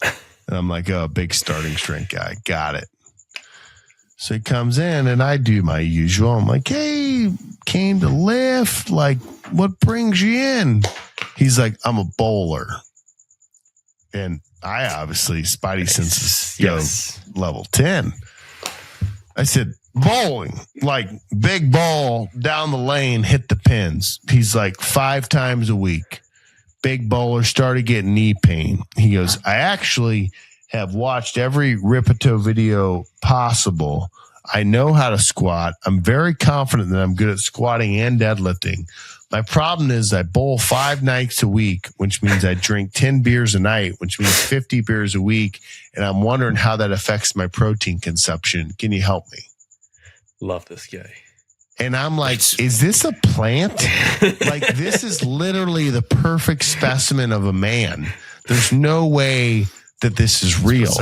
And I'm like, oh, big starting strength guy. Got it. So he comes in and I do my usual. I'm like, hey, came to lift. Like, what brings you in? He's like, I'm a bowler. And I obviously, Spidey senses go level 10. I said, bowling, like big ball down the lane, hit the pins. He's like 5 times a week. Big bowler, started getting knee pain. He goes, I actually have watched every Ripito video possible. I know how to squat. I'm very confident that I'm good at squatting and deadlifting. My problem is I bowl 5 nights a week, which means I drink 10 beers a night, which means 50 beers a week. And I'm wondering how that affects my protein consumption. Can you help me? Love this guy. And I'm like, is this a plant? Like, this is literally the perfect specimen of a man. There's no way that this is real.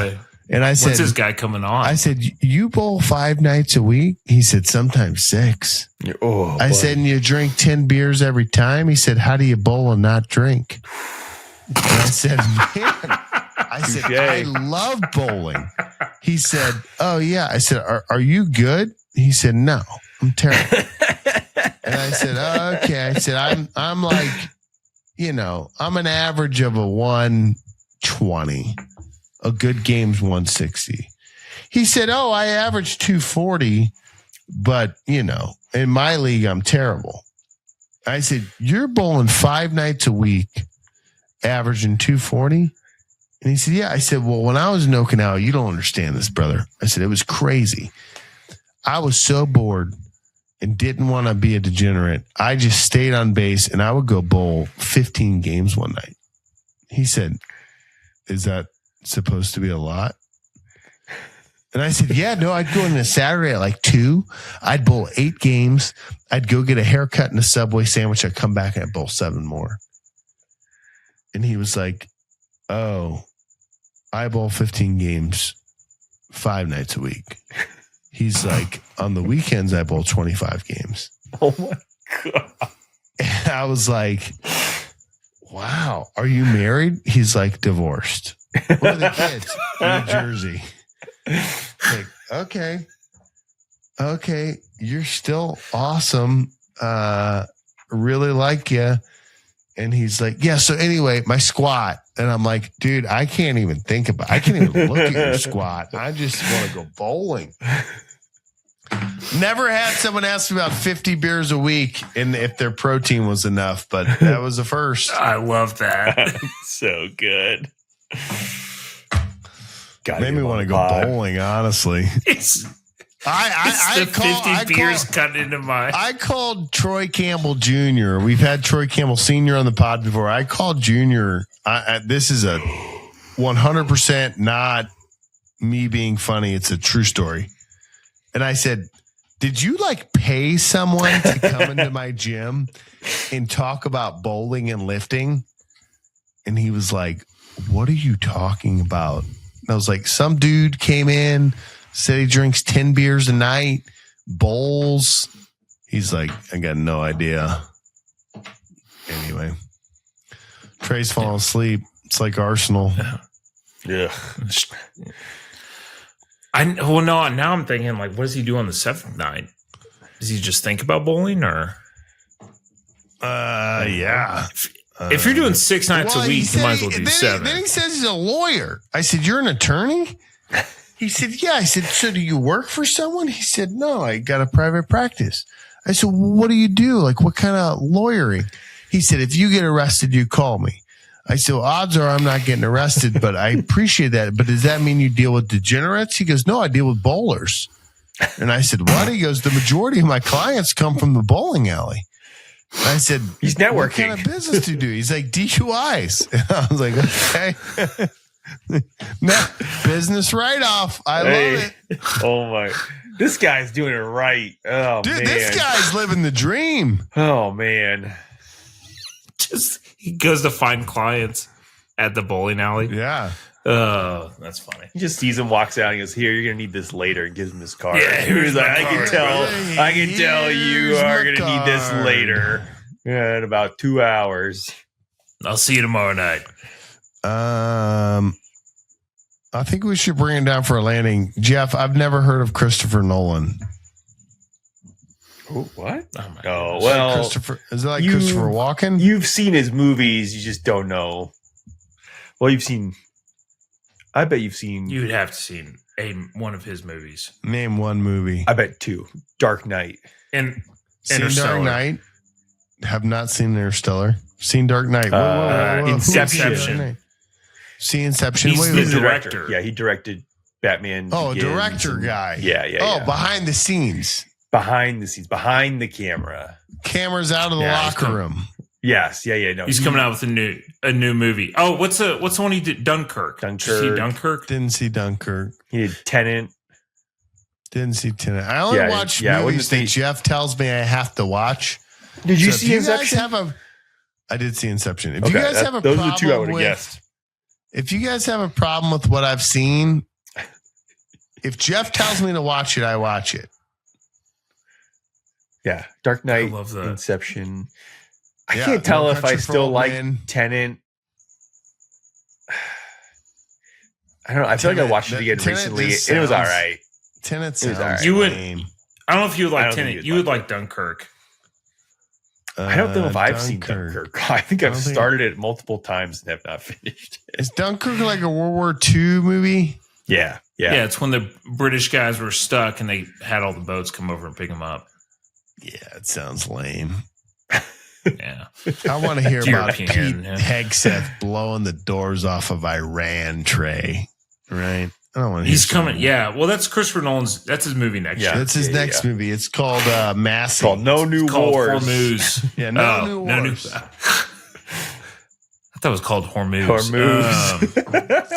And I said, when's this guy coming on? I said, you bowl 5 nights a week? He said, sometimes 6. I said, and you drink 10 beers every time? He said, how do you bowl and not drink? And I said, man, I love bowling. He said, oh yeah. I said, are you good? He said, no, I'm terrible. And I said, okay. I said, I'm like, I'm an average of a 120. A good game's 160. He said, oh, I average 240, but, in my league, I'm terrible. I said, you're bowling 5 nights a week, averaging 240? And he said, yeah. I said, well, when I was in Okinawa, you don't understand this, brother. I said, it was crazy. I was so bored and didn't want to be a degenerate. I just stayed on base and I would go bowl 15 games one night. He said, is that supposed to be a lot? And I said, yeah, no, I'd go in a Saturday at like 2. I'd bowl 8 games. I'd go get a haircut and a Subway sandwich. I'd come back and I'd bowl 7 more. And he was like, oh, I bowl 15 games 5 nights a week. He's like, on the weekends, I bowl 25 games. Oh my God. And I was like, wow, are you married? He's like, divorced. What are the kids? New Jersey. Like, okay, you're still awesome. Really like you. And he's like, yeah. So anyway, my squat, and I'm like, dude, I can't even look at your squat. I just want to go bowling. Never had someone ask me about 50 beers a week and if their protein was enough, but that was the first. I love that. So good. Made me want to go bowling, honestly. It's the 50 beers cut into my. I called Troy Campbell Jr. We've had Troy Campbell Sr. on the pod before. I called Jr. This is a 100% not me being funny. It's a true story. And I said, did you pay someone to come into my gym and talk about bowling and lifting? And he was like, what are you talking about? And I was like, some dude came in, said he drinks 10 beers a night, bowls. He's like, I got no idea. Anyway, Trey's falling asleep. It's like Arsenal. Yeah. Now I'm thinking, what does he do on the 7th night? Does he just think about bowling, or? Yeah. If you're doing 6 nights a week, you might as well do 7. Then he says he's a lawyer. I said, you're an attorney? He said, yeah. I said, so do you work for someone? He said, no, I got a private practice. I said, well, what do you do? What kind of lawyering? He said, if you get arrested, you call me. I said, well, odds are I'm not getting arrested, but I appreciate that. But does that mean you deal with degenerates? He goes, no, I deal with bowlers. And I said, what? He goes, the majority of my clients come from the bowling alley. And I said, he's networking. What kind of business do you do? He's like, DUIs. And I was like, okay. No, business write-off. I love it. Oh, my. This guy's doing it right. Oh, dude, man. This guy's living the dream. Oh, man. He goes to find clients at the bowling alley. Yeah. Oh, that's funny. He just sees him, walks out, and goes, here, you're going to need this later, and gives him his card. Yeah, here's like, my I can tell you are going to need this later. Yeah, in about 2 hours. I'll see you tomorrow night. I think we should bring him down for a landing. Jeff, I've never heard of Christopher Nolan. Oh, what? Oh, my Oh, well. Is it Christopher Walken? You've seen his movies. You just don't know. Well, I bet you've seen. You'd have to see one of his movies. Name one movie. I bet 2. Dark Knight. And Seen Dark Knight? Have not seen Interstellar. Seen Dark Knight. Inception. See Inception. He's the director. Yeah, he directed Batman. Oh, Begins director guy. Yeah. Behind the scenes. Behind the scenes. Behind the camera. Cameras out of the locker room. Yes. Yeah. No, he's coming out with a new movie. Oh, what's the one he did? Dunkirk. Did you see Dunkirk? Didn't see Dunkirk. He did Tenet. Didn't see Tenet. I only watch movies that Jeff tells me I have to watch. Did you see Inception? I did see Inception. If you guys have a those problem are the 2 I would have guessed. If you guys have a problem with what I've seen, if Jeff tells me to watch it, I watch it. Yeah, Dark Knight, I love that. Inception. I can't tell if I still like Tenet. I don't know. I feel like I watched it again recently, and it was all right. Tenet sounds you lame. I don't know if you would I like don't think Tenet. you'd You would like like Dunkirk. I don't know if I've seen Dunkirk. I think I've started it multiple times and have not finished it. Is Dunkirk like a World War II movie? Yeah. Yeah, it's when the British guys were stuck and they had all the boats come over and pick them up. Yeah, it sounds lame. Yeah. I want to hear about Pete European, yeah. Hegseth blowing the doors off of Iran, Trey. Right? I don't want to. He's coming. Yeah. Well, that's Christopher Nolan's. That's his movie next year. That's his next movie. It's called Massey. It's called No New It's called Wars. Hormuz. Yeah, New Wars. I thought it was called Hormuz.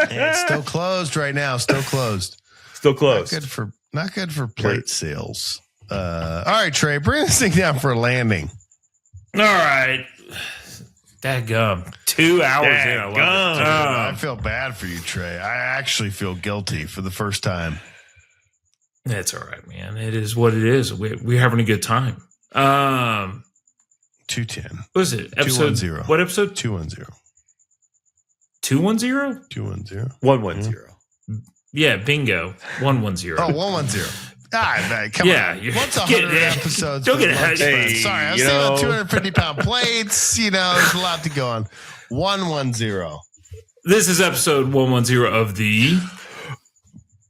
Yeah, it's still closed right now. Still closed. Still closed. Not good for plate sales. All right, Trey, bring this thing down for a landing. All right. Dadgum. 2 hours in. I love it. I feel bad for you, Trey. I actually feel guilty for the first time. That's all right, man. It is what it is. We're having a good time. 210. What is it? Episode 210. What episode? 210. 210? 210. 110. Yeah, bingo. 110. Oh, 110. Man, come on. What's 100 episodes? Don't get ahead. Sorry, I was thinking about 250-pound plates. There's a lot to go on. 110. This is episode 110 of the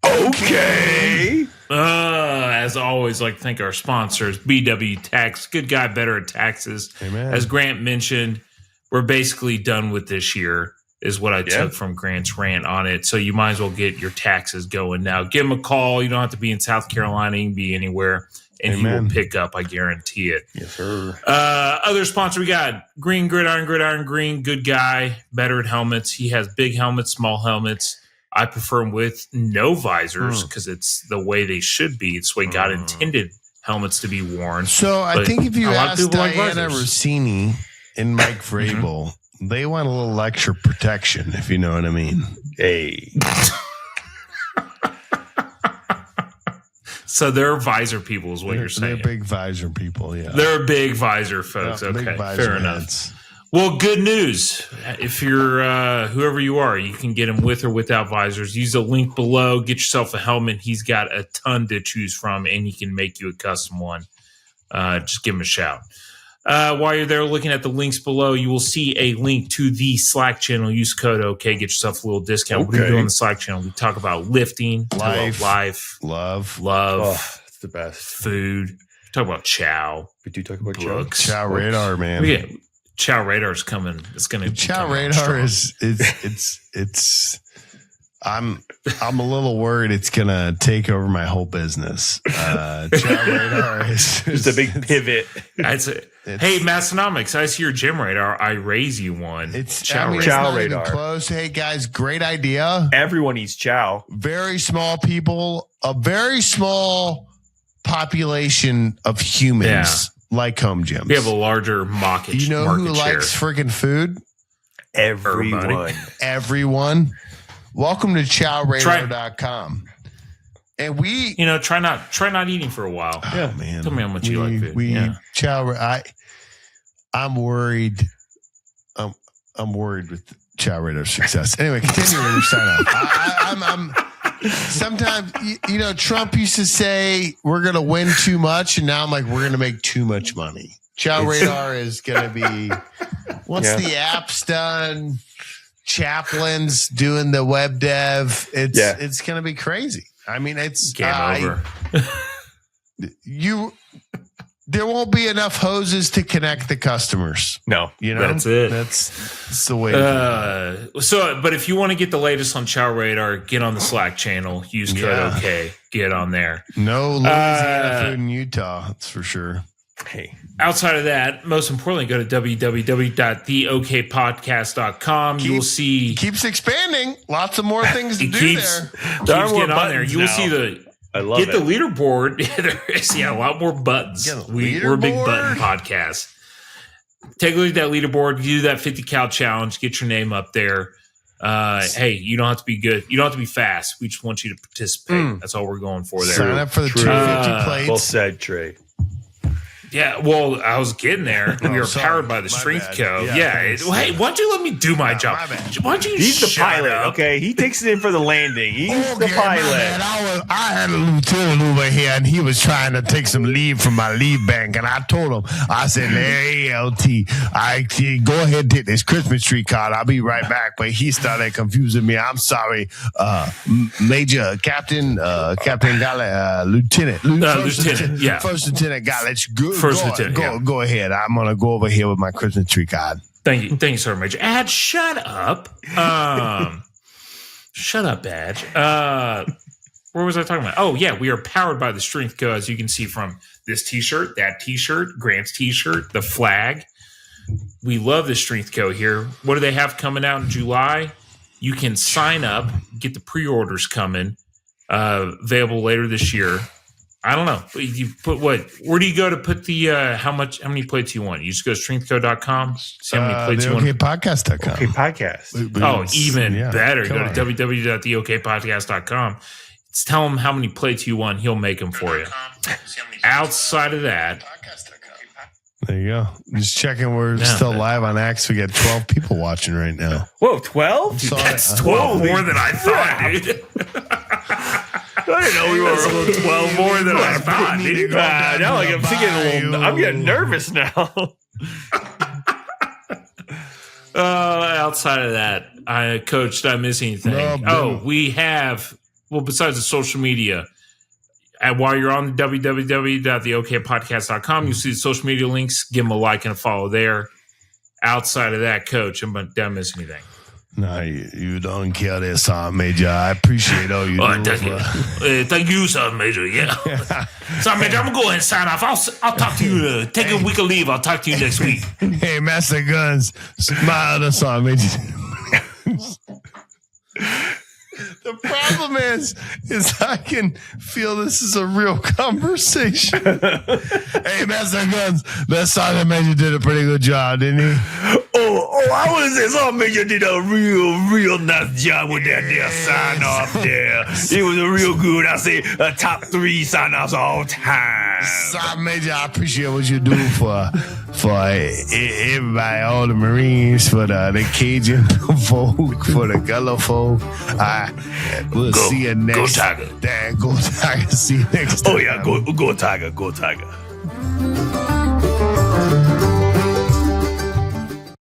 Okay. As always, like to thank our sponsors, BW Tax, good guy, better at taxes. Amen. As Grant mentioned, we're basically done with this year, is what I took from Grant's rant on it. So you might as well get your taxes going now. Give him a call. You don't have to be in South Carolina. You can be anywhere, and he will pick up. I guarantee it. Yes, sir. Other sponsor we got Green Gridiron Green, good guy, better at helmets. He has big helmets, small helmets. I prefer them with no visors because it's the way they should be. It's the way God intended helmets to be worn. So I think if you ask like Diana Rossini and Mike Vrabel, they want a little extra protection, if you know what I mean. Hey. So they're visor people is what you're saying. They're big visor people, yeah. They're big visor folks. Yeah, okay, big visor fair enough. heads. Well, good news. If you're whoever you are, you can get them with or without visors. Use the link below. Get yourself a helmet. He's got a ton to choose from, and he can make you a custom one. Just give him a shout. While you're there looking at the links below, you will see a link to the Slack channel. Use code OK. Get yourself a little discount. What do we do on the Slack channel? We talk about lifting, life, love. Oh, it's the best. Food. Talk about chow. We do talk about books. Chow radar, man. Yeah, Chow Radar's coming. It's going to Chow Radar it's I'm a little worried it's going to take over my whole business. Chow Radar is just a big pivot. Hey, Massonomics, I see your gym radar. I raise you one. It's Chow Radar. Close. Hey guys, great idea. Everyone eats chow. Very small people, a very small population of humans. Like home gyms. We have a larger market. You know who likes freaking food? Everyone. Welcome to chowradar.com. And we try not eating for a while. Oh man. Tell me how much you like food. I'm worried. I'm worried with Chow Radar's success. Anyway, continue with your sign up. Sometimes, Trump used to say we're going to win too much, and now I'm like, we're going to make too much money. Chow Radar is going to be, once the app's done, Chaplin's doing the web dev, it's going to be crazy. I mean, it's game over. There won't be enough hoses to connect the customers. No, that's it. That's the way. But if you want to get the latest on Chow Radar, get on the Slack channel. Use code OK. Get on there. No Louisiana food in Utah, that's for sure. Hey, outside of that, most importantly, go to www.theokpodcast.com. You will see keeps expanding. Lots of more things to do there. Keeps getting on there. You will see I love the leaderboard. There is a lot more buttons. We're a big button podcast. Take a look at that leaderboard. Do that 50 cal challenge. Get your name up there. Hey, you don't have to be good. You don't have to be fast. We just want you to participate. That's all we're going for there. Sign up for the 250 plates. Well said, Trey. Yeah, well, I was getting there. We were sorry. powered by the My Strength bad. Co. Yeah, Hey, thanks. why don't you let me do my job? my bad. Why don't you He's the shut pilot, up? okay? He takes it in for the landing. He's the Okay, pilot. my bad. I had a lieutenant over here, and he was trying to take some leave from my leave bank, and I told him, I said, hey, LT, go ahead and take this Christmas tree card. I'll be right back. But he started confusing me. I'm sorry, Major, Captain Gottlich, Lieutenant. Lieutenant, yeah. First Lieutenant Gottlich. Go ahead. I'm going to go over here with my Christmas tree card. Thank you, sir, Major. Ad, shut up. Shut up, Badge. Where was I talking about? Oh, yeah, we are powered by the Strength Co. As you can see from this T-shirt, that T-shirt, Grant's T-shirt, the flag. We love the Strength Co. here. What do they have coming out in July? You can sign up, get the pre-orders coming, available later this year. I don't know. You put what? Where do you go to put the how many plates you want? You just go to strengthco.com. See how many plates you want. OKPodcast.com. Okay, podcast. Oh, even better. Come Go on. to www.theokpodcast.com. Tell him how many plates you want. He'll make them for you. Outside of that, There you go. Just checking. We're still live on X. We got 12 people watching right now. Whoa, 12? Sorry. that's 12 more than I thought, dude. I didn't know we were That's a little 12 more than I thought, dude. now like I'm thinking a little. I'm getting nervous now. Outside of that, Coach, did I miss anything? No, we have, besides the social media, and while you're on the www.theokpodcast.com, you see the social media links. Give them a like and a follow there. Outside of that, Coach, did I miss anything? No, you don't care there, Sergeant Major. I appreciate all you do. Thank you. Thank you, Sergeant Major. Yeah. Sergeant Major, I'm going to go ahead and sign off. I'll talk to you. Take a week of leave. I'll talk to you next week. Hey, Master Guns, smile to Sergeant Major. The problem is I can feel this is a real conversation. Hey, Master Guns, that Sergeant Major did a pretty good job, didn't he? I want to say Sergeant Major did a real nice job with that there sign off there. It was a real good. I say top 3 sign offs all time. Sergeant Major, I appreciate what you do for everybody, all the Marines, for the Cajun folk, for the Gullah folk. We'll see you next. Go Tiger. Go Tiger. See you next time. Oh yeah, go Tiger, go Tiger.